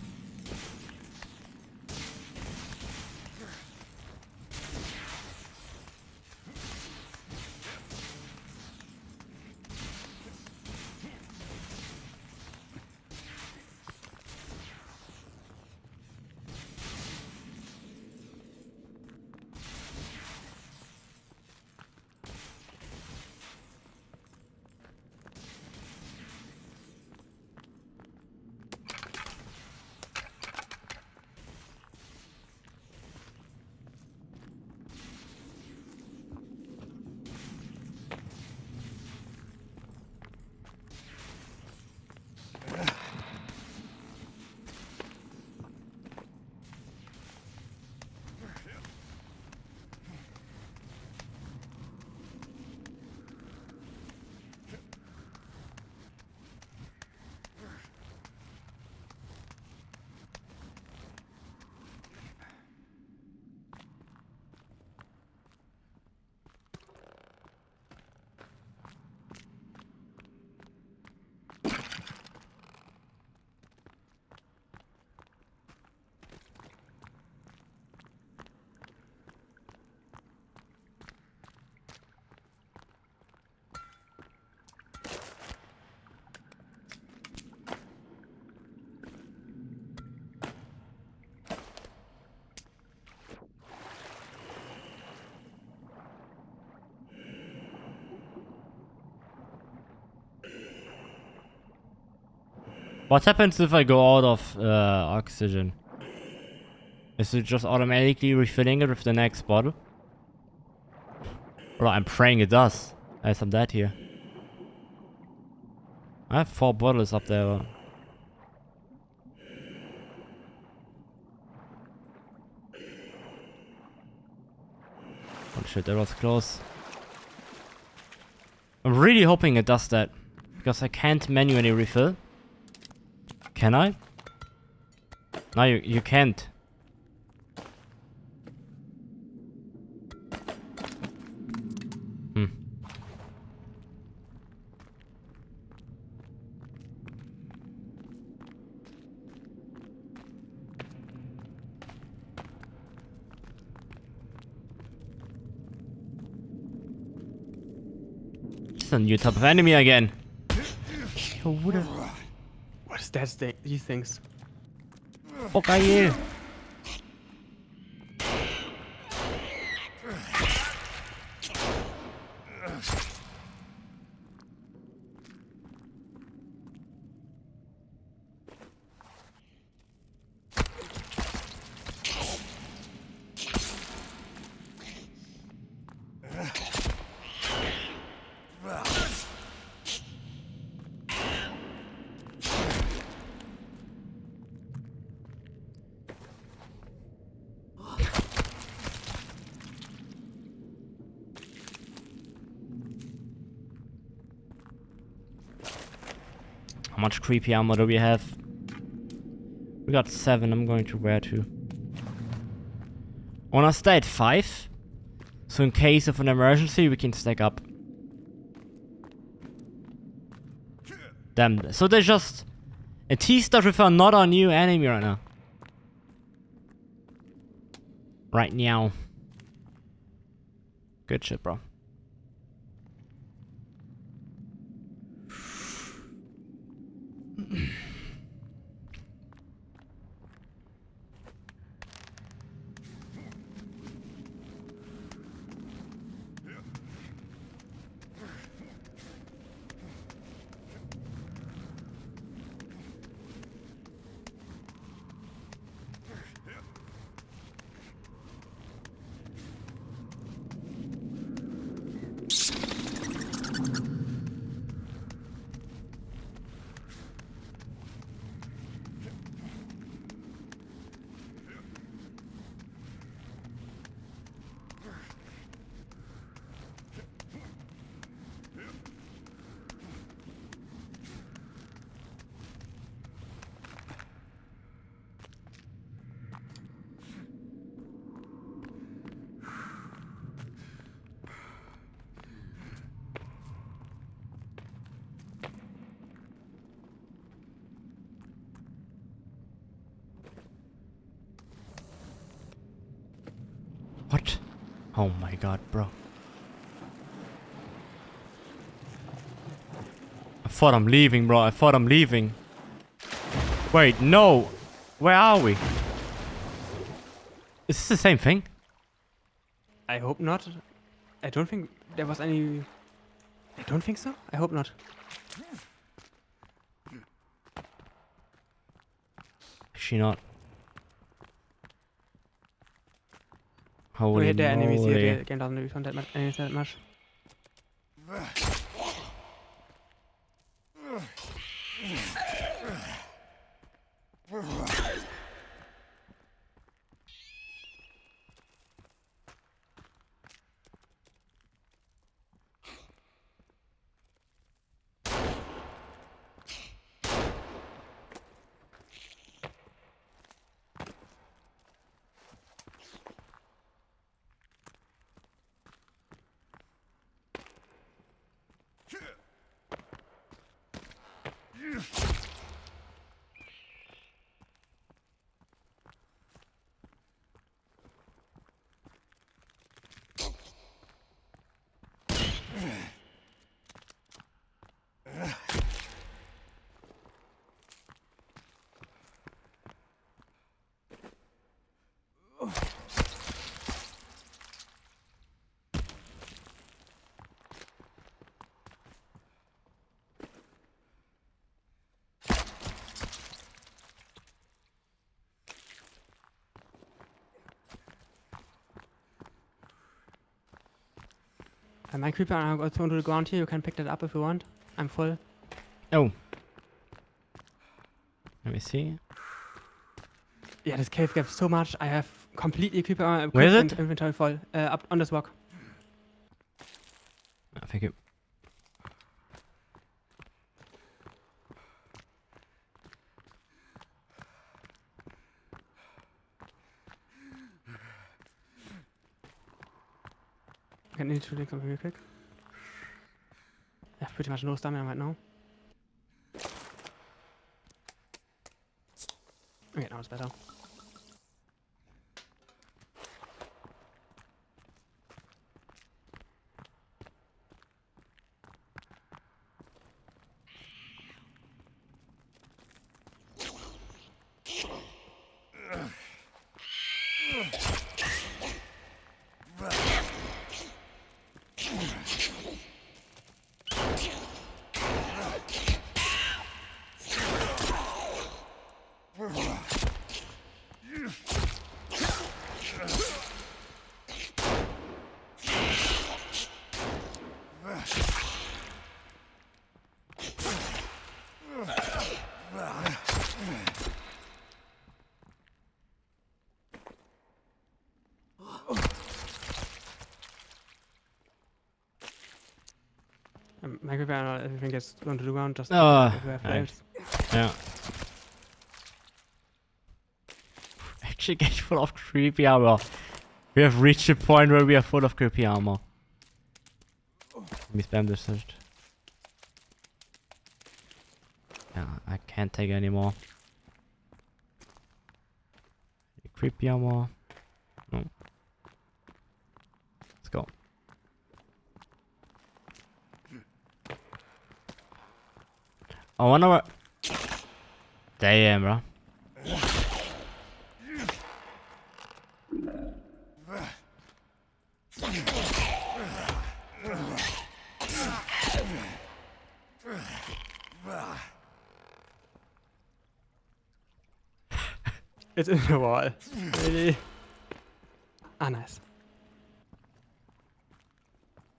What happens if I go out of oxygen? Is it just automatically refilling it with the next bottle? Well, I'm praying it does. I have some that here. I have 4 bottles up there. Oh shit, that was close. I'm really hoping it does that. Because I can't manually refill. Can I? No, you can't. That's a new type of enemy again. Yo, what is that thing? These things. Fuck are you? How much creepy ammo do we have? We got 7. I'm going to wear 2. I wanna stay at 5. So in case of an emergency, we can stack up. Damn. So they just... A T-Star with another new enemy right now. Right now. Good shit, bro. What? Oh my god, bro. I thought I'm leaving, bro. I thought I'm leaving. Wait, no. Where are we? Is this the same thing? I hope not. I don't think there was any... I don't think so. I hope not. Actually not. We Holy hit the enemies moly. here. The game doesn't respond that much. Enemies that much. My creeper I got thrown to the ground here. You can pick that up if you want. I'm full. Oh. Let me see. Yeah, this cave gives so much. I have completely creeper Where is it? inventory full. Up on this rock. Oh, thank you. I need to drink something real quick. I have pretty much no stamina right now. Okay, now it's better. My creepy armor, everything gets thrown to the ground just Oh, if we have nice. flames. Yeah. Actually get full of creepy armor. We have reached a point where we are full of creepy armor. Let me spam this first. Yeah, I can't take any more. Creepy armor. No. Let's go. I wonder what. Damn, bro. It's in the wall. Really? Ah, nice.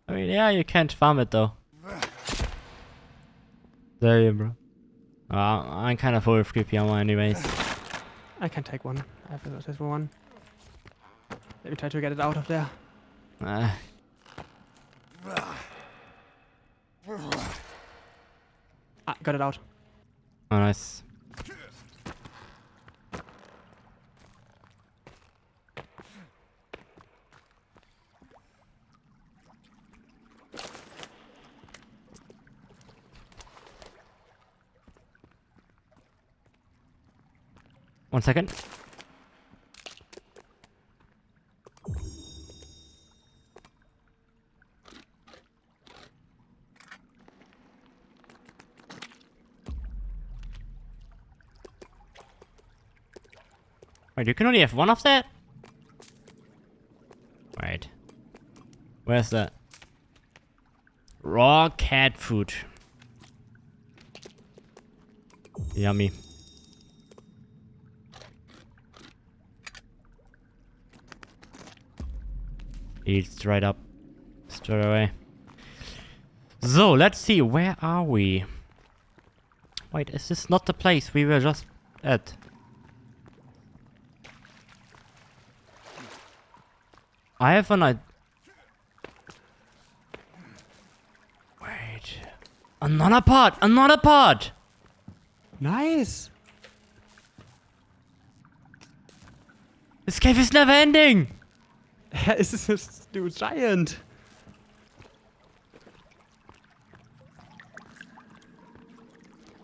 I mean, yeah, you can't farm it though. Damn, bro. I'm kind of full of creepy armor anyways. I can take one. I have this for one. Let me try to get it out of there. Ah, got it out. Oh, nice. 1 second. Wait, you can only have one of that? Right. Where's that? Raw cat food. Yummy. Eat straight up. Straight away. So, let's see. Where are we? Wait, is this not the place we were just at? I have an idea. Wait. Another part! Another part! Nice! This cave is never ending! Is this a new giant?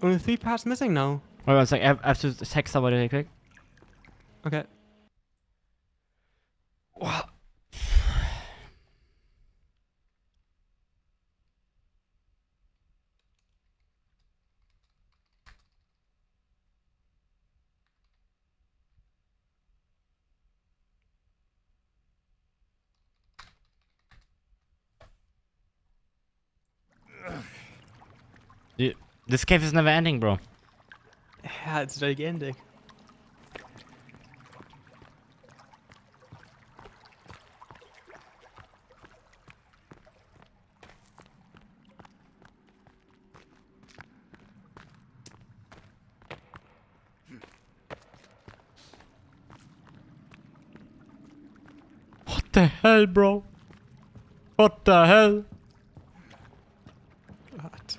Only 3 parts missing now. Wait 1 sec, I have to text somebody really quick. Okay. What? This cave is never ending, bro. Yeah, it's gigantic. What the hell, bro? What the hell? What?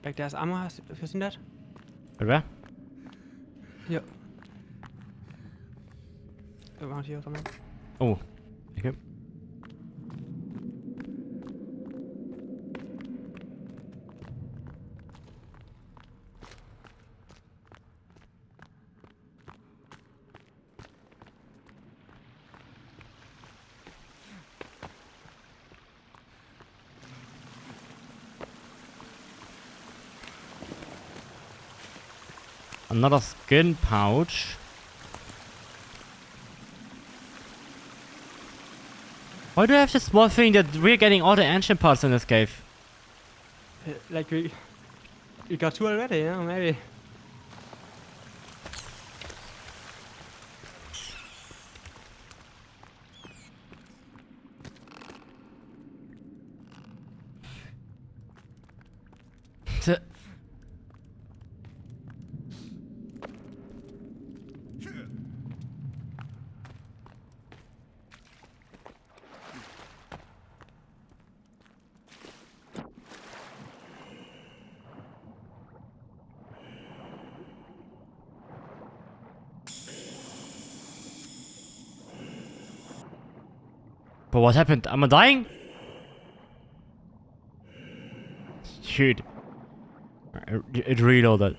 Back there's ammo. Have you seen that? Where? Yeah. Around here somewhere. Oh, okay. Another skin pouch. Why do I have this small thing that we're getting all the ancient parts in this cave? Like we got 2 already, yeah, maybe. But what happened? Am I dying? Shoot. It reloaded.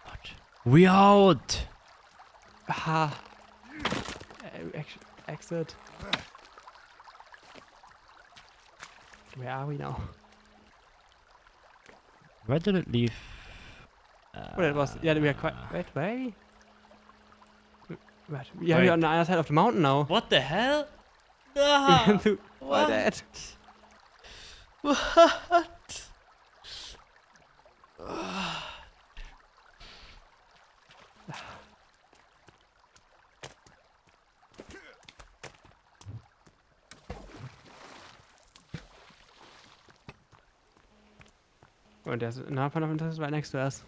What? We out! Aha. Exit. Where are we now? Where did it leave? Oh, that was. Yeah, we are quite. Wait, where? What? Yeah, Wait. we're on the other side of the mountain now. What the hell? We Ah, went through all what? that. What? Und there's another point of interest right next to us.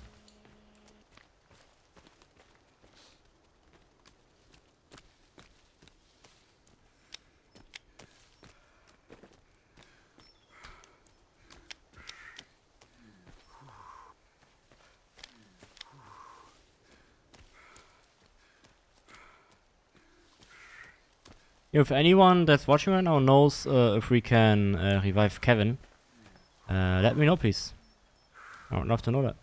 If anyone that's watching right now knows if we can revive Kevin, let me know, please. I would love to know that.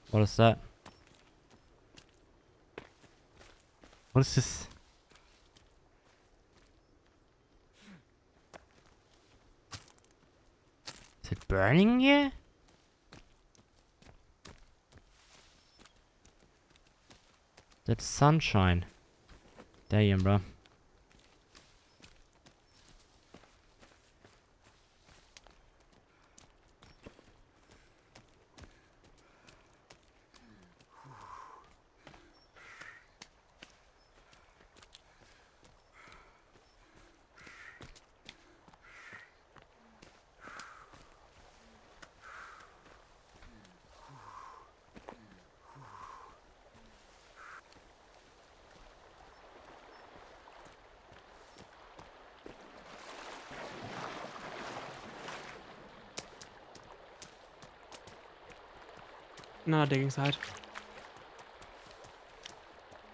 What is that? What is this? Is it burning here? That's sunshine. Damn, bro. Another digging site.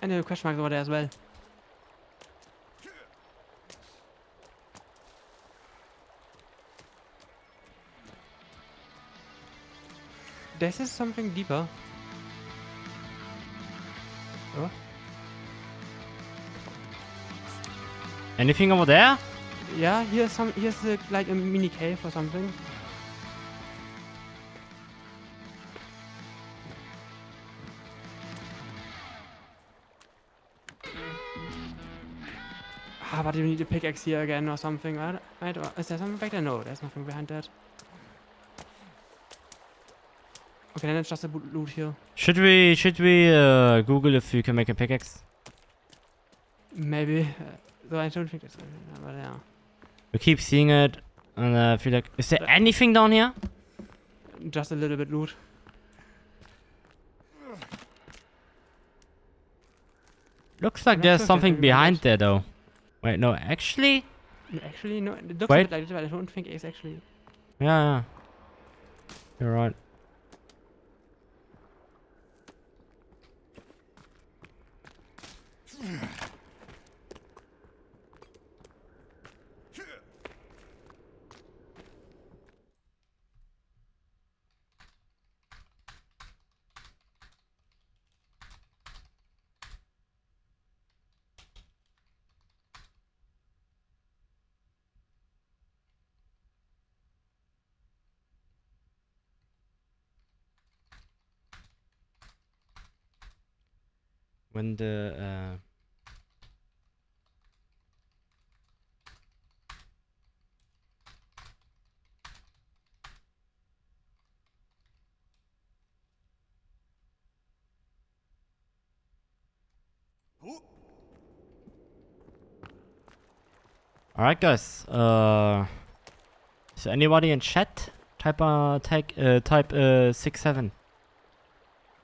And there are question marks over there as well. This is something deeper. Oh. Anything over there? Yeah, here's like a mini cave or something. Ah, but you need a pickaxe here again or something, right? Or is there something back there? No, there's nothing behind that. Okay, then it's just a loot here. Should we Google if you can make a pickaxe? Maybe. Though I don't think it's... But yeah. We keep seeing it, and I feel like... Is there anything down here? Just a little bit loot. Looks like I'm not there's sure if something there's anything behind like there, though. Wait, no, actually? Actually, no. It looks Wait. a bit like this, but I don't think it's actually... Yeah. You're right. When the Alright guys, is there anybody in chat? Type 67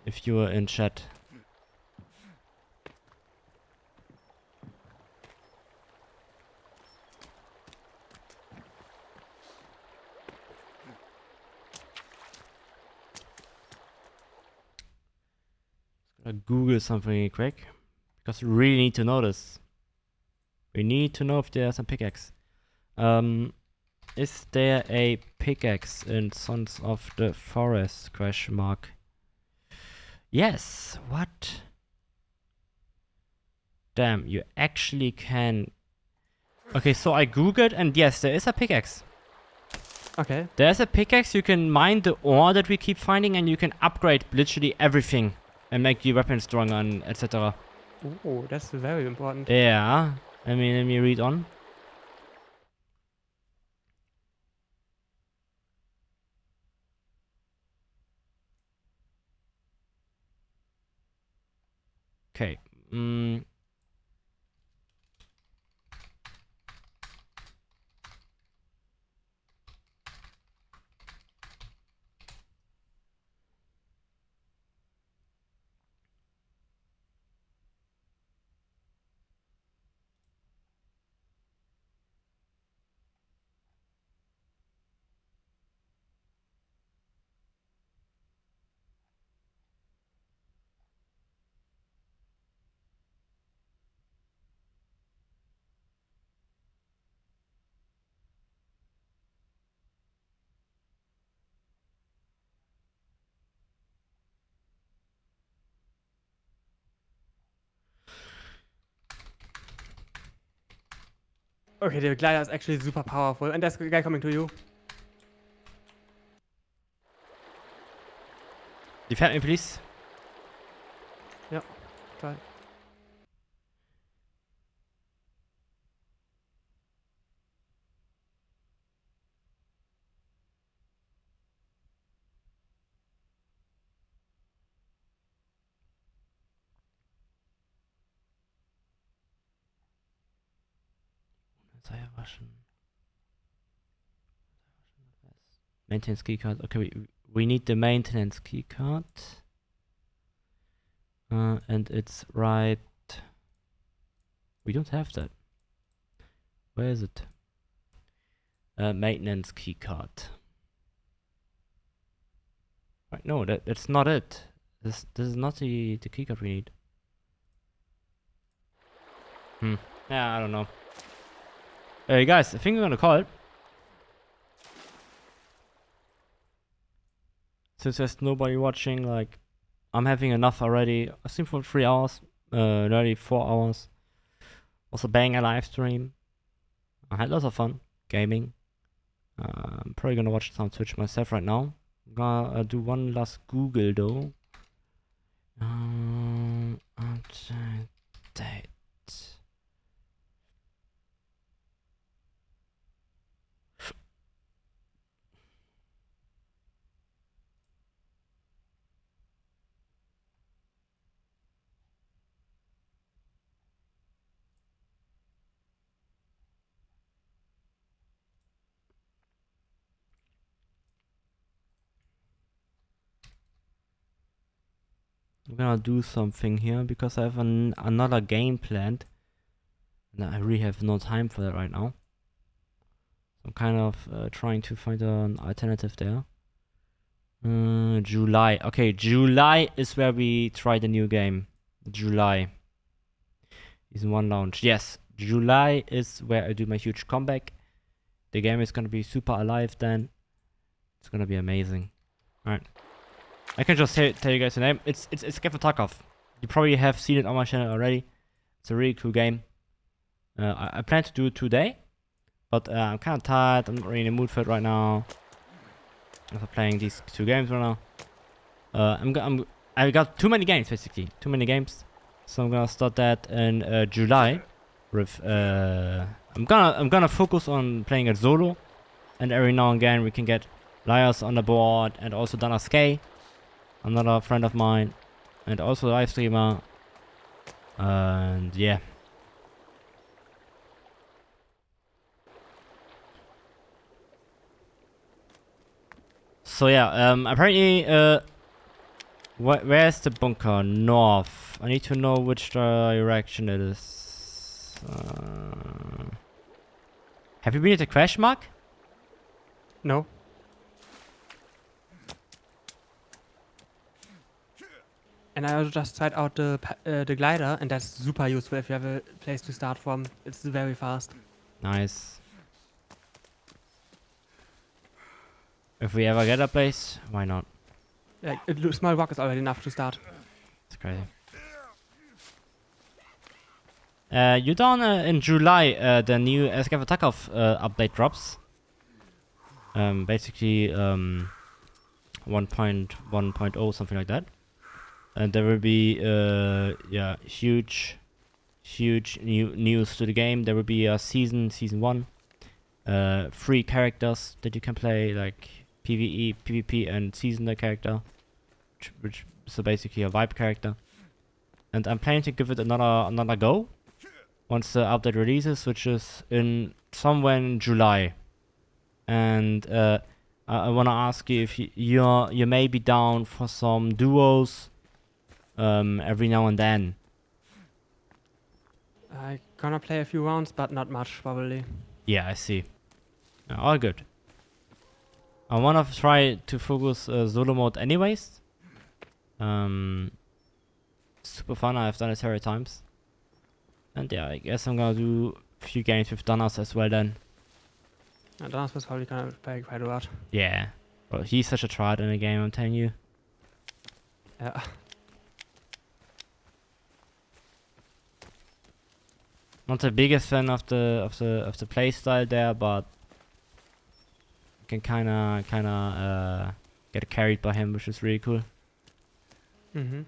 if you are in chat. Gonna Google something quick because we really need to know this. We need to know if there's a pickaxe. Is there a pickaxe in Sons of the Forest? Question mark. Yes. What? Damn, you actually can. Okay, so I googled and yes, there is a pickaxe. Okay. There's a pickaxe. You can mine the ore that we keep finding, and you can upgrade literally everything and make your weapon stronger and etc. Oh, that's very important. Yeah. I mean, let me read on. Okay. Okay, the glider is actually super powerful. And there's a guy coming to you. Defend me, please. Yep. Try. Maintenance keycard. Okay, we need the maintenance keycard. And it's right. We don't have that. Where is it? Maintenance keycard. Right, no, that's not it. This is not the keycard we need. Yeah, I don't know. Hey guys, I think we're gonna call it. Since there's nobody watching, like, I'm having enough already. I streamed for 3 hours, nearly 4 hours. Was a banger live stream. I had lots of fun gaming. I'm probably gonna watch some Twitch myself right now. I'm gonna do one last Google though. Update date. I'm gonna do something here because I have another game planned. And I really have no time for that right now. I'm kind of trying to find an alternative there. July. Okay, July is where we try the new game. July. Season 1 launch. Yes, July is where I do my huge comeback. The game is gonna be super alive then. It's gonna be amazing. Alright. I can just tell you guys the name. It's Skefa Tarkov. You probably have seen it on my channel already. It's a really cool game. I plan to do it today. But I'm kind of tired. I'm not really in the mood for it right now. After playing these 2 games right now. I got too many games basically. Too many games. So I'm gonna start that in July. With I'm gonna focus on playing it solo. And every now and again we can get Liars on the board and also Dana Skay, another friend of mine, and also a live streamer. And yeah. So yeah, apparently, where's the bunker? North. I need to know which direction it is. Have you been at the crash mark? No. And I also just tried out the glider, and that's super useful if you have a place to start from. It's very fast. Nice. If we ever get a place, why not? Like, a small rock is already enough to start. It's crazy. You down in July, the new Skefa Tarkov update drops. Basically 1.1.0, something like that. And there will be yeah, huge news to the game. There will be a season 1, 3 characters that you can play, like PvE, PvP, and seasonal character, which so basically a vibe character. And I'm planning to give it another go once the update releases, which is in somewhere in July. And I wanna ask you if you may be down for some duos every now and then. I gonna play a few rounds, but not much probably. Yeah, I see. All good. I wanna try to focus solo mode anyways. Super fun. I've done it several times. And yeah, I guess I'm gonna do a few games with Danas as well then. Danas was probably gonna play quite a lot. Yeah. Well, he's such a tryhard in the game, I'm telling you. Yeah. Not the biggest fan of the playstyle there, but you can kinda get carried by him, which is really cool. Mm-hmm.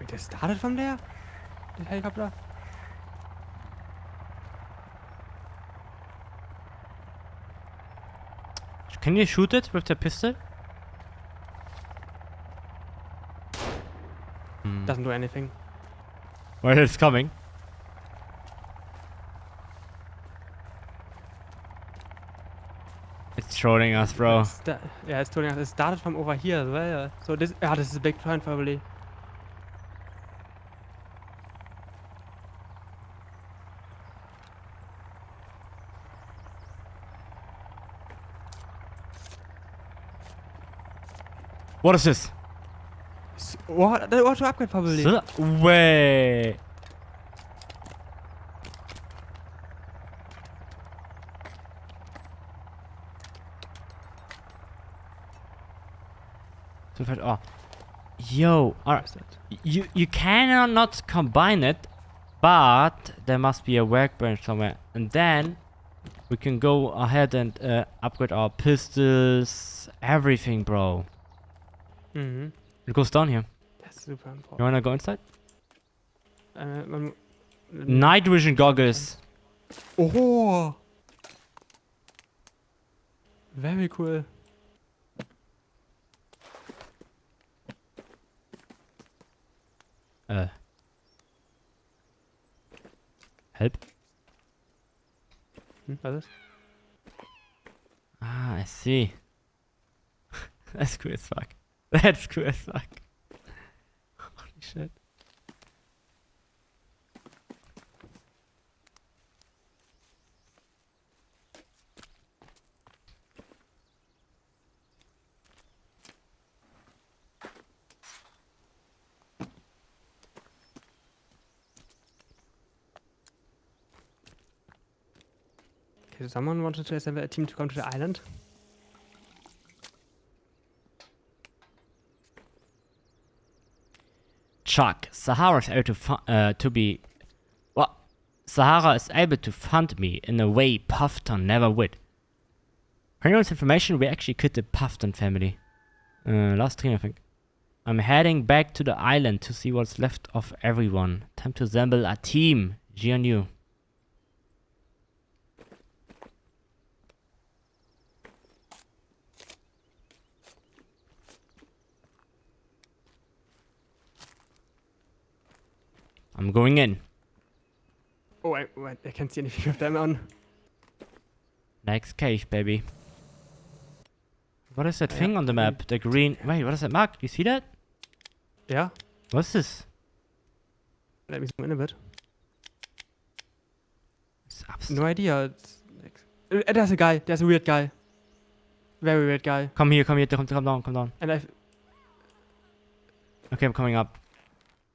Wait, they started from there? The helicopter? Can you shoot it with the pistol? Doesn't do anything. Well, it's coming. It's trolling us, bro. Yeah, it's telling us it started from over here as well. So this is a big point probably. What is this? What? The auto upgrade probably. Way. Oh, yo, you cannot combine it, but there must be a workbench somewhere, and then we can go ahead and upgrade our pistols, everything, bro. Mm-hmm. It goes down here. That's super important. You wanna go inside? Um, Night vision goggles. Oh! Very cool. Help. Was ist? Ah, I see. That's cool as fuck. That's cool as fuck. Holy shit. Okay, someone wanted to assemble a team to come to the island. Chuck, Sahara is able to fund me in a way Puffton never would. For anyone's information, we actually killed the Puffton family. Last stream, I think. I'm heading back to the island to see what's left of everyone. Time to assemble a team. G on you. I'm going in. Oh, wait, I can't see anything of them on. Next cave, baby. What is that Yeah, thing on the map? The green... Wait, what is that mark? You see that? Yeah, What's this? let me zoom in a bit. It's abs- No idea. It's like, there's a guy. There's a weird guy. Very weird guy. Come here, come down. And Okay, I'm coming up.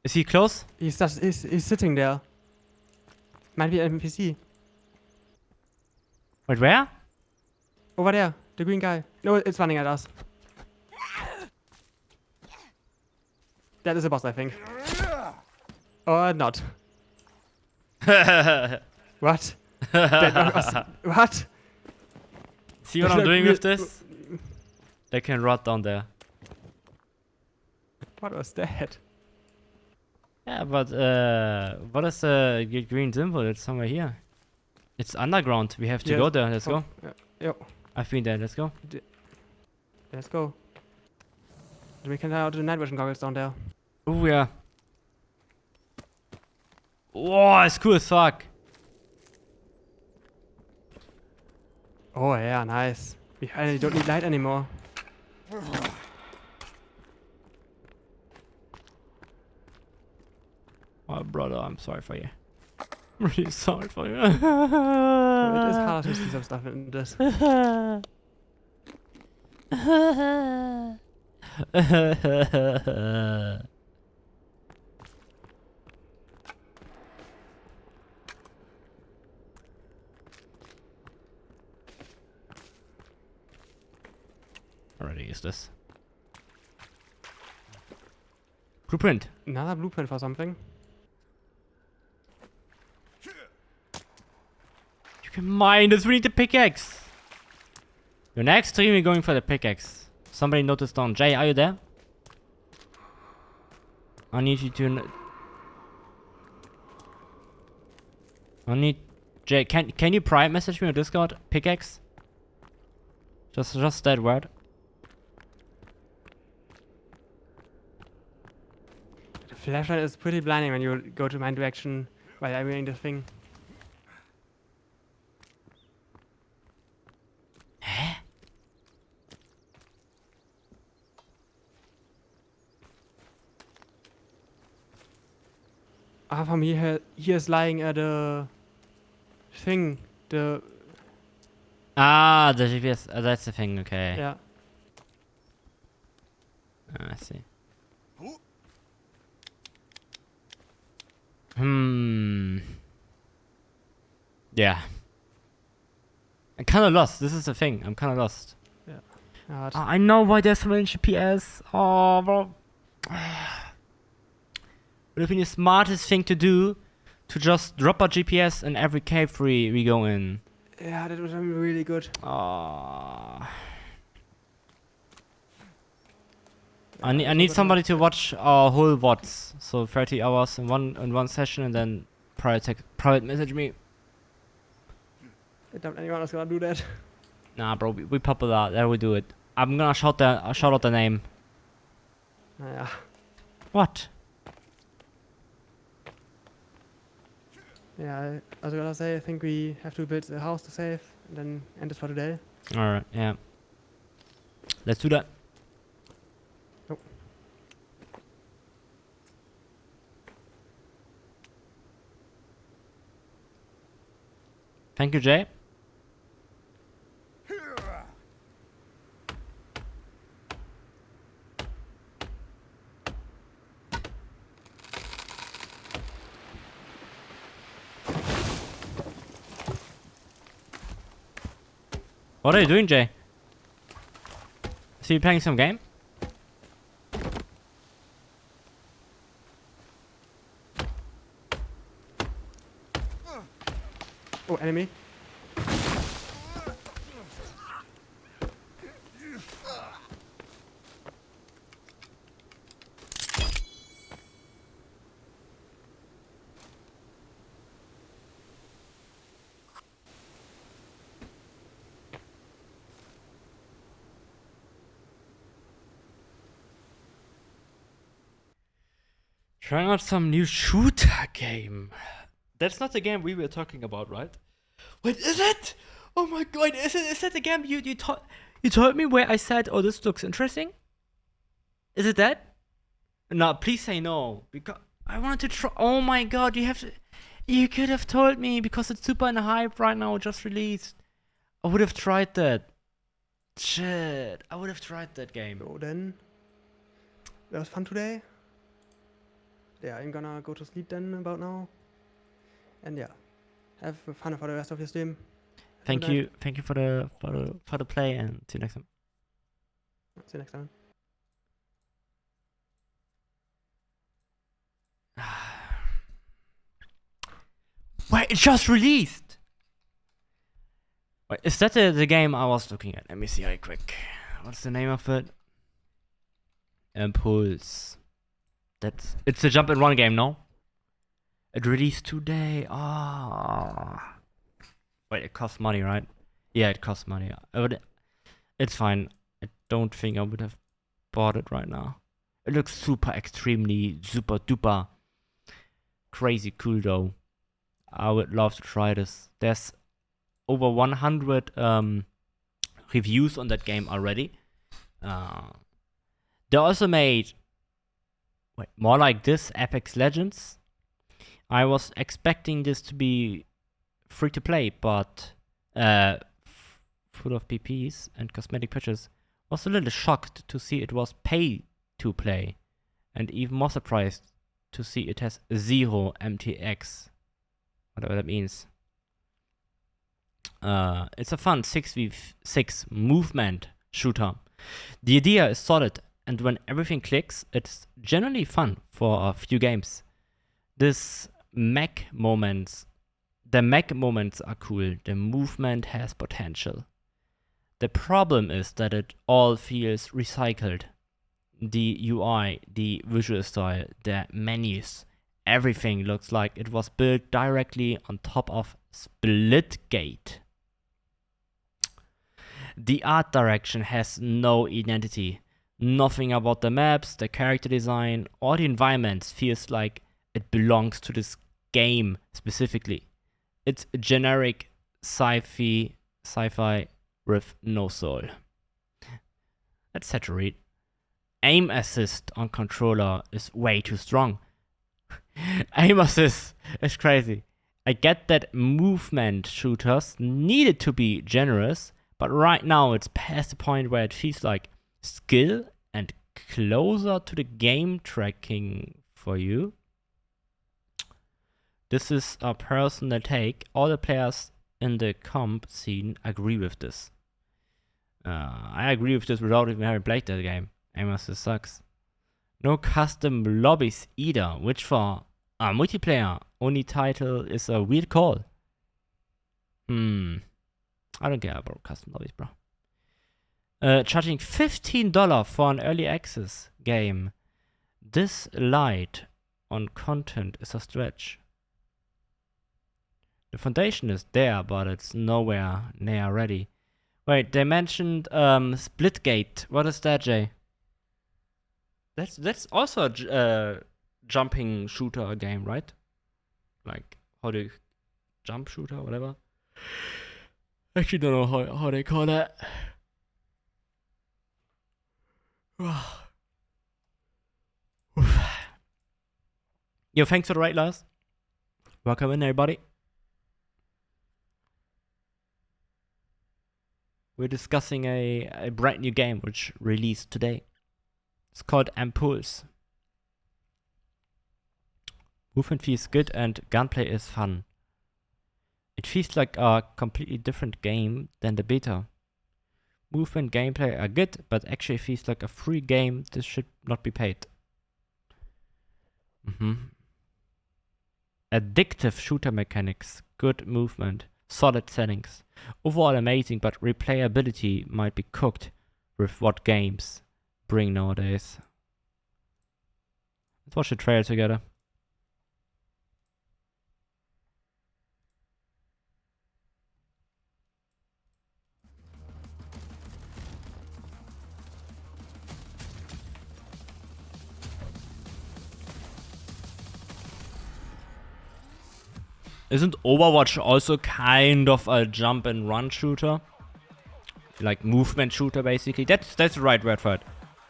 Is he close? he's sitting there. Might be an NPC. Wait, where? Over there, the green guy. No, it's running at us. That is a boss, I think. Or not. What? That was, what? See what I'm doing with this? They can rot down there. What was that? Yeah, but what is the green symbol? It's somewhere here. It's underground. We have to go there. Let's go. Yo, I've been there. Let's go. let's go. We can out the night vision goggles down there. Oh yeah. Whoa, it's cool as fuck. Oh yeah, nice. We finally don't need light anymore. Oh, brother, I'm sorry for you. I'm really sorry for you. So it is hard to see some stuff in this. Already is this. Blueprint. Another blueprint for something. You can mine this. We need the pickaxe. Your next stream, we're going for the pickaxe. Somebody noticed down. Jay, are you there? I need you to. I need. Jay, can you private message me on Discord? Pickaxe. Just that word. The flashlight is pretty blinding when you go to my direction while I'm doing the thing. Ah, from here, he is lying at the thing. The Ah, the GPS. That's the thing. Okay. yeah. I see. Yeah. I'm kind of lost. This is the thing. I'm kind of lost. I know why there's so many GPS. Oh, bro. Would have been the smartest thing to do to just drop a GPS in every cave we go in. Yeah, that was really good. Oh. I need somebody to watch our whole VODs. So 30 hours in one session, and then private message me. I doubt anyone else gonna do that. Nah, bro, we popular. There we do it. I'm gonna shout out the name. Naja. What? Yeah, I was gonna say, I think we have to build a house to save, and then end it for today. Alright, yeah. Let's do that. Oh. Thank you, Jay. What are you doing, Jay? So you playing some game? Oh, enemy. Trying out some new shooter game. That's not the game we were talking about, right? Wait, is it? Oh my god, is that the game you told me where I said, oh, this looks interesting? Is it that? No, please say no, because I wanted to try. Oh my god, you could have told me, because it's super in hype right now, just released. I would have tried that. Shit, I would have tried that game. So then, that was fun today. Yeah, I'm gonna go to sleep then about now. And yeah, have fun for the rest of your stream. Thank you for the play, and see you next time. See you next time. Wait, it just released! Wait, is that the game I was looking at? Let me see right quick. What's the name of it? Impulse. It's a jump and run game, no? It released today. Ah. Wait, it costs money, right? Yeah, it costs money. It's fine. I don't think I would have bought it right now. It looks super duper crazy cool though. I would love to try this. There's over 100 reviews on that game already. They also made more like this, Apex Legends. I was expecting this to be free to play, but full of PPs and cosmetic pictures. Was a little shocked to see it was pay to play, and even more surprised to see it has 0 MTX, whatever that means. It's a fun 6v6 movement shooter. The idea is solid, and when everything clicks, it's generally fun for a few games. The mech moments are cool. The movement has potential. The problem is that it all feels recycled. The UI, the visual style, the menus, everything looks like it was built directly on top of Splitgate. The art direction has no identity. Nothing about the maps, the character design, or the environments feels like it belongs to this game specifically. It's generic sci-fi with no soul. Let's set to read. Aim assist on controller is way too strong. Aim assist is crazy. I get that movement shooters needed to be generous, but right now it's past the point where it feels like skill and closer to the game tracking for you. This is a personal take. All the players in the comp scene agree with this. I agree with this without even having played that game. Aim assist sucks. No custom lobbies either, which for a multiplayer only title is a weird call. I don't care about custom lobbies, bro. Charging $15 for an early access game. This light on content is a stretch. The foundation is there, but it's nowhere near ready. Wait, they mentioned Splitgate. What is that, Jay? That's also a jumping shooter game, right? Like, how do you jump shooter, whatever. Actually, don't know how they call that. Yo, thanks for the right, Lars. Welcome in, everybody. We're discussing a brand new game which released today. It's called Impulse. Movement feels good and gunplay is fun. It feels like a completely different game than the beta. Movement gameplay are good, but actually feels like a free game. This should not be paid. Addictive shooter mechanics, good movement, solid settings. Overall amazing, but replayability might be cooked with what games bring nowadays. Let's watch the trailer together. Isn't Overwatch also kind of a jump and run shooter? Like movement shooter, basically. That's the right word for it.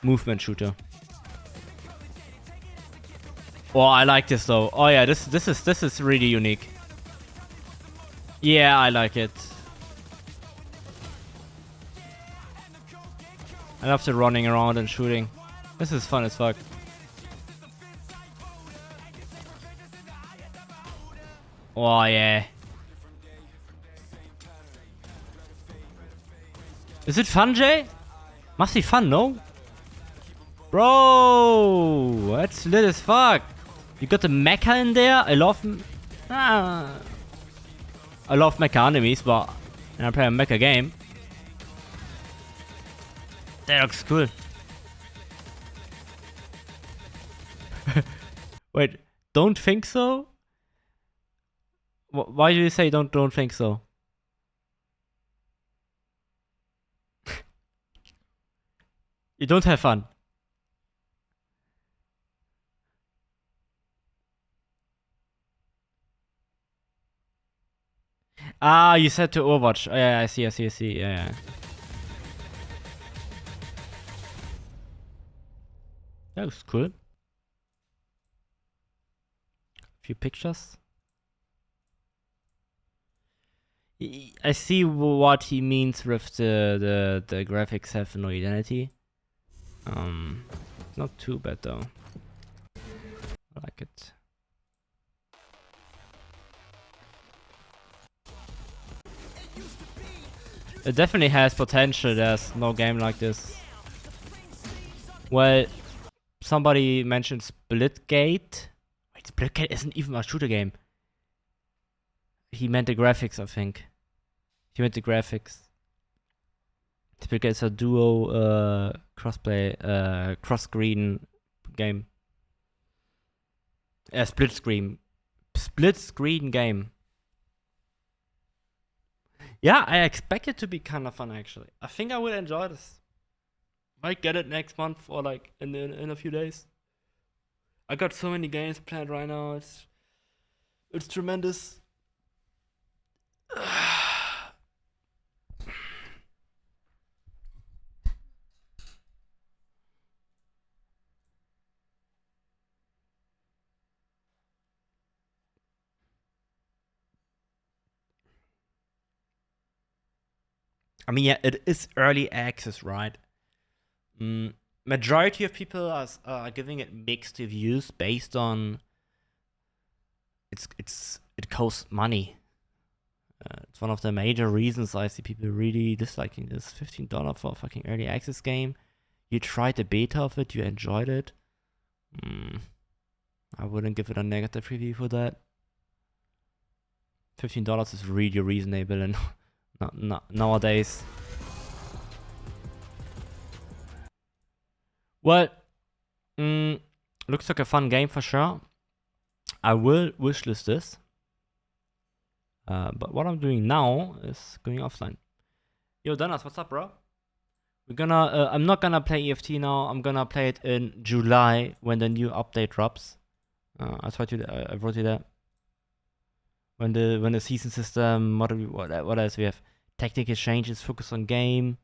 Movement shooter. Oh, I like this though. Oh yeah, this is really unique. Yeah, I like it. I love the running around and shooting. This is fun as fuck. Oh yeah. Is it fun, Jay? Must be fun, no? Bro, that's lit as fuck. You got the mecha in there. I love mecha enemies, but when I play a mecha game, that looks cool. Wait, don't think so? Why do you say don't think so? You don't have fun. Ah, you said to Overwatch. Oh, yeah, I see. Yeah. That looks cool. Few pictures. I see what he means with the graphics have no identity. Not too bad though. I like it. It definitely has potential. There's no game like this. Well, somebody mentioned Splitgate. Wait, Splitgate isn't even a shooter game. He meant the graphics, I think. He meant the graphics. Splitgate is a duo crossplay, cross-screen game. Split screen game. Yeah, I expect it to be kind of fun actually. I think I will enjoy this. Might get it next month or like in a few days. I got so many games planned right now. It's tremendous. I mean, yeah, it is early access, right? Majority of people are giving it mixed reviews based on it costs money. It's one of the major reasons I see people really disliking this $15 for a fucking early access game. You tried the beta of it, you enjoyed it. I wouldn't give it a negative review for that. $15 is really reasonable and not nowadays. Well, looks like a fun game for sure. I will wishlist this. But what I'm doing now is going offline. Yo, Dennis, what's up, bro? We're gonna. I'm not gonna play EFT now. I'm gonna play it in July when the new update drops. I wrote you that. when the season system, what else we have? Tactical changes, focus on game,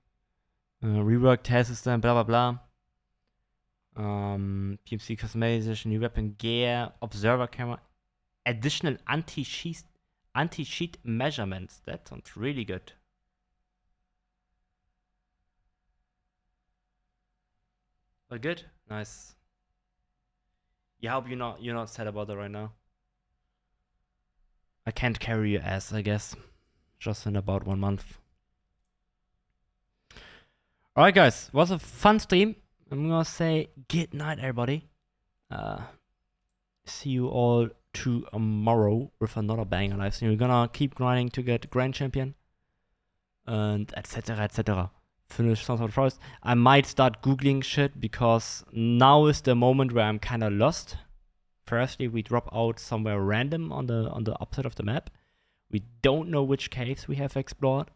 rework tail system, blah blah blah. PMC customization, new weapon gear, observer camera, additional anti-cheat measurements. That sounds really good. All good? Nice. Yeah, I hope you're not sad about that right now. I can't carry your ass, I guess. Just in about 1 month. Alright guys, was a fun stream. I'm gonna say good night everybody. See you all tomorrow with another banger live stream. We're gonna keep grinding to get Grand Champion. And etc etc. Finish Sons of the Forest. I might start googling shit because now is the moment where I'm kinda lost. Firstly, we drop out somewhere random on the upside of the map. We don't know which caves we have explored.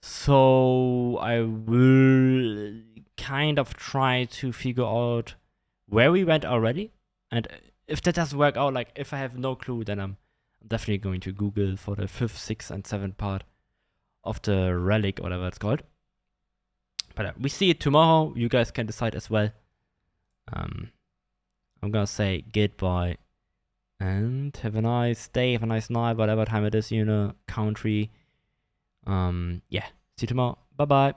So I will kind of try to figure out where we went already. And if that doesn't work out, like if I have no clue, then I'm definitely going to Google for the 5th, 6th, and 7th part of the relic, or whatever it's called. But we see it tomorrow. You guys can decide as well. I'm gonna say goodbye and have a nice day, have a nice night, whatever time it is, country. Yeah, see you tomorrow. Bye bye.